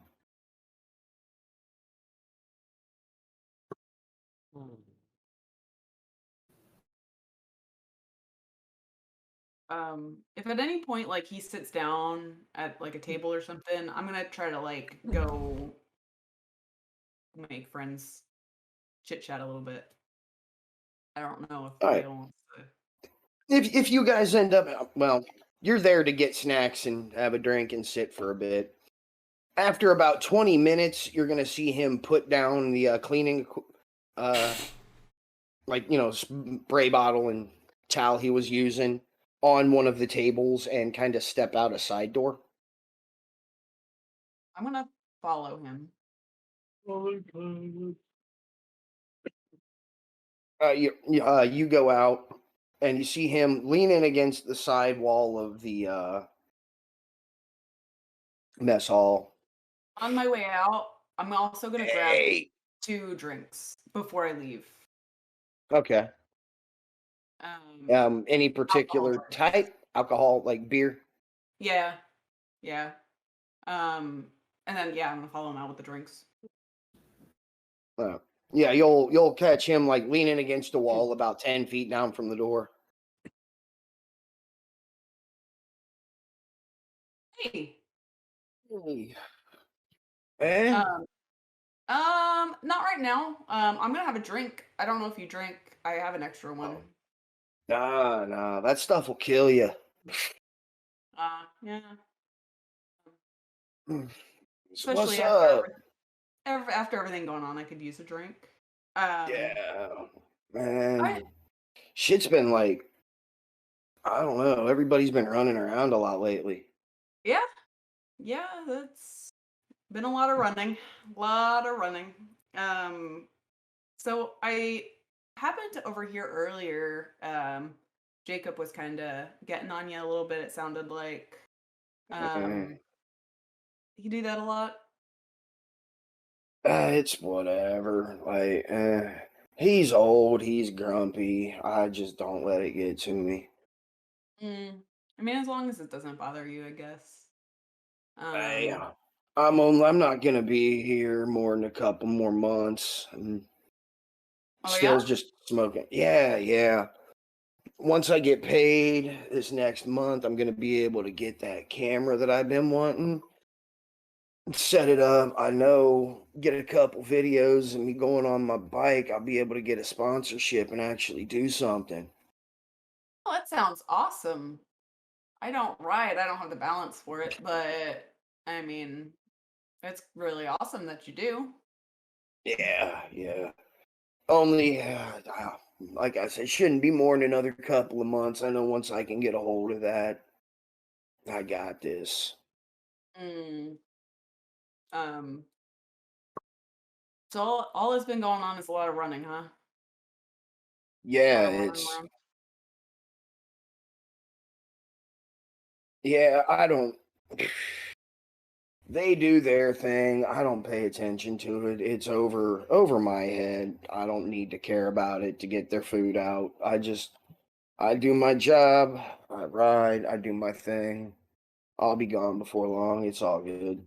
If at any point like he sits down at like a table or something, I'm gonna try to like go make friends, chit chat a little bit. I don't know if Alright. Leo wants to. If you guys end up, well, you're there to get snacks and have a drink and sit for a bit. After about 20 minutes, you're gonna see him put down the cleaning, spray bottle and towel he was using on one of the tables and kind of step out a side door. I'm gonna follow him. You go out and you see him leaning against the side wall of the mess hall. On my way out, I'm also gonna grab Hey, 2 drinks before I leave. okay. Any particular Alcohol drinks. type alcohol, like beer? Yeah, yeah. And then I'm gonna follow him out with the drinks. Yeah, you'll catch him like leaning against the wall about 10 feet down from the door. Hey. Hey. Eh? Not right now. I'm gonna have a drink. I don't know if you drink. I have an extra one. Nah, that stuff will kill you. Yeah. What's Especially up? after everything going on, I could use a drink. Um, Yeah, I, man. Shit's been like, I don't know. Everybody's been running around a lot lately. yeah, yeah, that's been a lot of running, lot of running. Um, so I happened to overhear earlier. Jacob was kind of getting on you a little bit. It sounded like. Eh. You do that a lot. It's whatever. Like, he's old. He's grumpy. I just don't let it get to me. I mean, as long as it doesn't bother you, I guess. Hey, Um, I'm not gonna be here more than a couple more months. And oh yeah? still's just smoking. Yeah. Once I get paid this next month, I'm gonna be able to get that camera that I've been wanting. Set it up. I know, get a couple videos and me going on my bike. I'll be able to get a sponsorship and actually do something. Oh, that sounds awesome. I don't ride. I don't have the balance for it, but I mean, it's really awesome that you do. Yeah. Only, like I said, shouldn't be more than another couple of months. I know once I can get a hold of that, I got this. Mm, um, so all that's been going on is a lot of running, huh? A lot Yeah, of running it's, around. yeah, I don't, they do their thing. I don't pay attention to it. It's over my head. I don't need to care about it to get their food out. I do my job. I ride. I do my thing. I'll be gone before long. It's all good.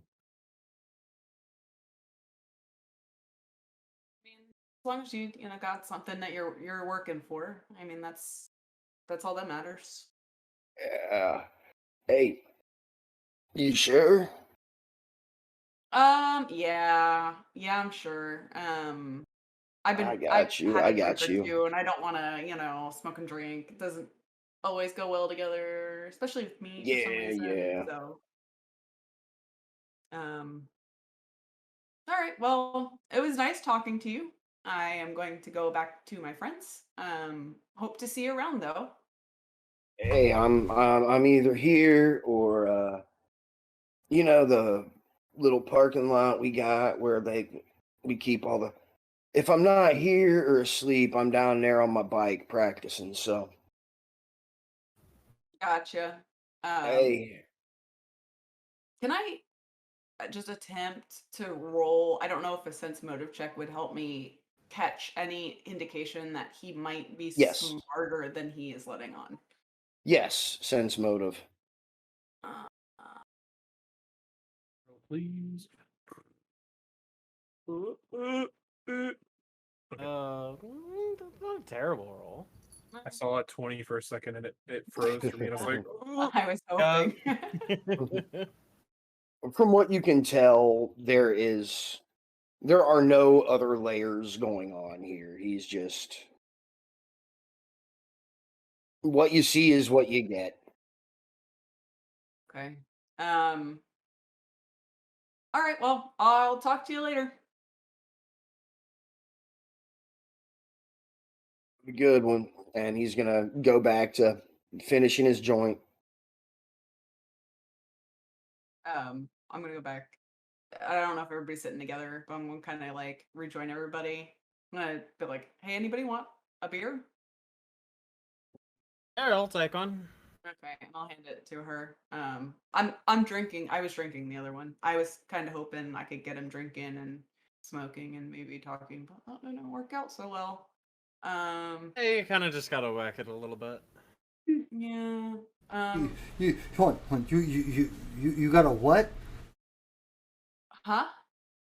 I mean, as long as you got something that you're working for. I mean, that's all that matters. Yeah. Hey, you sure? Yeah, I'm sure. I've had I a drink got or you. two, and I don't want to, smoke and drink. It doesn't always go well together, especially with me for some reason. Yeah. So, um, all right. Well, it was nice talking to you. I am going to go back to my friends. Hope to see you around though. Hey, I'm either here or the little parking lot we got where we keep all the. If I'm not here or asleep, I'm down there on my bike practicing. So, Gotcha. Um, hey, can I just attempt to roll? I don't know if a sense motive check would help me catch any indication that he might be yes, smarter than he is letting on. yes, sense motive. Uh, uh, Please. That's not a terrible roll. I saw a 20 for a second and it froze for me. And I was like, I was Yeah. hoping. From what you can tell, there are no other layers going on here. He's just what you see is what you get. Okay. All right. Well, I'll talk to you later. A good one. And he's gonna go back to finishing his joint. I'm gonna go back. I don't know if everybody's sitting together, but I'm gonna kind of like rejoin everybody. I'm gonna be like, "Hey, anybody want a beer?" There, I'll take one. Okay, and I'll hand it to her. I'm drinking. I was drinking the other one. I was kind of hoping I could get him drinking and smoking and maybe talking, but that didn't work out so well. Um, Hey, you kind of just gotta whack it a little bit. yeah. You hold on. You got a what? Huh?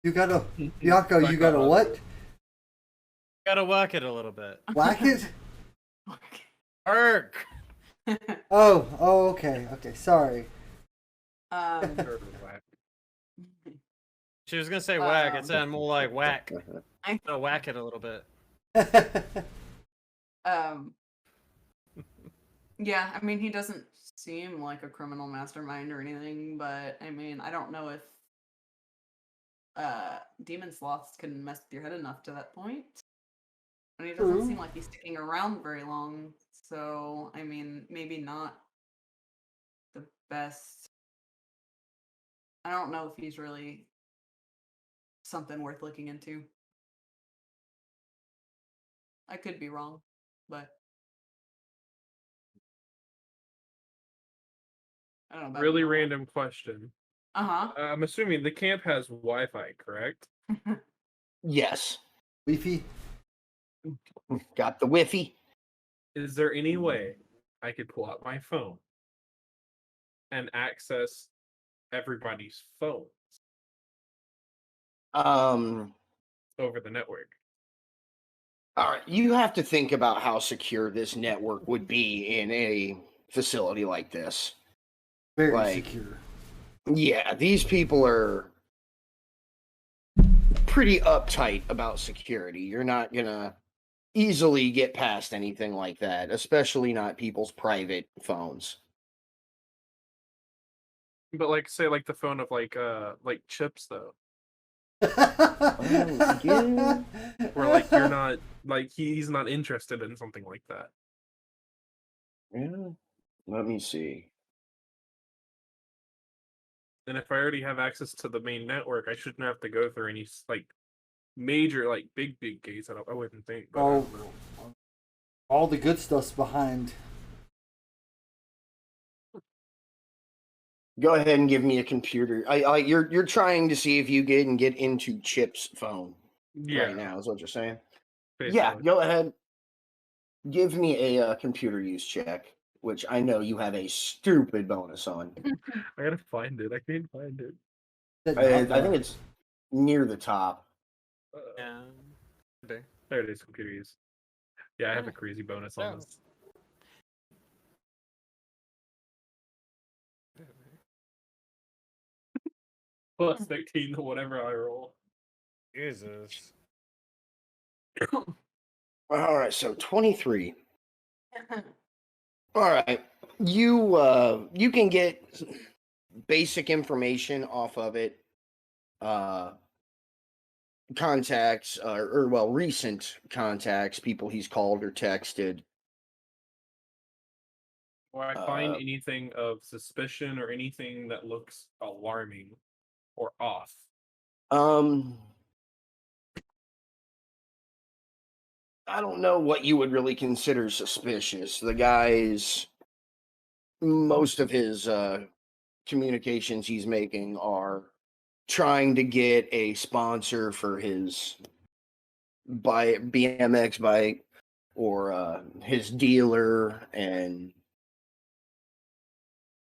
You got a Yako? You got a what? Gotta work it a little bit. Whack it? Work. Oh, okay. Sorry. um, She was gonna say whack. It Um, sounded more like whack. I- Gotta whack it a little bit. um, yeah, I mean, he doesn't seem like a criminal mastermind or anything, but I mean, I don't know if demon sloths can mess with your head enough to that point. And he doesn't True. seem like he's sticking around very long, so I mean, maybe not the best. I don't know if he's really something worth looking into. I could be wrong, but I don't know about Really Noah. random question. Uh-huh. I'm assuming the camp has Wi-Fi, correct? Yes. Leafy. Got the whiffy. Is there any way I could pull out my phone and access everybody's phone Um, over the network? all right. You have to think about how secure this network would be in a facility like this. Very Like- secure. Yeah, these people are pretty uptight about security. You're not gonna easily get past anything like that, especially not people's private phones. But like, say, like the phone of like Chips though, yeah. where like you're not like he's not interested in something like that. Yeah. Let me see. And if I already have access to the main network, I shouldn't have to go through any like major like big gates. I wouldn't think. But I Oh, don't know. all the good stuff's behind. Go ahead and give me a computer. You're trying to see if you can get into Chip's phone Yeah, right now. Is what you're saying? Yeah. basically. Go ahead. Give me a computer use check, which I know you have a stupid bonus on. I gotta find it. I can't find it. I think it's near the top. Yeah. Could be. There it is. Computer use. Yeah, I have Yeah. a crazy bonus on Oh. this. Plus 13 to whatever I roll. Jesus. All right, so 23. All right, you can get basic information off of it. Contacts or well, recent contacts, people he's called or texted. Or I find Uh, anything of suspicion or anything that looks alarming or off. I don't know what you would really consider suspicious. The guy's most of his communications he's making are trying to get a sponsor for his BMX bike or his dealer, and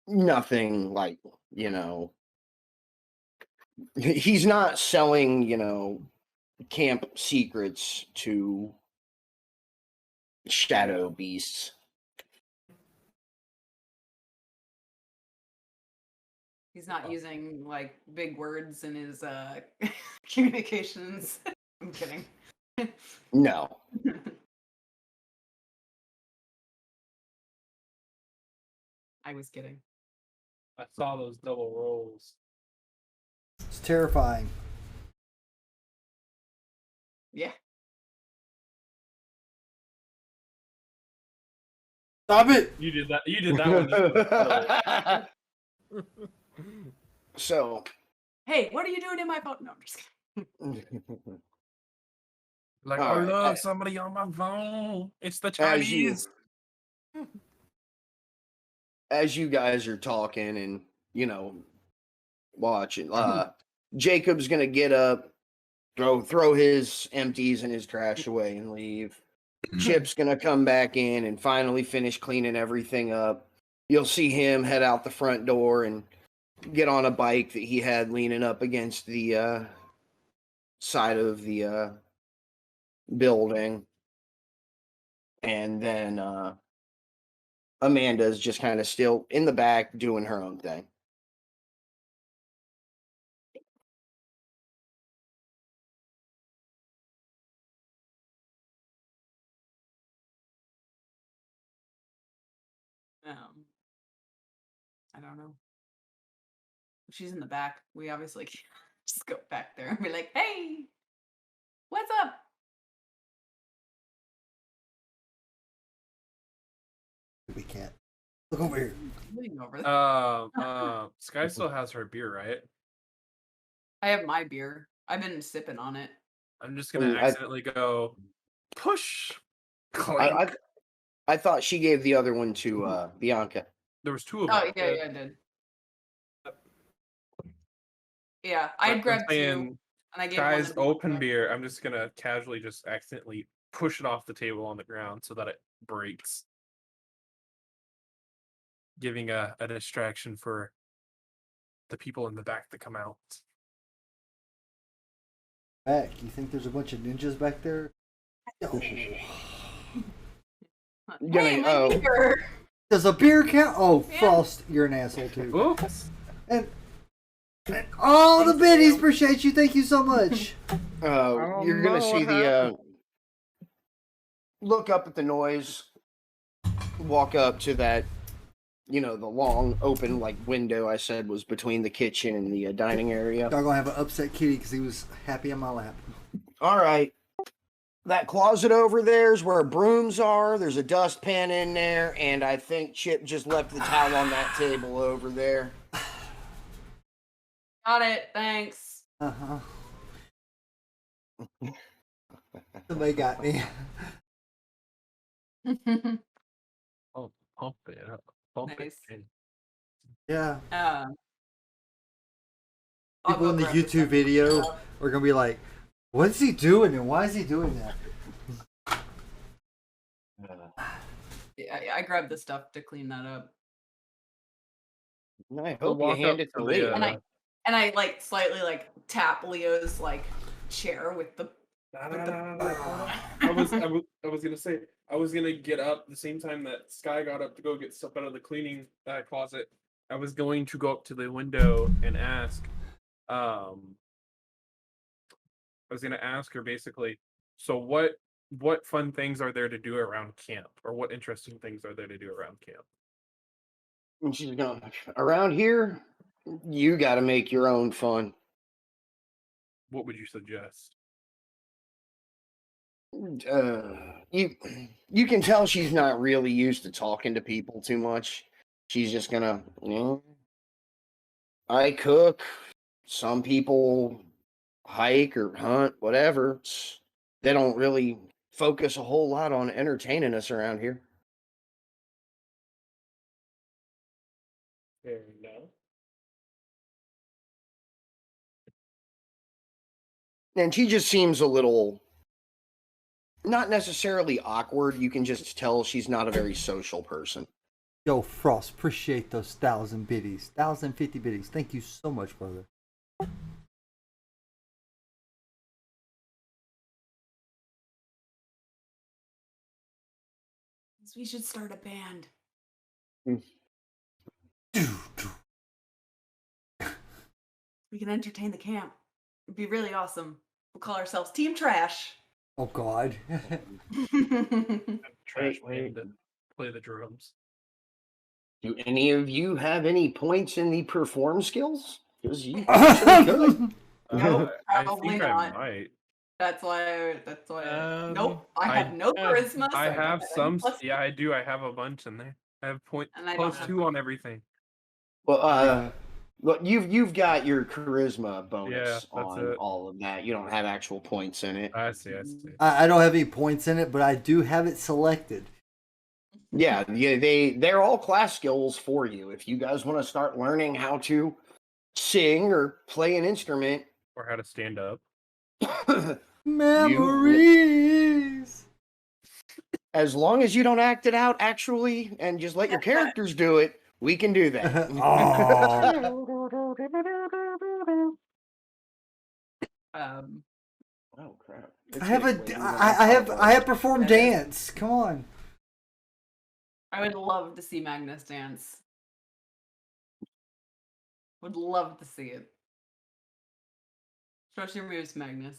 nothing like, he's not selling, camp secrets to shadow beasts. He's not using like big words in his communications. I'm kidding. No. I was kidding. I saw those double rolls. It's terrifying. Yeah. Stop it! You did that. You did that one. So, Hey, what are you doing in my phone? No, I'm just kidding. Like, All I right, love somebody on my phone. It's the as you Chinese. as you guys are talking and watching, Jacob's gonna get up, throw his empties and his trash away and leave. Chip's gonna come back in and finally finish cleaning everything up. You'll see him head out the front door and get on a bike that he had leaning up against the side of the building, and then Amanda's just kind of still in the back doing her own thing. I don't know. If she's in the back, we obviously can't just go back there and be like, "Hey, what's up?" We can't. Look over here. Moving over there. Sky still has her beer, right? I have my beer. I've been sipping on it. I'm just gonna accidentally go push. Clank. I thought she gave the other one to Bianca. There was two of them. Oh yeah, I did. Yeah, I But grabbed I'm two, saying, and I gave one Sky's to open Bianca. beer. I'm just gonna casually just accidentally push it off the table on the ground so that it breaks, giving a distraction for the people in the back to come out. Back. You think there's a bunch of ninjas back there? Oh. Hey, my beer! Does a beer count? Oh, Yeah. Frost, you're an asshole too. Oops. And all the biddies, appreciate you. Thank you so much. You're gonna see the look up at the noise, walk up to that, the long open window I said was between the kitchen and the dining area. Y'all gonna have an upset kitty because he was happy on my lap. All right. That closet over there is where brooms are. There's a dustpan in there, and I think Chip just left the towel on that table over there. Got it. Thanks. Uh-huh. Somebody got me. Oh, pump it up. Pump Nice. it in. Yeah. I'll People go in the grab this YouTube up. video are gonna be like, "What's he doing and why is he doing that?" Yeah, I grabbed the stuff to clean that up, I I'll hope you walk hand up it to to the, Leo. and I slightly tap Leo's chair with the. I was gonna say I was gonna get up the same time that Sky got up to go get stuff out of the cleaning closet. I was going to go up to the window and ask. I was gonna ask her basically. So what fun things are there to do around camp, or what interesting things are there to do around camp? And she's going, around here, you got to make your own fun. What would you suggest? You can tell she's not really used to talking to people too much. She's just gonna, I cook. Some people hike or hunt, whatever. They don't really focus a whole lot on entertaining us around here. Fair enough. And she just seems a little, not necessarily awkward. You can just tell she's not a very social person. Yo, Frost, appreciate those 1,000 biddies, 1,050 biddies. Thank you so much, brother. We should start a band. We can entertain the camp. It'd be really awesome. We'll call ourselves Team Trash. Oh God. Trash Wait. man to play the drums. Do any of you have any points in the perform skills? Because you actually could. Nope, I probably think not. I might. That's why. Nope. I I have no charisma. So I don't have any some. plus- Yeah, I do. I have a bunch in there. I have And I don't plus have 2 on everything. Well, look, you've got your charisma bonus that's on it. all of that. You don't have actual points in it. I see. I don't have any points in it, but I do have it selected. Yeah, they're all class skills for you. If you guys want to start learning how to sing or play an instrument, Or how to stand up. Memories. as long as you don't act it out actually and just let your characters do it, we can do that. Oh. Oh crap! I have performed dance. Come on. I would love to see Magnus dance. Would love to see it. Show us your moves, Magnus.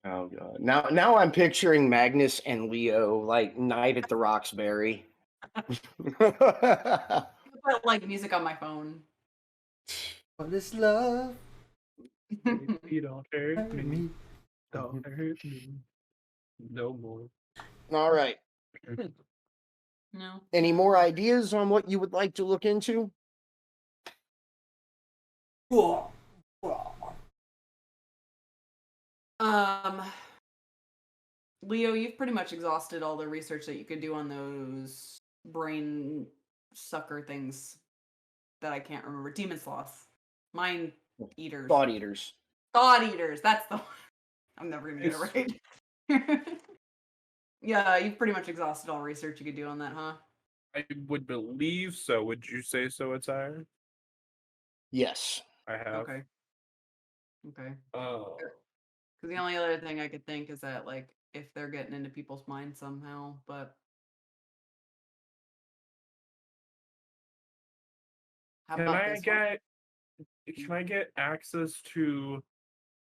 Oh god! Now I'm picturing Magnus and Leo like night at the Roxbury. I put like music on my phone. What is love? You don't hurt Hurt me. me. Don't hurt me. No more. All right. No. Any more ideas on what you would like to look into? Whoa. Whoa. Leo, you've pretty much exhausted all the research that you could do on those brain sucker things that I can't remember. Demon sloths. Mind eaters. Thought eaters. Thought eaters. That's the one. I'm never gonna get it right. Yeah, you've pretty much exhausted all research you could do on that, huh? I would believe so. Would you say so, Attire? Yes. I have. Okay. Okay. Oh. Because the only other thing I could think is that, like, if they're getting into people's minds somehow, but how Can about I this one? get access to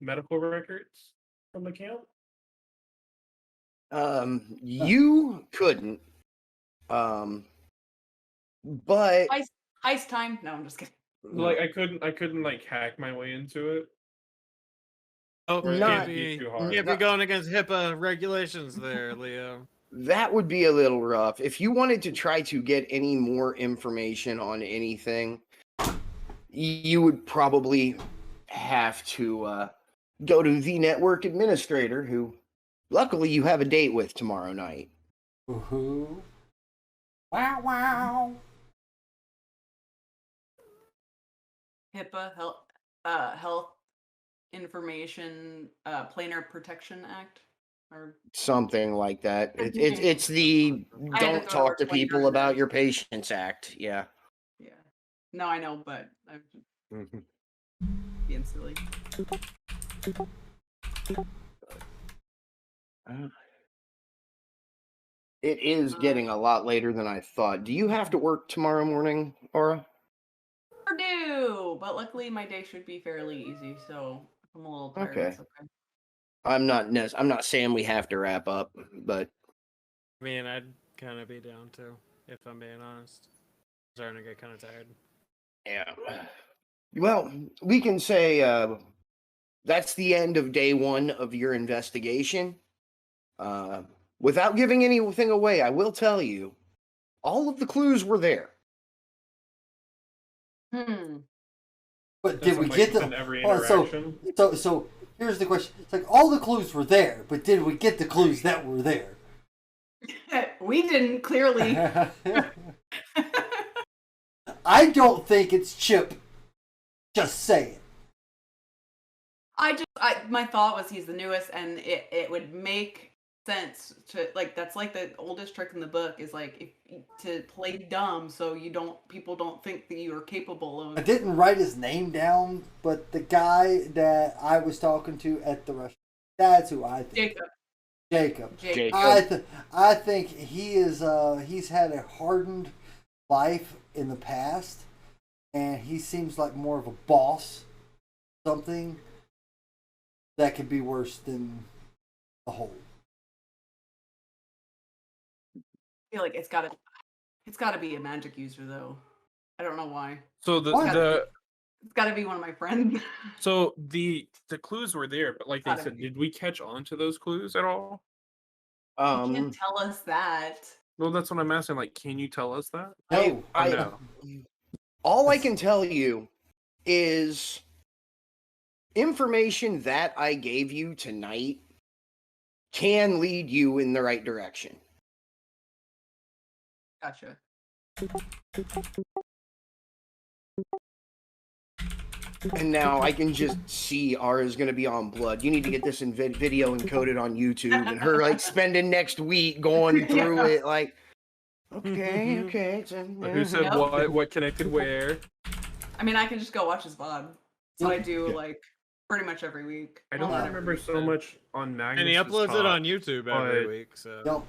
medical records from the camp? You couldn't. But Heist time? No, I'm just kidding. Like I couldn't like hack my way into it. Oh, Or Not- can't it'd be be, too hard. can't be going against HIPAA regulations there, Leo. that would be a little rough. If you wanted to try to get any more information on anything, you would probably have to go to the network administrator, who luckily you have a date with tomorrow night. Woohoo. Wow, wow. HIPAA, Health Information Planar Protection Act, or Something like that. It's the I had to Don't go to Talk work to 20 People hours a About day. Your Patients Act. Yeah. yeah. No, I know, but I'm Mhm. being silly. It is getting a lot later than I thought. Do you have to work tomorrow morning, Aura? Or do, but luckily my day should be fairly easy, so if I'm a little tired. Okay. It's okay. I'm not saying we have to wrap up, but I mean, I'd kind of be down too, if I'm being honest. Starting to get kind of tired. yeah. Well, we can say that's the end of day one of your investigation. Without giving anything away, I will tell you, all of the clues were there. But That's did we like get within the every oh, interaction? so here's the question. It's like all the clues were there, but did we get the clues that were there? We didn't, clearly. I don't think it's Chip. Just say it. My thought was he's the newest, and it would make sense to, like, that's like the oldest trick in the book is like to play dumb so people don't think that you are capable I of. didn't write his name down, but the guy that I was talking to at the restaurant, that's who I think. Jacob. I think he is. He's had a hardened life in the past, and he seems like more of a boss. Something that could be worse than the whole. I feel like it's gotta be a magic user though. I don't know why. So It's gotta be one of my friends. so the clues were there, but like they Gotta said, be. did we catch on to those clues at all? You can't tell us that. Well, that's what I'm asking. Like, can you tell us that? No, I know. All I can tell you is information that I gave you tonight can lead you in the right direction. Gotcha. And now I can just see Ara's going to be on blood. You need to get this in video encoded on YouTube, and her like spending next week going through it. Like, okay. Who said Yep. what connected where? I mean, I can just go watch his VOD. So I do Yeah. like pretty much every week. I Well, don't not Yeah. every remember week, so but- much on Magnus. And he uploads it on YouTube every but- week, so. Yep.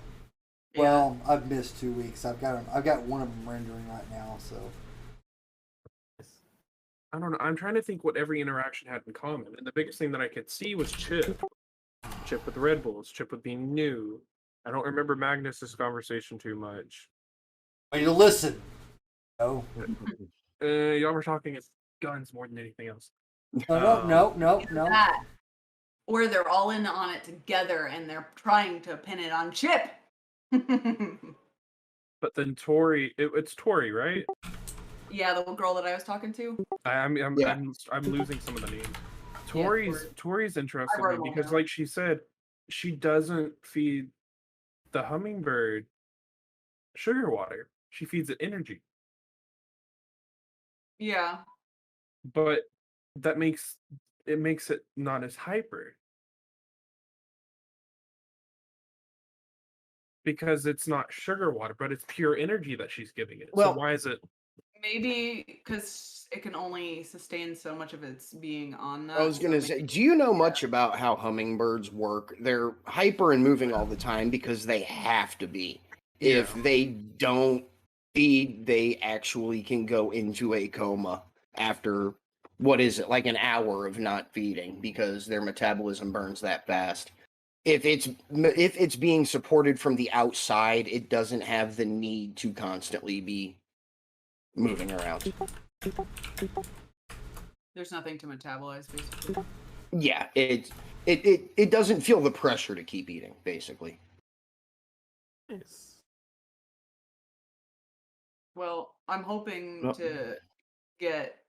Yeah. Well, I've missed 2 weeks. I've got one of them rendering right now. So I don't know. I'm trying to think what every interaction had in common, and the biggest thing that I could see was Chip. Chip with Red Bulls. Chip with being new. I don't remember Magnus's conversation too much. way to listen. Oh Y'all were talking as guns more than anything else. no. That. Or they're all in on it together and they're trying to pin it on Chip. But then Tori, it's Tori, right? Yeah, the girl that I was talking to. I'm Yeah. losing some of the names. Yeah, Tori's interesting wrote me them all because, down. like she said, she doesn't feed the hummingbird sugar water. She feeds it energy, Yeah. but that makes it not as hyper because it's not sugar water, but it's pure energy that she's giving it. Well- so why is it? Maybe because it can only sustain so much of its being on that. I was so gonna say, maybe- do you know much about how hummingbirds work? They're hyper and moving all the time because they have to be. If Yeah. they don't feed, they actually can go into a coma after what is it, like an hour of not feeding because their metabolism burns that fast. If it's being supported from the outside, it doesn't have the need to constantly be moving around. There's nothing to metabolize, basically. Yeah, it doesn't feel the pressure to keep eating, basically. Nice. Well, I'm hoping Well- to get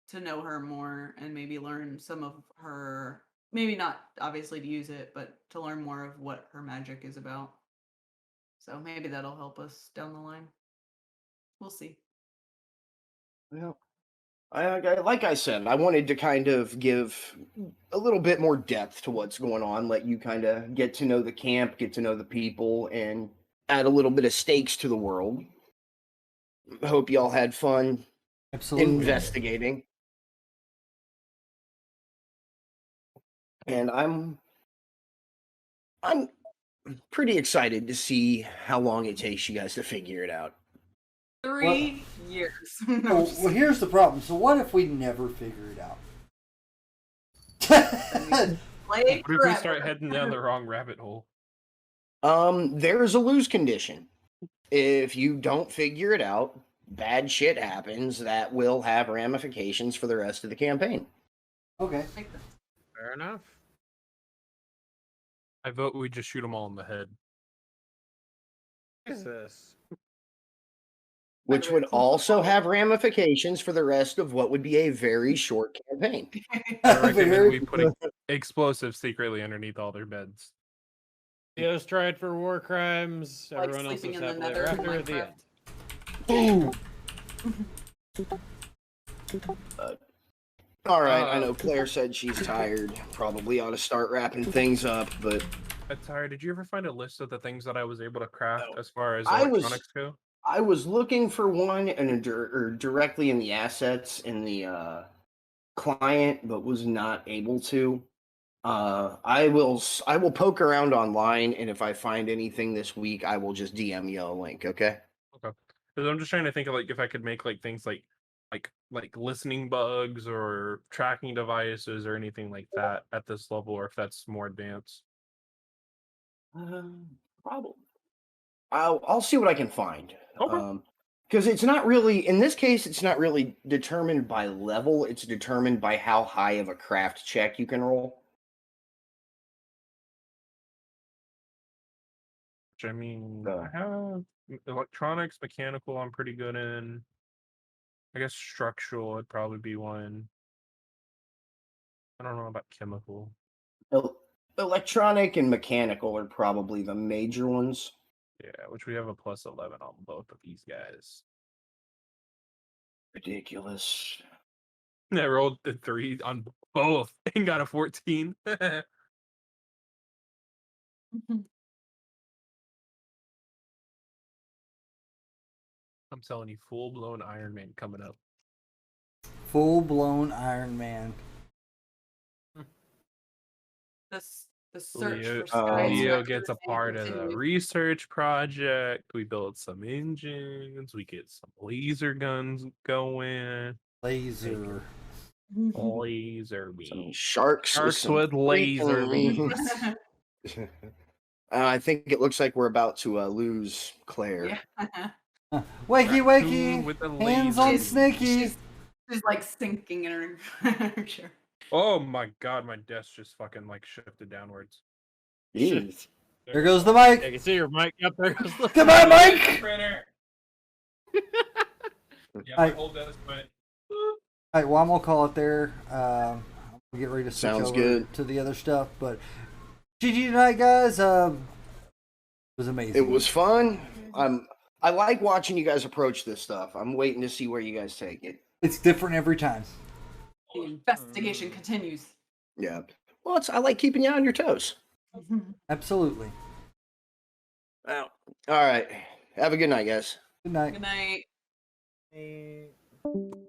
to know her more and maybe learn some of her. Maybe not obviously to use it, but to learn more of what her magic is about. So maybe that'll help us down the line. We'll see. Well, like I said, I wanted to kind of give a little bit more depth to what's going on, let you kind of get to know the camp, get to know the people, and add a little bit of stakes to the world. Hope y'all had fun Absolutely. investigating. And I'm pretty excited to see how long it takes you guys to figure it out. 3 years. No, Well, just- here's the problem. So what if we never figure it out? play What if we forever. start heading down the wrong rabbit hole? There's a lose condition. If you don't figure it out, bad shit happens that will have ramifications for the rest of the campaign. Okay. Make sense. Fair enough. I vote we just shoot them all in the head. What is this? Which would also have ramifications for the rest of what would be a very short campaign. I recommend Very- we put explosives secretly underneath all their beds. Theo's tried for war crimes. Like Everyone else sleeping is in the happily nether ever in after the Minecraft. end. All right, I Uh, know Claire said she's tired. Probably ought to start wrapping things up, but Tyra, did you ever find a list of the things that I was able to craft No. as far as I was- electronics go? I was looking for one and or directly in the assets in the client, but was not able to. I will poke around online, and if I find anything this week, I will just DM you a link. Okay. Okay. Because I'm just trying to think of like if I could make like things like listening bugs or tracking devices or anything like that at this level, or if that's more advanced. Probably. I'll see what I can find. Okay. Because it's not really, in this case, it's not really determined by level. It's determined by how high of a craft check you can roll. Which I mean, Uh. I have electronics, mechanical. I'm pretty good in. I guess structural would probably be one. I don't know about chemical. Electronic and mechanical are probably the major ones. Yeah, which we have a plus 11 on both of these guys. Ridiculous. I rolled the 3 on both and got a 14. I'm telling you, full blown Iron Man coming up. Full blown Iron Man. the search Leo, for Sky's Leo record gets a and part of the continues. research project. We build some engines. We get some laser guns going. Laser. Laser Some beams. sharks. Sharks with laser freaking- beams. I think it looks like we're about to lose Claire. Yeah. Wakey, Raccoon wakey. with a Hands laser on beam. Snaky. She's like sinking in her chair. Oh my god, my desk just fucking like shifted downwards. Jeez. There goes the I mic. can see your mic up there. Goes the- Goodbye, Mike. Printer. Yeah, I- my whole desk went. All right, well, I'm gonna call it there. We'll get ready to switch Sounds over good. to the other stuff. But GG tonight, guys. It was amazing. It was fun. I like watching you guys approach this stuff. I'm waiting to see where you guys take it. It's different every time. The investigation continues. Yeah. Well, I like keeping you on your toes. Absolutely. Well, all right. Have a good night, guys. Good night. Good night.